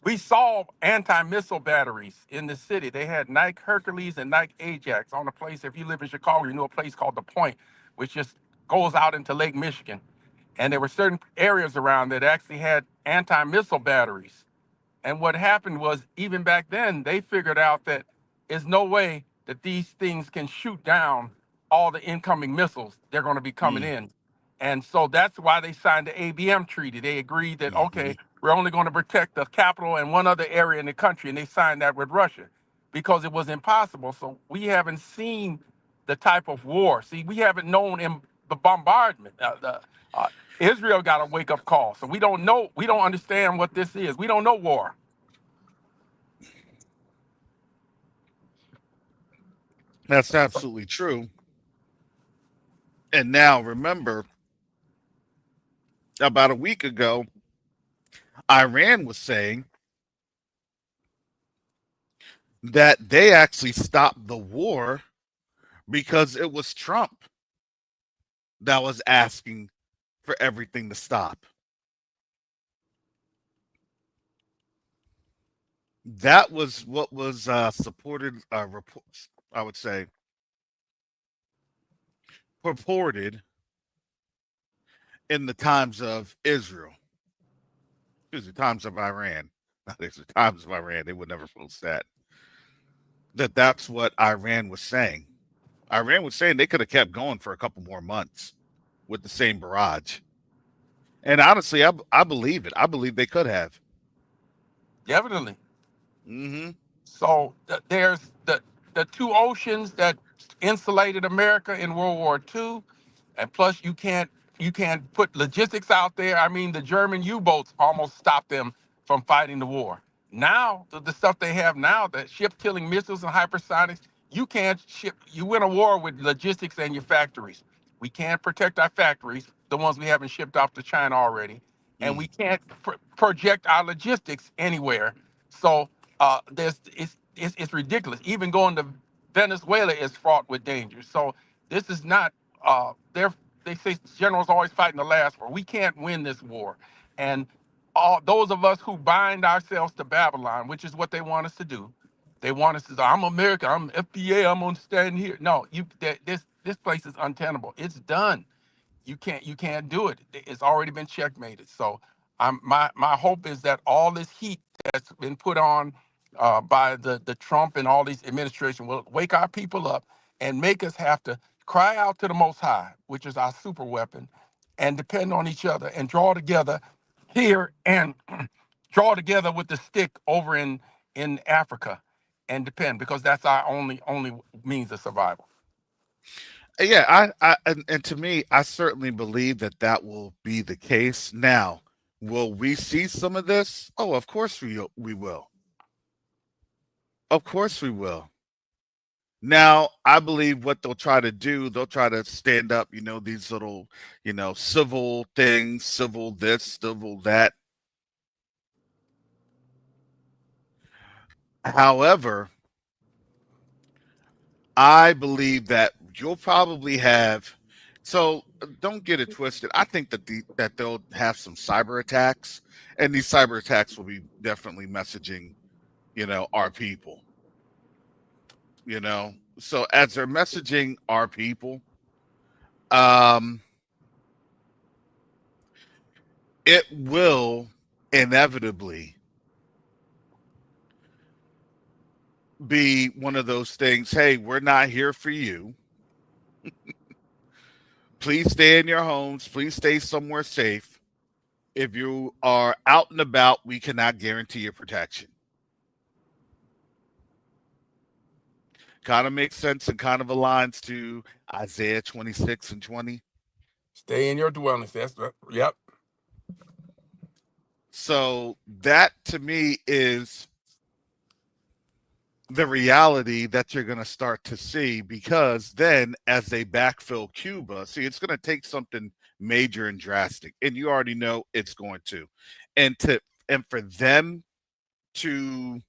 we saw anti-missile batteries in the city. They had Nike Hercules and Nike Ajax on a place. If you live in Chicago, you know a place called the Point, which just goes out into Lake Michigan. And there were certain areas around that actually had anti-missile batteries. And what happened was, even back then, they figured out that there's no way that these things can shoot down all the incoming missiles they're going to be coming Mm. in. And so that's why they signed the ABM treaty. They agreed that, Hmm. okay, we're only going to protect the capital and one other area in the country. And they signed that with Russia because it was impossible. So we haven't seen the type of war. See, we haven't known the bombardment. Uh, Israel got a wake up call. So we don't know, we don't understand what this is. We don't know war. That's absolutely true. And now remember, about a week ago, Iran was saying that they actually stopped the war because it was Trump that was asking for everything to stop. That was what was supported, reports, I would say, purported in the times of Israel. Excuse me, times of Iran. Not the times of Iran. They would never post that. That's what Iran was saying. Iran was saying they could have kept going for a couple more months with the same barrage. And honestly, I believe it. I believe they could have. Definitely. Hmm. So there's the two oceans that insulated America in World War II, and plus you can't put logistics out there. I mean, the German U-boats almost stopped them from fighting the war. Now the stuff they have now, the ship killing missiles and hypersonics, you can't ship. You win a war with logistics and your factories. We can't protect our factories, the ones we haven't shipped off to China already, and we Mm. can't project our logistics anywhere. So there's it's ridiculous. Even going to Venezuela is fraught with danger. So this is not. They say generals always fighting the last war. We can't win this war, and all those of us who bind ourselves to Babylon, which is what they want us to do. They want us to say, I'm America, I'm FBA, I'm gonna stand here. No, this place is untenable. It's done. You can't do it. It's already been checkmated. So my hope is that all this heat that's been put on by the Trump and all these administration will wake our people up and make us have to cry out to the Most High, which is our super weapon, and depend on each other and draw together here and draw together with the stick over in Africa and depend because that's our only means of survival. Yeah, and to me, I certainly believe that that will be the case. Now, will we see some of this? Oh, of course we will. Of course we will. Now, I believe what they'll try to do, they'll try to stand up, these little, civil things, civil this, civil that. However, I believe that you'll probably have. So don't get it twisted. I think that they'll have some cyber attacks, and these cyber attacks will be definitely messaging, our people. So as they're messaging our people, um, it will inevitably be one of those things. Hey, we're not here for you. Please stay in your homes. Please stay somewhere safe. If you are out and about, we cannot guarantee your protection. Kind of makes sense and kind of aligns to Isaiah 26 and 20. Stay in your dwellings. Yep. So that to me is the reality that you're going to start to see, because then as they backfill Cuba, see, it's going to take something major and drastic, and you already know it's going to, and to and for them to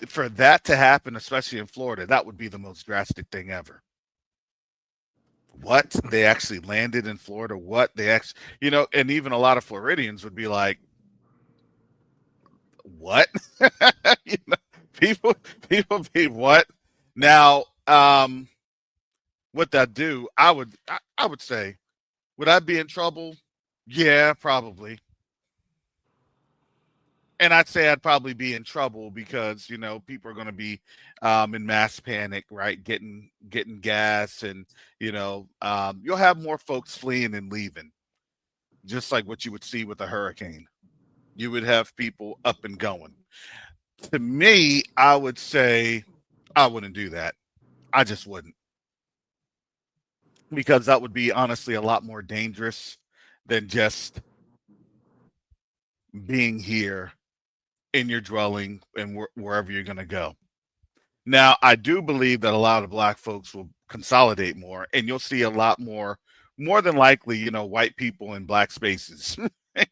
for that to happen, especially in Florida, that would be the most drastic thing ever. What, they actually landed in Florida? What they actually, and even a lot of Floridians would be like, what? you know, people people be what? Now, what that do? I would say, would I be in trouble? Yeah, probably. And I'd say I'd probably be in trouble because people are going to be in mass panic, right? Getting gas, and you'll have more folks fleeing and leaving, just like what you would see with a hurricane. You would have people up and going. To me, I would say I wouldn't do that. I just wouldn't, because that would be honestly a lot more dangerous than just being here in your dwelling and wherever you're going to go. Now, I do believe that a lot of black folks will consolidate more, and you'll see a lot more than likely, white people in black spaces,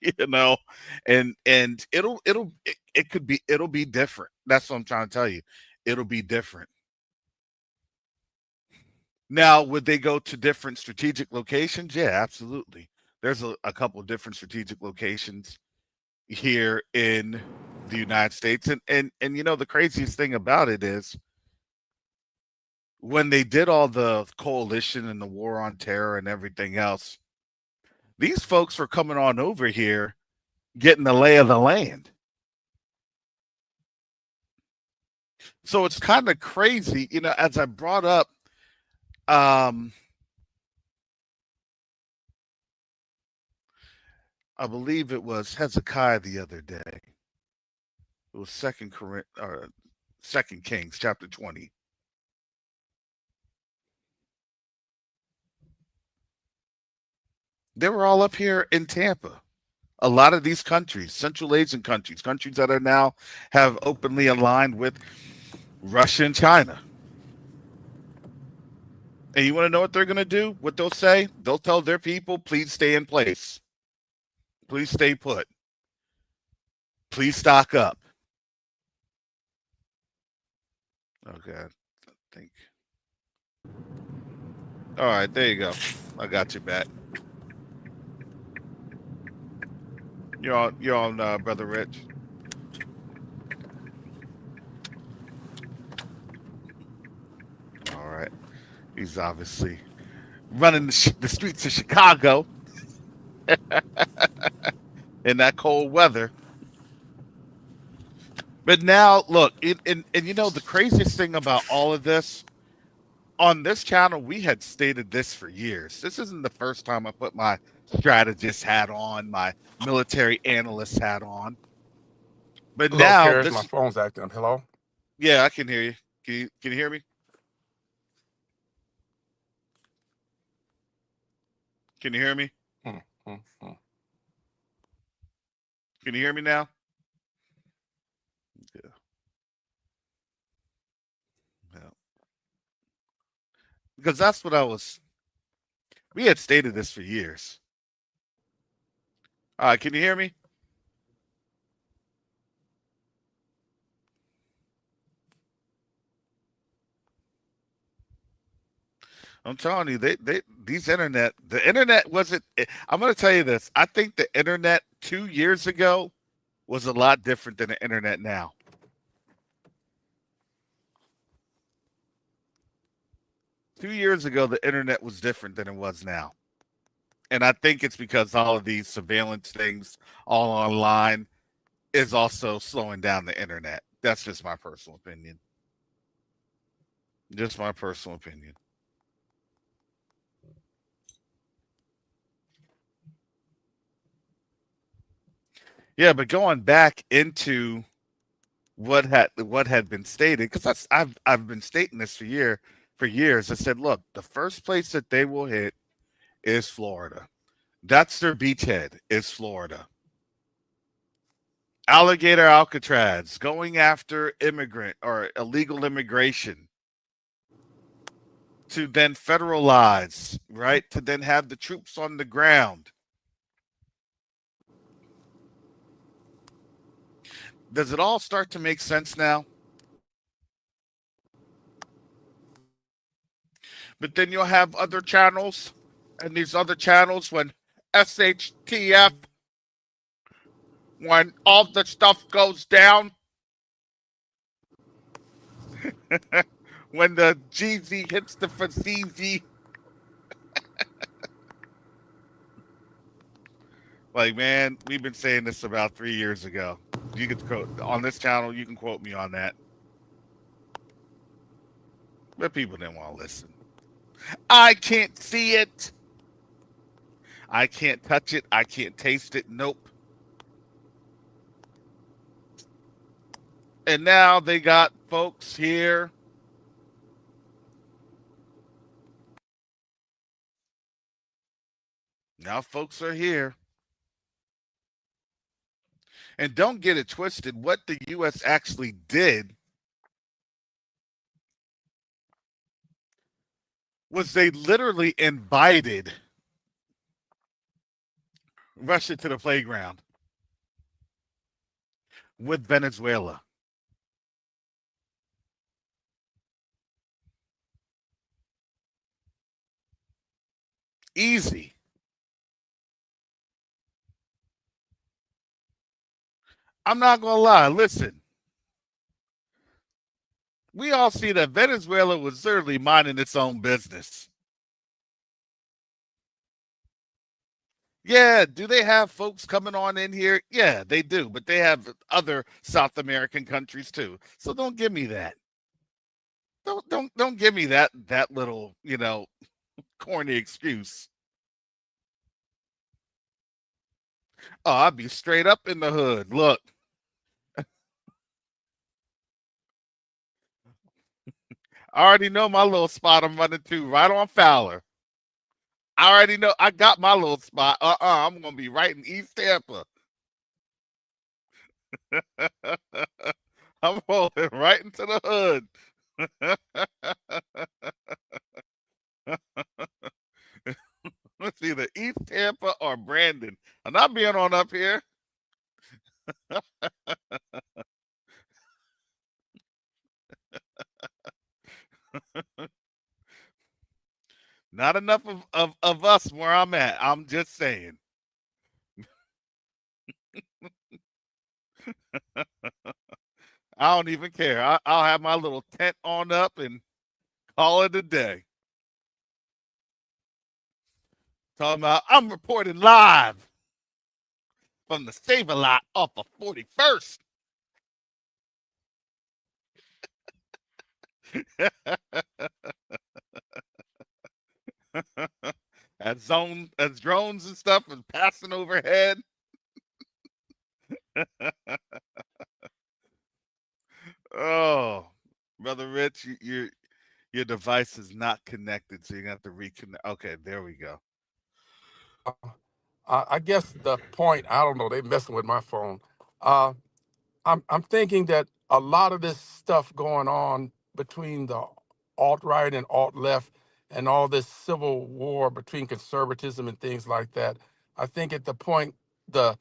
you know, and it'll be different. That's what I'm trying to tell you. It'll be different. Now, would they go to different strategic locations? Yeah, absolutely. There's a couple of different strategic locations here in the United States. And the craziest thing about it is, when they did all the coalition and the war on terror and everything else, these folks were coming on over here, getting the lay of the land. So it's kind of crazy, as I brought up, um, I believe it was Hezekiah the other day. It was Second Kings chapter 20. They were all up here in Tampa. A lot of these countries, Central Asian countries, countries that are now have openly aligned with Russia and China. And you want to know what they're going to do? What they'll say? They'll tell their people, please stay in place. Please stay put. Please stock up. Okay, I think. All right, there you go. I got you back. You're on, Brother Rich. All right. He's obviously running the streets of Chicago in that cold weather. But now, look, and the craziest thing about all of this, on this channel, we had stated this for years. This isn't the first time I put my strategist hat on, my military analyst hat on. But Hello, now Paris. My this, phone's acting up. Hello. yeah, I can hear you. Can you hear me? Can you hear me? Hmm, hmm, hmm. Can you hear me now? Yeah. Yeah. Because that's what we had stated this for years. All right, can you hear me? I'm telling you, the internet wasn't. I'm going to tell you this. I think the internet 2 years ago was a lot different than the internet now. Two years ago, the internet was different than it was now. And I think it's because all of these surveillance things all online is also slowing down the internet. That's just my personal opinion. Just my personal opinion. Yeah, but going back into what had been stated, because I've been stating this for years. I said, look, the first place that they will hit is Florida. That's their beachhead, is Florida. Alligator Alcatraz, going after immigrant or illegal immigration, to then federalize, right? To then have the troops on the ground. Does it all start to make sense now? But then you'll have other channels, and these other channels, when SHTF, when all the stuff goes down, when the GZ hits the Fazizi, like, man, we've been saying this about 3 years ago. You could quote on this channel, you can quote me on that. But people didn't want to listen. I can't see it. I can't touch it. I can't taste it. Nope. And now they got folks here. Now folks are here. And don't get it twisted. What the U.S. actually did was they literally invited Russia to the playground with Venezuela. Easy. I'm not going to lie. Listen, we all see that Venezuela was certainly minding its own business. Yeah, do they have folks coming on in here? Yeah, they do, but they have other South American countries too. So don't give me that. Don't give me that little, corny excuse. Oh, I'll be straight up in the hood. Look. I already know my little spot I'm running to, right on Fowler. I already know I got my little spot. I'm gonna be right in East Tampa. I'm rolling right into the hood. Let's either East Tampa or Brandon. I'm not being on up here. Not enough of us where I'm at. I'm just saying. I don't even care. I'll have my little tent on up and call it a day. Talking about I'm reporting live from the Save-A-Lot off of 41st. as drones and stuff is passing overhead. Oh, brother Rich, your device is not connected, so you're gonna have to reconnect. Okay, there we go. I guess the point, I don't know, they messing with my phone. Uh, I'm thinking that a lot of this stuff going on between the alt right and alt left and all this civil war between conservatism and things like that. I think at the point the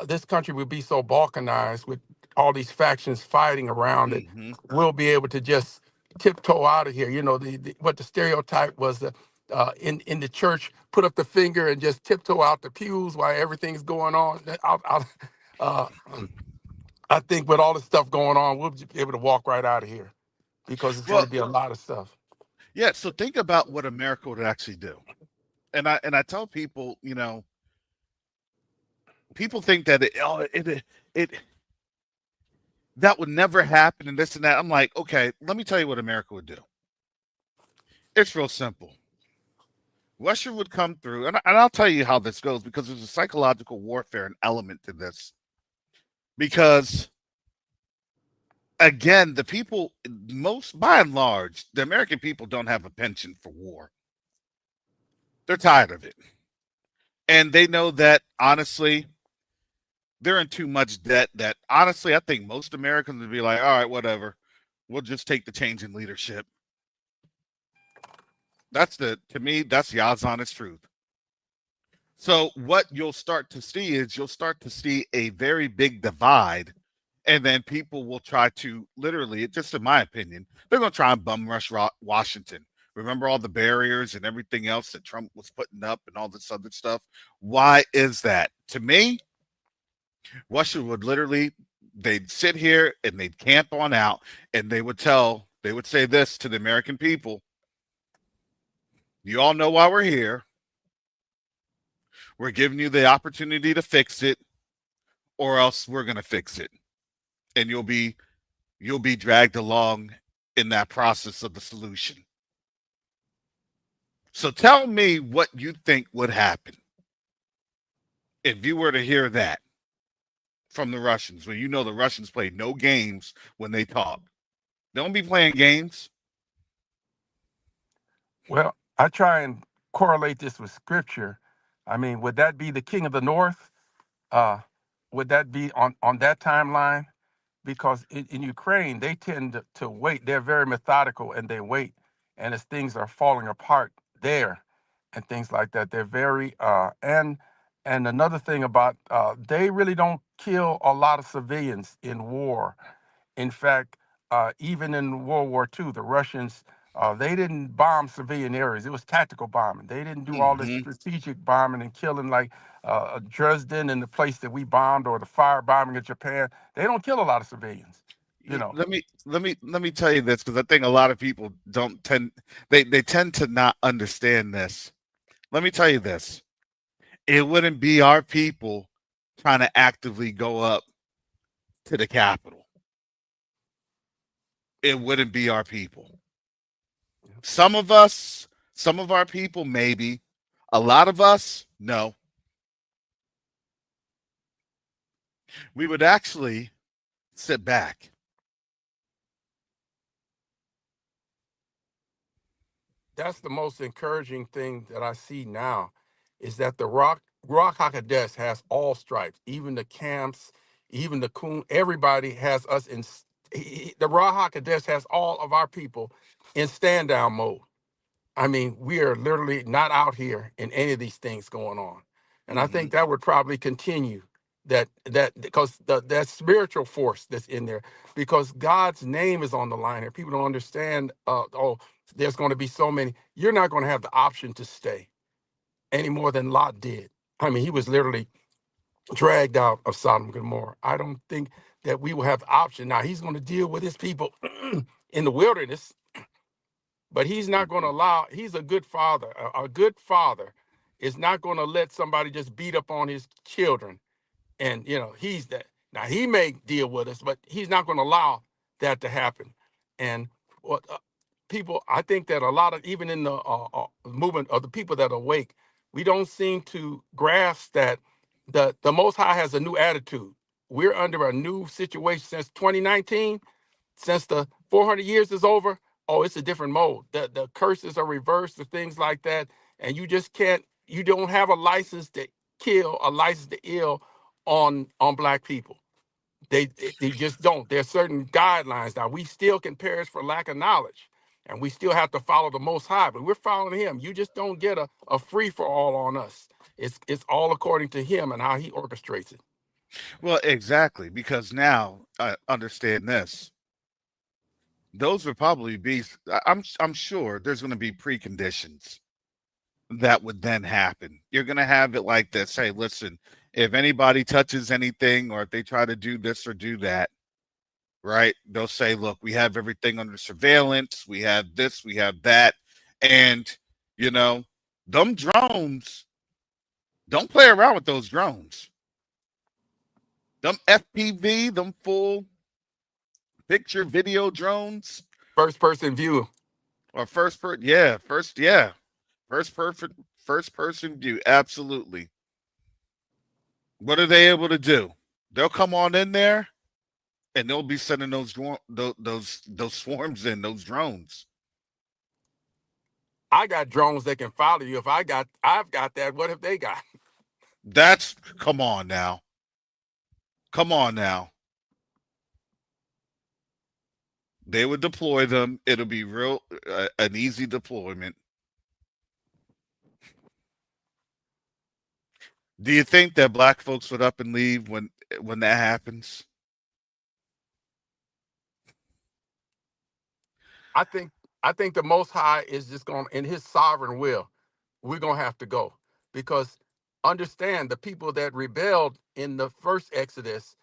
this country would be so balkanized with all these factions fighting around it, Mm-hmm. we'll be able to just tiptoe out of here. You know, what the stereotype was, the in the church, put up the finger and just tiptoe out the pews while everything's going on. Uh, I think with all the stuff going on, we'll be able to walk right out of here because it's going Well, to be a lot of stuff. yeah. So think about what America would actually do, and I tell people, people think that it that would never happen and this and that. I'm like, okay, let me tell you what America would do. It's real simple. Russia would come through, and I'll tell you how this goes because there's a psychological warfare and element to this. Because again, the people, most by and large, the American people don't have a penchant for war. They're tired of it. And they know that, honestly, they're in too much debt that honestly I think most Americans would be like, all right, whatever. We'll just take the change in leadership. That's the to me, that's the odds honest truth. So what you'll start to see is you'll start to see a very big divide, and then people will try to literally, just in my opinion, they're going to try and bum rush Washington. Remember all the barriers and everything else that Trump was putting up and all this other stuff? Why is that? To me, Washington would literally, they'd sit here and they'd camp on out, and they would say this to the American people: you all know why we're here. We're giving you the opportunity to fix it, or else we're going to fix it, and you'll be dragged along in that process of the solution. So tell me what you think would happen if you were to hear that from the Russians, when you know the Russians play no games when they talk. Don't be playing games. Well, I try and correlate this with scripture. I mean, would that be the king of the north? Uh, would that be on that timeline? Because in Ukraine, they tend to wait. They're very methodical and they wait. And as things are falling apart there and things like that, they're very, and another thing about, they really don't kill a lot of civilians in war. In fact, even in World War II, the Russians, they didn't bomb civilian areas. It was tactical bombing. They didn't do all this Mm-hmm. strategic bombing and killing like Dresden and the place that we bombed, or the fire bombing of Japan. They don't kill a lot of civilians, you know. Let me tell you this, because I think a lot of people don't tend they tend to not understand this. Let me tell you this: it wouldn't be our people trying to actively go up to the Capitol. It wouldn't be our people. Some of us, some of our people, maybe. A lot of us, no. We would actually sit back. That's the most encouraging thing that I see now, is that the Rock Hakodesh has all stripes, even the camps, even the coon. Everybody has us in. The Rock Hakodesh has all of our people in stand down mode. I mean, we are literally not out here in any of these things going on, and I Mm-hmm. think that would probably continue. That because that spiritual force that's in there, because God's name is on the line here. People don't understand. Oh, there's going to be so many. You're not going to have the option to stay any more than Lot did. I mean, he was literally dragged out of Sodom and Gomorrah. I don't think that we will have the option. Now he's going to deal with his people in the wilderness, but he's not going to Mm-hmm. allow. He's a good father. A good father is not going to let somebody just beat up on his children. And he's that. Now he may deal with us, but he's not going to allow that to happen. And what people, I think that a lot of, even in the movement of the people that are awake, we don't seem to grasp that the Most High has a new attitude. We're under a new situation since 2019, since the 400 years is over. Oh, it's a different mode. The curses are reversed, the things like that, and you just can't. You don't have a license to kill, a license to ill on black people. They just don't. There's certain guidelines. Now we still can perish for lack of knowledge, and we still have to follow the Most High. But we're following Him. You just don't get a free for all on us. It's all according to Him and how He orchestrates it. Well, exactly, because now I understand this. Those would probably be. I'm sure there's going to be preconditions that would then happen. You're going to have it like this. Hey, listen, if anybody touches anything, or if they try to do this or do that, right? They'll say, look, we have everything under surveillance. We have this, we have that. And, you know, them drones, don't play around with those drones. Them FPV, them full picture video drones, First person view. or first person view, absolutely. What are they able to do? They'll come on in there, and they'll be sending those swarms in, those drones. I got drones that can follow you. If I've got that. What have they got? That's, come on now. Come on now. They would deploy them. It'll be real an easy deployment. Do you think that black folks would up and leave when that happens? I think I think the Most High is just going in His sovereign will. We're gonna have to go because understand the people that rebelled in the first Exodus,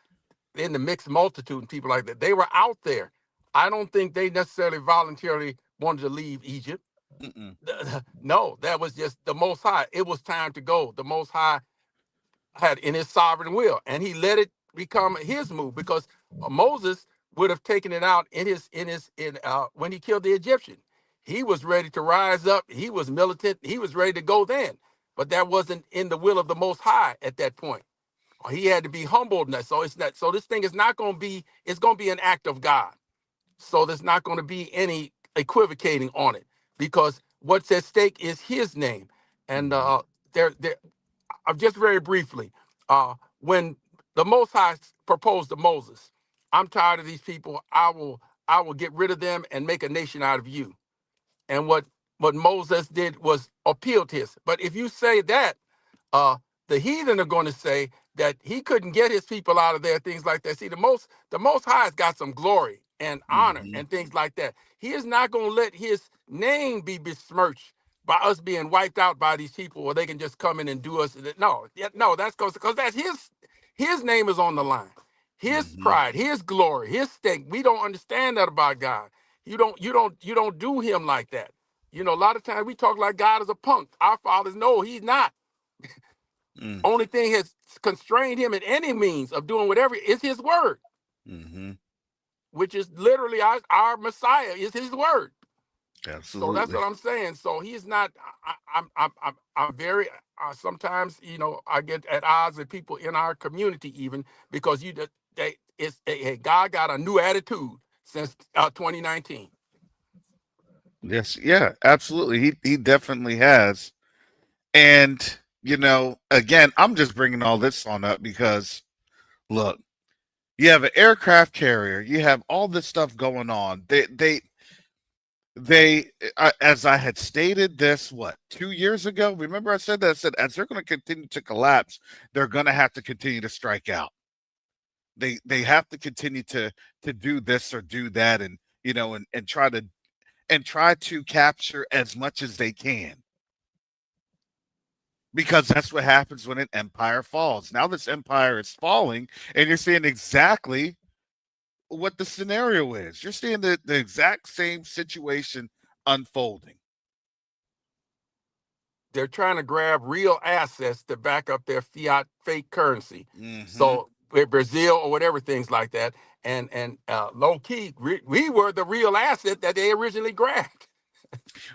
in the mixed multitude and people like that, they were out there. I don't think they necessarily voluntarily wanted to leave Egypt. Mm-mm. No, that was just the Most High. It was time to go. The Most High had in his sovereign will, and he let it become his move because Moses would have taken it out in when he killed the Egyptian. He was ready to rise up. He was militant. He was ready to go then, but that wasn't in the will of the Most High at that point. He had to be humbled. So it's not. So this thing is not going to be. It's going to be an act of God. So there's not going to be any equivocating on it because what's at stake is His name. And Mm-hmm. there, just very briefly, when the Most High proposed to Moses, I'm tired of these people. I will get rid of them and make a nation out of you. And what Moses did was appeal to his. But if you say that, uh, the heathen are going to say that he couldn't get his people out of there, things like that. See, the Most High has got some glory and honor Mm-hmm. and things like that. He is not going to let his name be besmirched by us being wiped out by these people, or they can just come in and do us. No, no, that's because that's his name is on the line. His Mm-hmm. pride, his glory, his stake. We don't understand that about God. You don't do him like that. A lot of times we talk like God is a punk. Our fathers know he's not. Mm. Only thing has constrained him in any means of doing whatever is his word, Mm-hmm. which is literally our Messiah is his word. So that's Absolutely. what I'm saying. So he's not. I'm very. Sometimes I get at odds with people in our community even because hey, God got a new attitude since 2019. Yes, yeah, absolutely. He definitely has. And again, I'm just bringing all this on up because look, you have an aircraft carrier, you have all this stuff going on. They as I had stated this, what, 2 years ago? Remember I said that? I said as they're going to continue to collapse, they're going to have to continue to strike out. They have to continue to do this or do that, and try to capture as much as they can, because that's what happens when an empire falls. Now this empire is falling, and you're seeing exactly what the scenario is. You're seeing the exact same situation unfolding. They're trying to grab real assets to back up their fiat fake currency. Hmm. So with Brazil or whatever things like that, and low key, we were the real asset that they originally grabbed.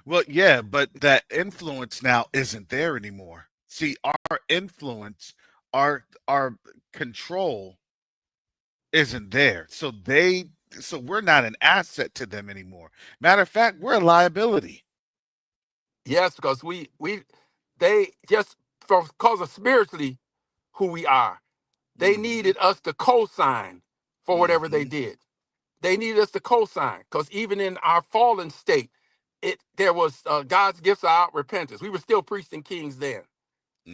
Well, yeah, but that influence now isn't there anymore. See, our influence, our control isn't there. So we're not an asset to them anymore. Matter of fact, we're a liability. Yes, because they just from because of spiritually who we are, they Hmm. needed us to co-sign for whatever they Hmm. did. They needed us to co-sign because even in our fallen state, there was God's gifts out repentance. We were still priests and kings then.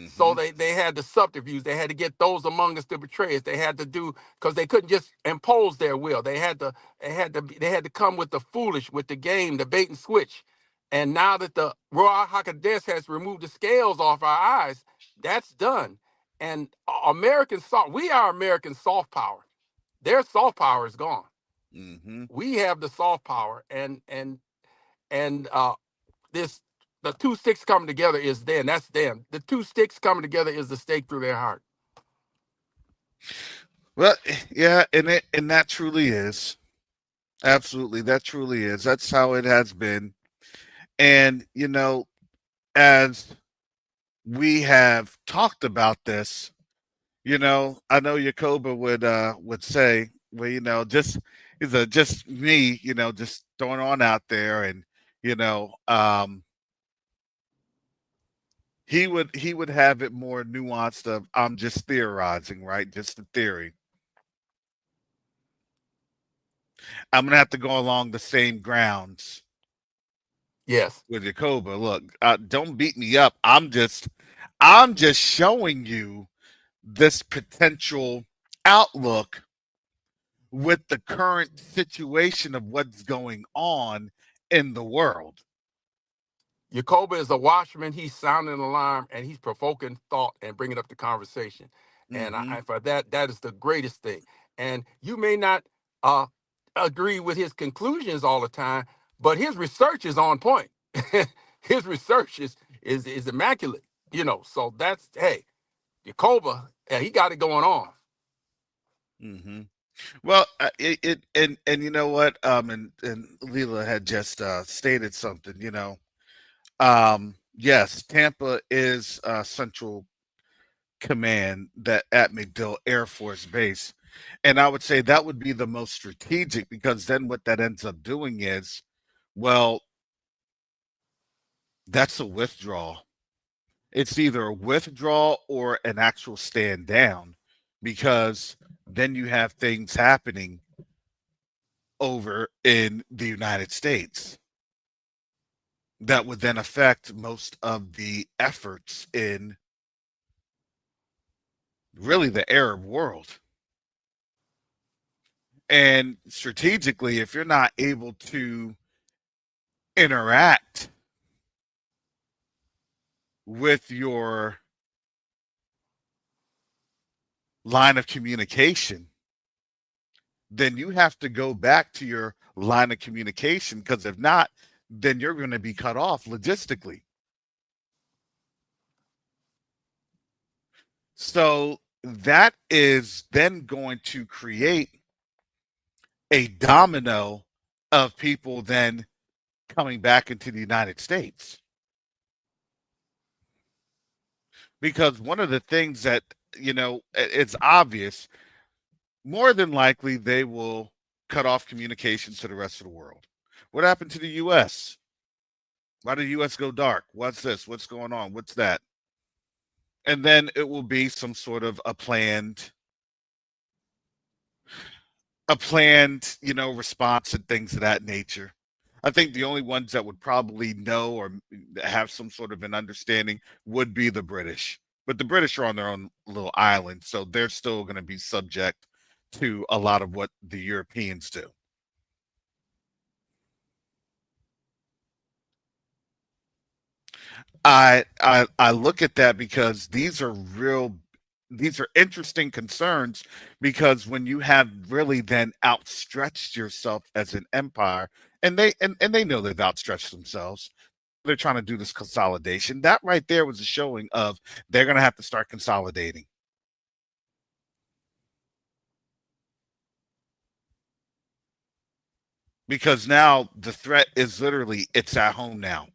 So Hmm. they had the subterfuge. They had to get those among us to betray us. They had to do because they couldn't just impose their will. They had to come with the foolish, with the game, the bait and switch. And now that the Ruach Hakodesh has removed the scales off our eyes, that's done. And we are American soft power. Their soft power is gone. Hmm. We have the soft power, and this the two sticks coming together is them. That's them. The two sticks coming together is the stake through their heart. Well, yeah, and that truly is. Absolutely, that truly is. That's how it has been. And as we have talked about this, I know Yakoba would say, well, just me, just throwing on out there, and you know, um, he would have it more nuanced of I'm just theorizing, right? Just the theory. I'm gonna have to go along the same grounds Yes. with Jacoba. Look, don't beat me up. I'm just showing you this potential outlook with the current situation of what's going on in the world. Jacoba is a watchman. He's sounding an alarm and he's provoking thought and bringing up the conversation. And Hmm. for that, that is the greatest thing. And you may not uh, agree with his conclusions all the time, but his research is on point. His research is immaculate. So that's, hey, Jacoba, yeah, he got it going on. Hmm. Well, and you know what? And Leela had just stated something. Yes, Tampa is Central Command that at MacDill Air Force Base, and I would say that would be the most strategic because then what that ends up doing is, well, that's a withdrawal. It's either a withdrawal or an actual stand down because then you have things happening over in the United States that would then affect most of the efforts in really the Arab world. And strategically, if you're not able to interact with your line of communication, then you have to go back to your line of communication because if not, then you're going to be cut off logistically. So that is then going to create a domino of people then coming back into the United States. Because one of the things that, it's obvious, more than likely they will cut off communications to the rest of the world. What happened to the US? Why did the US go dark? What's this? What's going on? What's that? And then it will be some sort of a planned, response and things of that nature. I think the only ones that would probably know or have some sort of an understanding would be the British. But the British are on their own little island, so they're still going to be subject to a lot of what the Europeans do. I look at that because these are interesting concerns because when you have really then outstretched yourself as an empire and they know they've outstretched themselves, they're trying to do this consolidation. That right there was a showing of they're going to have to start consolidating because now the threat is literally it's at home now.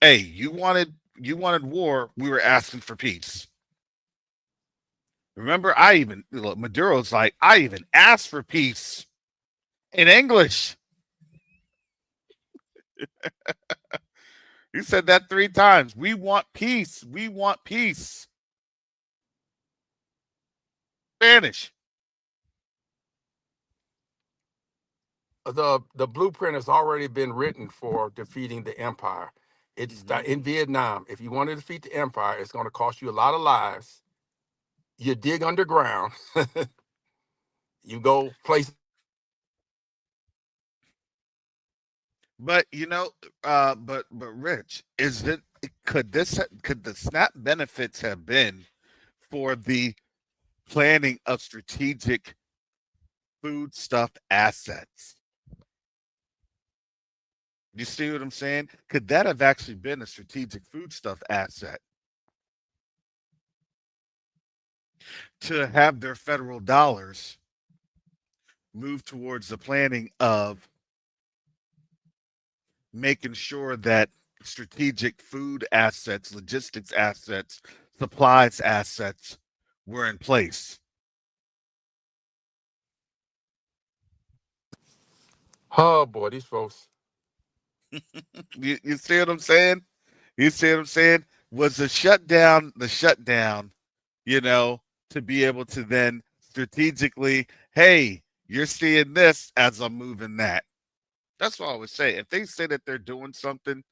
Hey, you wanted war, we were asking for peace. Remember, I even look, Maduro's like, I even asked for peace in English. He said that 3 times. We want peace. We want peace. Spanish. The blueprint has already been written for defeating the empire. It's Hmm. in Vietnam. If you want to defeat the empire, it's going to cost you a lot of lives. You dig underground. You go place. But but Rich, is it could the SNAP benefits have been for the planning of strategic food stuff assets? You see what I'm saying? Could that have actually been a strategic foodstuff asset to have their federal dollars move towards the planning of making sure that strategic food assets, logistics assets, supplies assets were in place? Oh boy, these folks. You see what I'm saying? You see what I'm saying? Was the shutdown, you know, to be able to then strategically, hey, You're seeing this as I'm moving that. That's what I always say. If they say that they're doing something,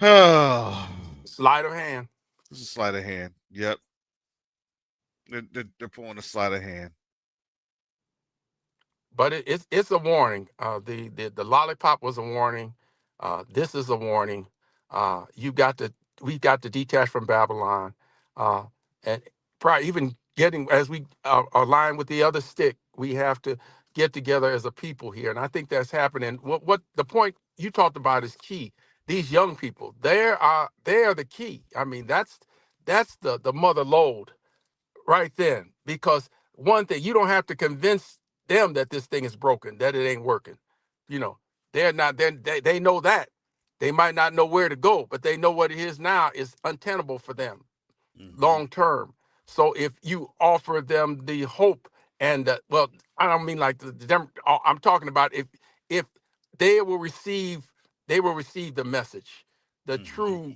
oh, Sleight of hand. it's a sleight of hand. Yep, they're pulling a sleight of hand. But it's a warning. The lollipop was a warning. This is a warning. You got to we got to detach from Babylon, uh, and probably even getting as we align with the other stick. We have to get together as a people here, and I think that's happening. What the point you talked about is key. These young people, they are the key. I mean, that's the mother lode right then, because one thing, you don't have to convince them that this thing is broken, that it ain't working. You know, they're not then they know that. They might not know where to go, but they know what it is now is untenable for them Hmm. long term. So if you offer them the hope and well, I don't mean like I'm talking about if they will receive they will receive the message, the Hmm. true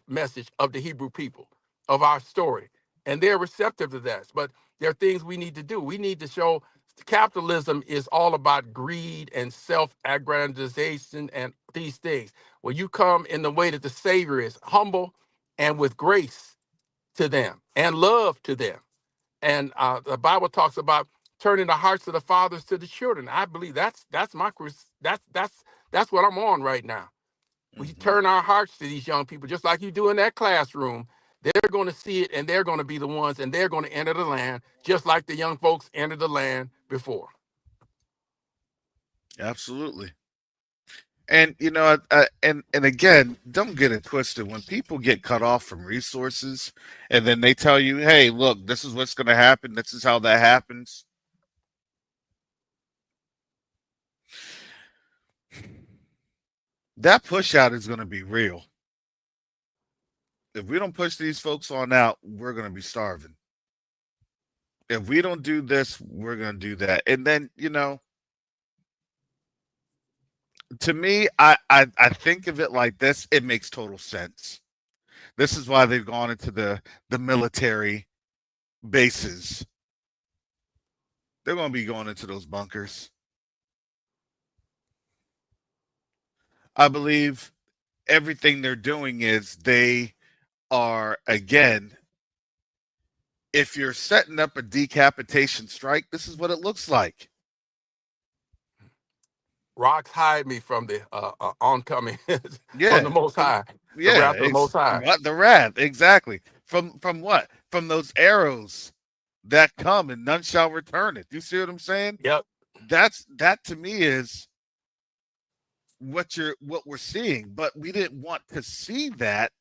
message of the Hebrew people of our story, and they're receptive to that. But there are things we need to do. We need to show capitalism is all about greed and self-aggrandization and these things. When you come in the way that the Savior is humble and with grace to them and love to them. And the Bible talks about turning the hearts of the fathers to the children. I believe that's my that's what I'm on right now. We Hmm. turn our hearts to these young people, just like you do in that classroom. They're going to see it, and they're going to be the ones, and they're going to enter the land, just like the young folks entered the land before. Absolutely. And and again, don't get it twisted. When people get cut off from resources, and then they tell you, "Hey, look, this is what's going to happen. This is how that happens." That push out is going to be real. If we don't push these folks on out, we're going to be starving. If we don't do this, we're going to do that. And then, to me, I think of it like this. It makes total sense. This is why they've gone into the military bases. They're going to be going into those bunkers. I believe everything they're doing is they are, again, if you're setting up a decapitation strike, this is what it looks like. Rocks hide me from the oncoming from the Yeah, Most High, the yeah, wrath of the Most High. what the wrath exactly from what, from those arrows that come and none shall return it. You see what I'm saying? Yep. That to me is what we're seeing. But we didn't want to see that.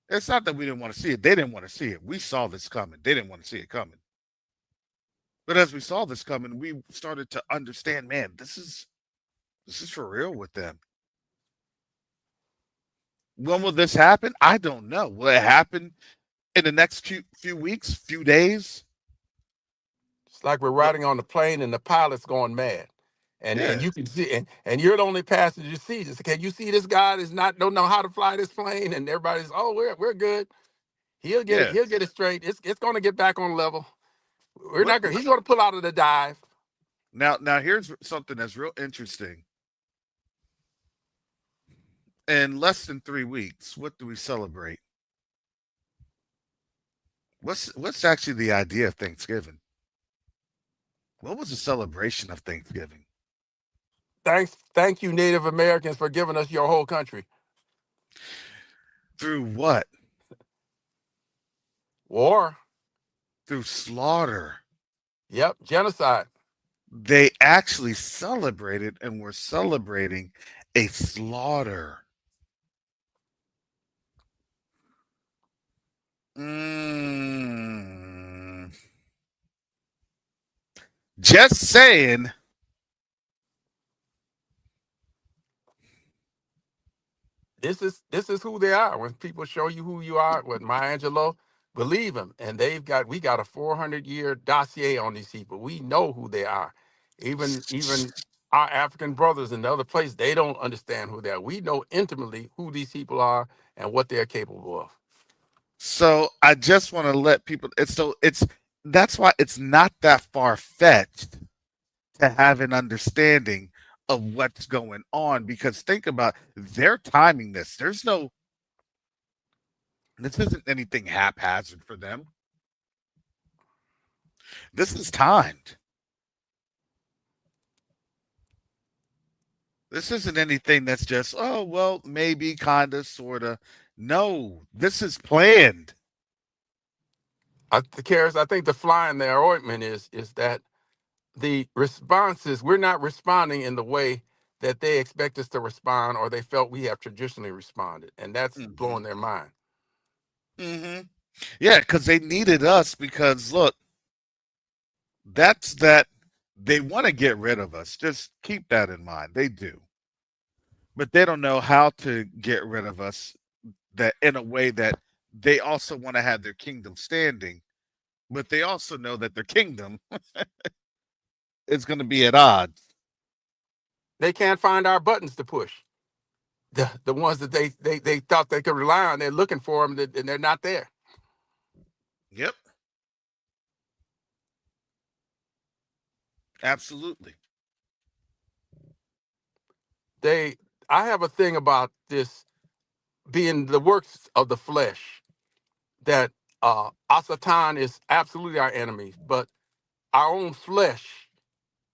It's not that we didn't want to see it. They didn't want to see it. We saw this coming. They didn't want to see it coming. But as we saw this coming, we started to understand, man, this is for real with them. When will this happen? I don't know. Will it happen in the next few weeks, few days? It's like we're But riding on the plane and the pilot's going mad. And yeah, you can see and you're the only passenger you see. Just can you see this guy is not don't know how to fly this plane and everybody's we're good. yeah. He'll get it straight. It's gonna get back on level. We're What not gonna he's gonna pull out of the dive. now here's something that's real interesting. In less than 3 weeks, what do we celebrate? What's actually the idea of Thanksgiving? What was the celebration of Thanksgiving? Thank you, Native Americans, for giving us your whole country. Through what? War. Through slaughter. Yep, genocide. They actually celebrated and were celebrating a slaughter. Mm, just saying. This is who they are. When people show you who you are, with Maya Angelou, believe them. And we got a 400-year dossier on these people. We know who they are. Even our African brothers in the other place, they don't understand who they are. We know intimately who these people are and what they're capable of. So I just want to let people. It's that's why it's not that far fetched to have an understanding of what's going on, because think about, they're timing this. This isn't anything haphazard for them. This is timed. This isn't anything that's just, oh, well, maybe, kind of, sort of. No, this is planned. Karis, I think the fly in the ointment is that the responses, we're not responding in the way that they expect us to respond or they felt we have traditionally responded. And that's Hmm. blowing their mind. Hmm. Yeah, because they needed us, because look, that's that they want to get rid of us. Just keep that in mind. They do. But they don't know how to get rid of us, that in a way that they also want to have their kingdom standing, but they also know that their kingdom is going to be at odds. They can't find our buttons to push. The ones that they thought they could rely on, they're looking for them and they're not there. Yep, absolutely. They, I have a thing about this being the works of the flesh, that Asatan is absolutely our enemy, but our own flesh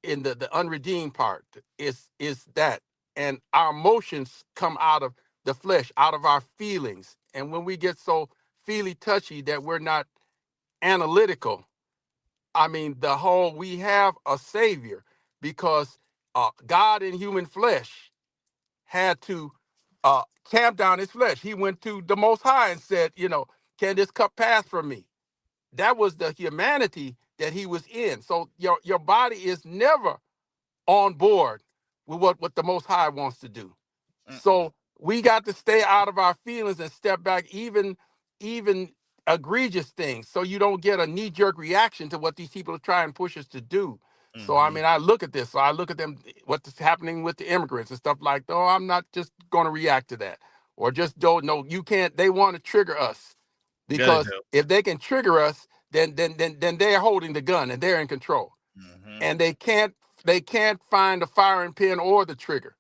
in the unredeemed part is that. And our emotions come out of the flesh, out of our feelings. And when we get so feely touchy that we're not analytical, I mean, we have a savior, because God in human flesh had to tamp down his flesh. He went to the Most High and said, can this cup pass from me? That was the humanity that he was in. So your body is never on board with what the Most High wants to do. Mm-mm. So we got to stay out of our feelings and step back, even egregious things, so you don't get a knee jerk reaction to what these people are trying to push us to do. So I Mm-hmm. mean, I look at this. So I look at them, what's happening with the immigrants and stuff like. Oh, I'm not just going to react to that, or just don't. No, you can't. They want to trigger us, Yeah, they because do. if they can trigger us, then they're holding the gun and they're in control, Mm-hmm. and they can't find the firing pin or the trigger.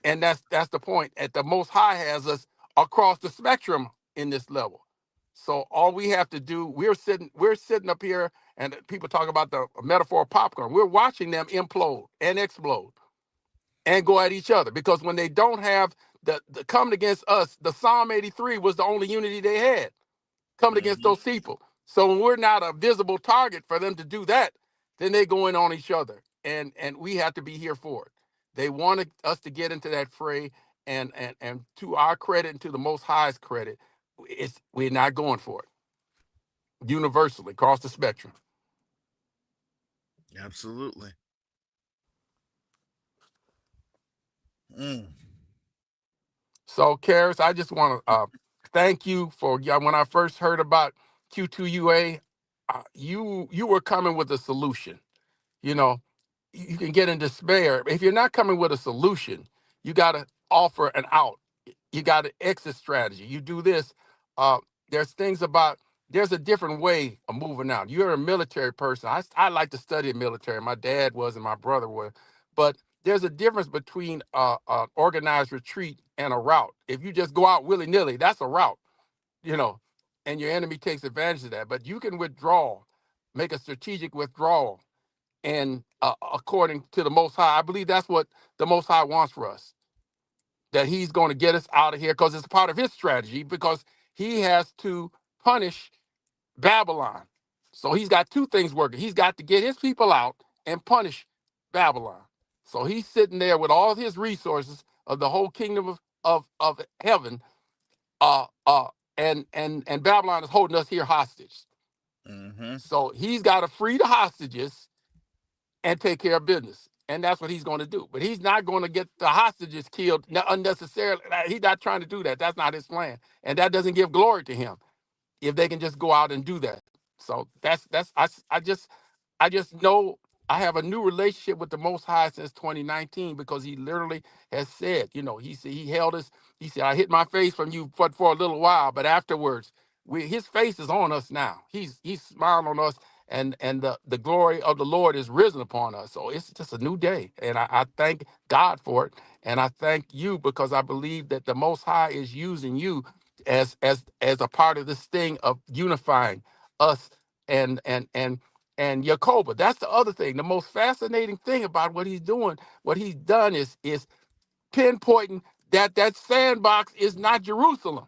And that's the point. At the Most High has us across the spectrum in this level. So all we have to do, we're sitting up here, and people talk about the metaphor of popcorn. We're watching them implode and explode and go at each other, because when they don't have the coming against us, the Psalm 83 was the only unity they had coming against Mm-hmm. those people. So when we're not a visible target for them to do that, then they go in on each other, and we have to be here for it. They wanted us to get into that fray, and to our credit and to the Most High's credit, we're not going for it universally across the spectrum. Absolutely. Mm. So, Karis, I just want to thank you for, yeah, when I first heard about Q2UA, you were coming with a solution. You know, you can get in despair. If you're not coming with a solution, you got to offer an out. You got an exit strategy. You do this. Uh, there's things about, there's a different way of moving out. You're a military person. I like to study the military. My dad was and my brother was. But there's a difference between organized retreat and a route. If you just go out willy nilly, that's a route, you know, and your enemy takes advantage of that. But you can withdraw, make a strategic withdrawal, and according to the Most High. I believe that's what the Most High wants for us. That He's going to get us out of here, because it's part of His strategy. Because He has to punish Babylon. So He's got two things working. He's got to get His people out and punish Babylon. So He's sitting there with all His resources of the whole kingdom of heaven, uh, uh, and Babylon is holding us here hostage. Mm-hmm. So He's got to free the hostages and take care of business. And that's what he's going to do. But he's not going to get the hostages killed unnecessarily. He's not trying to do that. That's not his plan. And that doesn't give glory to him if they can just go out and do that. So I just know I have a new relationship with the Most High since 2019, because he literally has said, he said he held us. He said, I hid my face from you for a little while, but afterwards, his face is on us now. He's smiling on us, and the glory of the Lord is risen upon us. So it's just a new day, and I thank God for it, and I thank you because I believe that the Most High is using you as a part of this thing of unifying us and Yakoba. That's the other thing. The most fascinating thing about what he's doing, what he's done is pinpointing that that sandbox is not Jerusalem.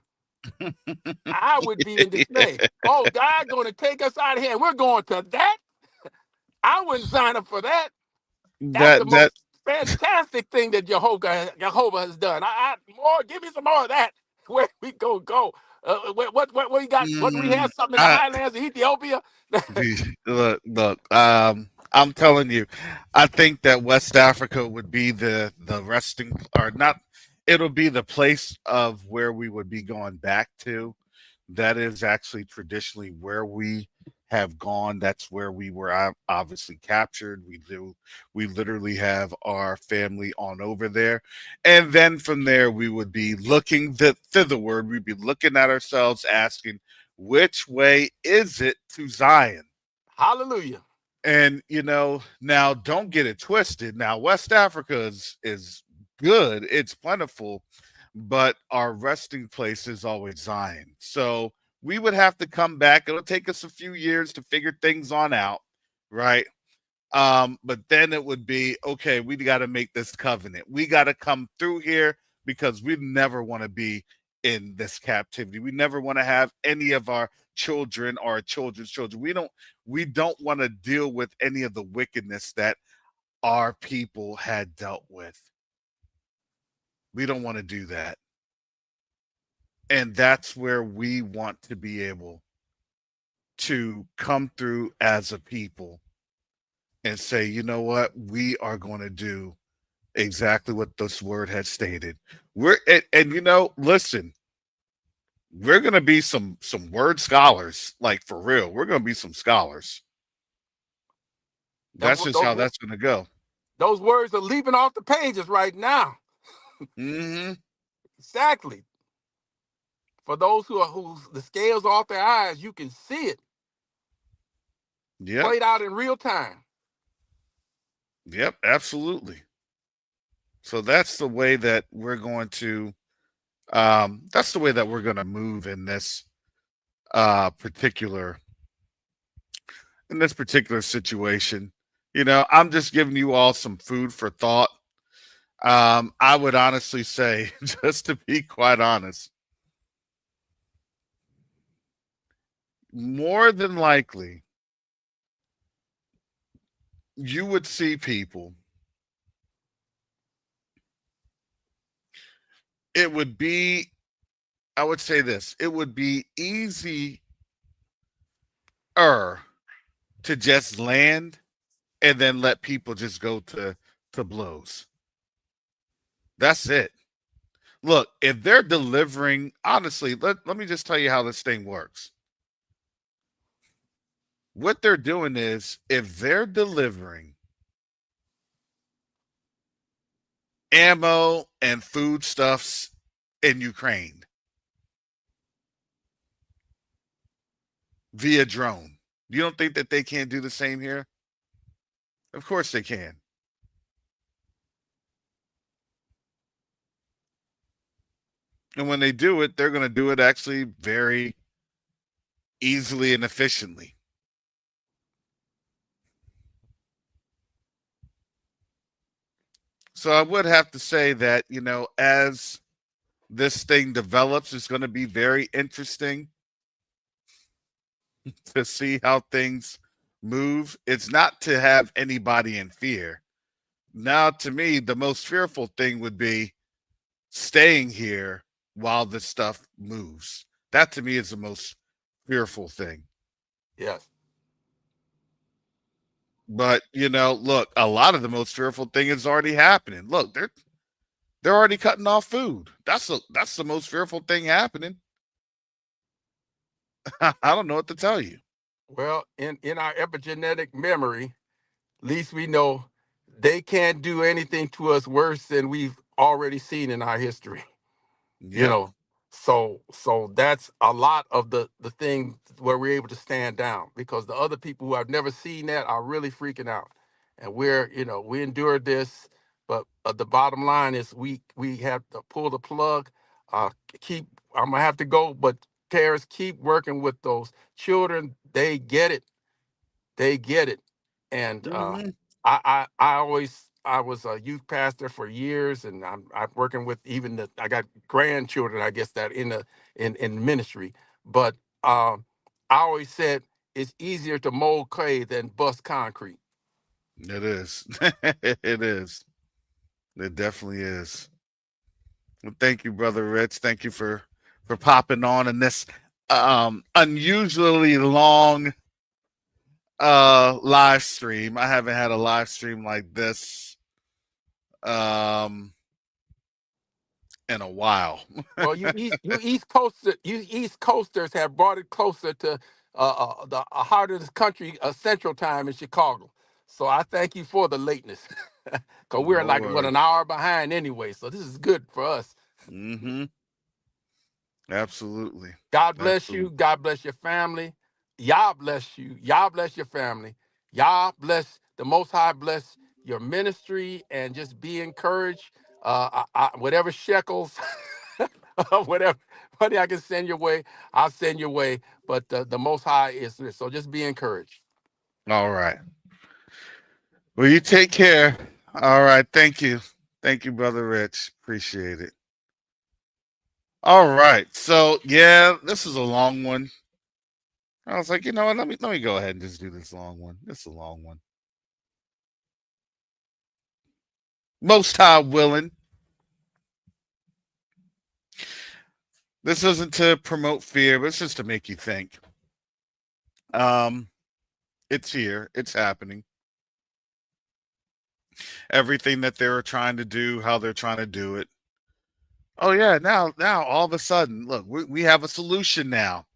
I would be in dismay. Oh, God going to take us out of here and we're going to that? I wouldn't sign up for that. That's the That most fantastic thing that Jehovah has done. More, give me some more of that. Where we go? What we got? What we Mm, have something in the I, highlands of Ethiopia? look. I'm telling you, I think that West Africa would be the resting, or not. It'll be the place of where we would be going back to. That is actually traditionally where we have gone. That's where we were obviously captured. We literally have our family on over there, and then from there we would be looking thitherward. We'd be looking at ourselves, asking, which way is it to Zion? Hallelujah. And now don't get it twisted. Now West Africa is good, it's plentiful, but our resting place is always Zion. So we would have to come back. It'll take us a few years to figure things on out, right? But then it would be okay, we got to make this covenant. We got to come through here because we never want to be in this captivity. We never want to have any of our children or our children's children. We don't want to deal with any of the wickedness that our people had dealt with. We don't want to do that. And that's where we want to be able to come through as a people and say, you know what, we are going to do exactly what this word had stated. Listen, we're going to be some word scholars, like for real. We're going to be some scholars. That's That's what just how that's going to go. those words are leaping off the pages right now. Hmm. Exactly. For those whose the scales are off their eyes, you can see it Yep. played out in real time. Yep. Absolutely. So that's the way that we're going to. That's the way that we're going to move in this particular situation. I'm just giving you all some food for thought. I would honestly say, just to be quite honest, more than likely, you would see people. It would be, I would say this, it would be easier to just land and then let people just go to blows. That's it. Look, if they're delivering, honestly, let me just tell you how this thing works. What they're doing is, if they're delivering ammo and foodstuffs in Ukraine via drone, you don't think that they can't do the same here? Of course they can. And when they do it, they're going to do it actually very easily and efficiently. So I would have to say that, as this thing develops, it's going to be very interesting to see how things move. It's not to have anybody in fear. Now, to me, the most fearful thing would be staying here while this stuff moves. That to me is the most fearful thing. Yes. But look, a lot of the most fearful thing is already happening. Look, they're already cutting off food. That's the most fearful thing happening. I don't know what to tell you. Well, in our epigenetic memory, at least we know they can't do anything to us worse than we've already seen in our history. You Yep. know, So that's a lot of the thing where we're able to stand down, because the other people who have never seen that are really freaking out. And we endured this, but the bottom line is we have to pull the plug. uh keep I'm gonna have to go, but Terrence, keep working with those children. They get it. They get it. And Hmm. I was a youth pastor for years, and I'm working with even I got grandchildren, I guess, that in ministry. But I always said it's easier to mold clay than bust concrete. It is. It is. It definitely is. Well, thank you, brother Rich. Thank you for popping on in this unusually long live stream. I haven't had a live stream like this um in a while. Well, you East Coasters have brought it closer to the heart of this country, Central Time in Chicago. So I thank you for the lateness, because we're No like worries. an hour behind anyway. So this is good for us. Mm-hmm. Absolutely. God bless you. Absolutely. God bless your family. Yah bless you. Yah bless your family. Yah bless the Most High. Bless your ministry, and just be encouraged. Whatever shekels, whatever money I can send your way, I'll send your way. But the Most High is there. So just be encouraged. All right. Well, you take care. All right. Thank you. Thank you, brother Rich. Appreciate it. All right. So yeah, this is a long one. I was like, you know what? Let me go ahead and just do this long one. This is a long one. Most High willing. This isn't to promote fear, but it's just to make you think. Um, it's here. It's happening. Everything that they were trying to do, how they're trying to do it. Oh yeah, now all of a sudden, look, we have a solution now.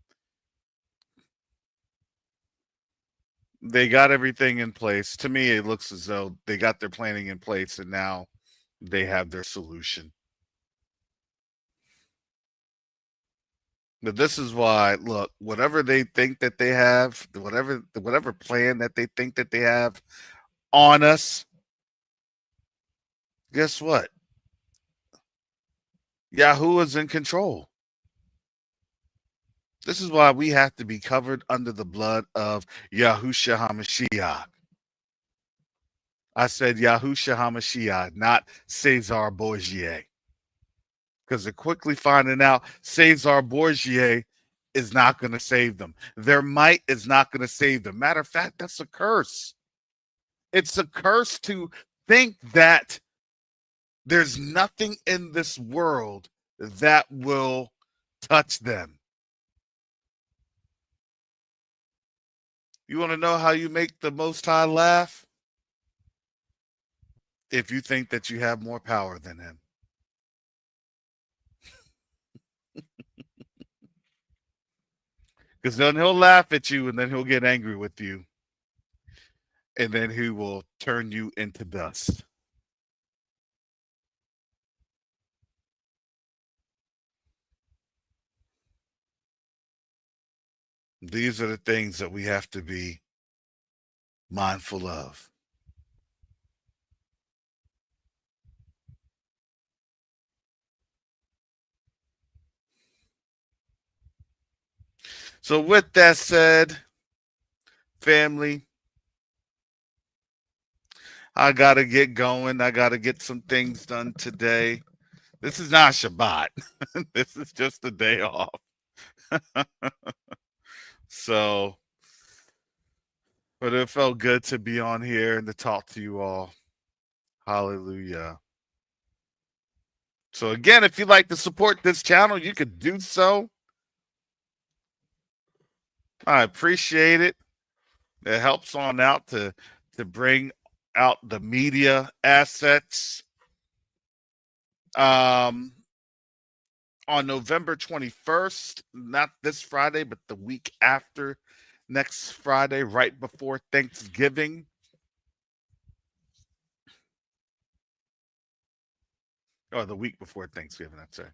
They got everything in place. To me, it looks as though they got their planning in place, and now they have their solution. But this is why, look, whatever they think that they have, whatever plan that they think that they have on us, guess what? Yahoo is in control. This is why we have to be covered under the blood of Yahushua HaMashiach. I said Yahushua HaMashiach, not Cesar Borgia. Because they're quickly finding out Cesar Borgia is not going to save them. Their might is not going to save them. Matter of fact, that's a curse. It's a curse to think that there's nothing in this world that will touch them. You want to know how you make the Most High laugh? If you think that you have more power than him. Because then he'll laugh at you and then he'll get angry with you. And then he will turn you into dust. These are the things that we have to be mindful of. So, with that said, family, I got to get going. I got to get some things done today. This is not Shabbat. This is just a day off. So, but it felt good to be on here and to talk to you all. Hallelujah. So, again, if you'd like to support this channel, you could do so. I appreciate it. It helps on out to bring out the media assets. On November 21st, not this Friday, but the week after next Friday, right before Thanksgiving. Or the week before Thanksgiving, I'd say.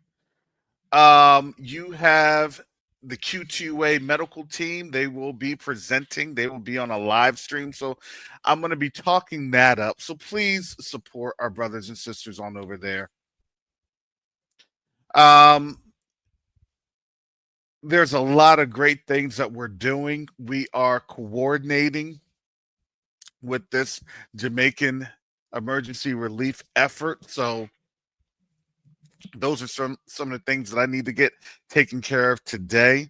You have the Q2A medical team. They will be presenting. They will be on a live stream. So I'm going to be talking that up. So please support our brothers and sisters on over there. There's a lot of great things that we're doing. We are coordinating with this Jamaican emergency relief effort. So those are some of the things that I need to get taken care of today,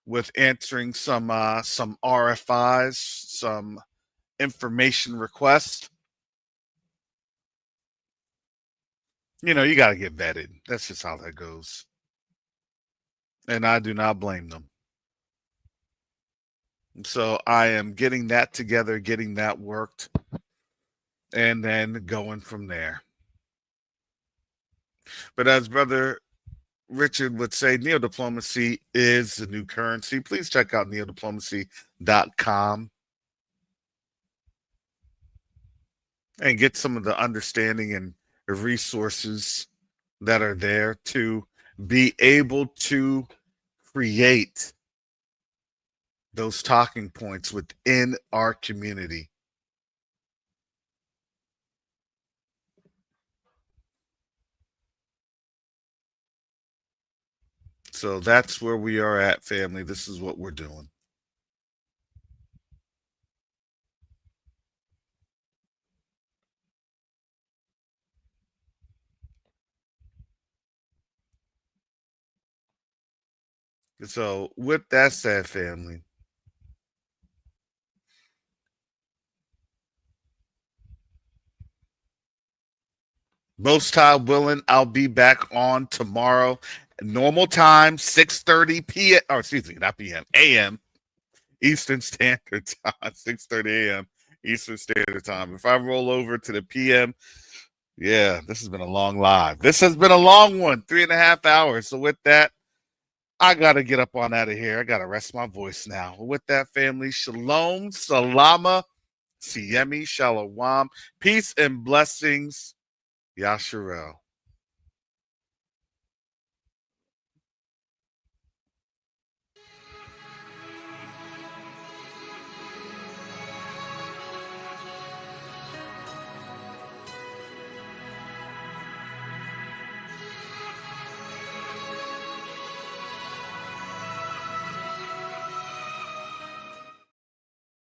with answering some RFIs, some information requests. You know, you got to get vetted. That's just how that goes. And I do not blame them. So I am getting that together, getting that worked, and then going from there. But as Brother Richard would say, NeoDiplomacy is the new currency. Please check out NeoDiplomacy.com and get some of the understanding and resources that are there to be able to create those talking points within our community. So that's where we are at, family. This is what we're doing. So with that said, family, most time willing, I'll be back on tomorrow. Normal time, 6:30 p.m. Or excuse me, not p.m. a.m. Eastern Standard Time, 6:30 a.m. Eastern Standard Time. If I roll over to the p.m., yeah, this has been a long live. This has been a long one, 3.5 hours. So with that, I got to get up on out of here. I got to rest my voice now. With that, family, shalom, salama, siyemi, shalom, peace and blessings, Yasharel.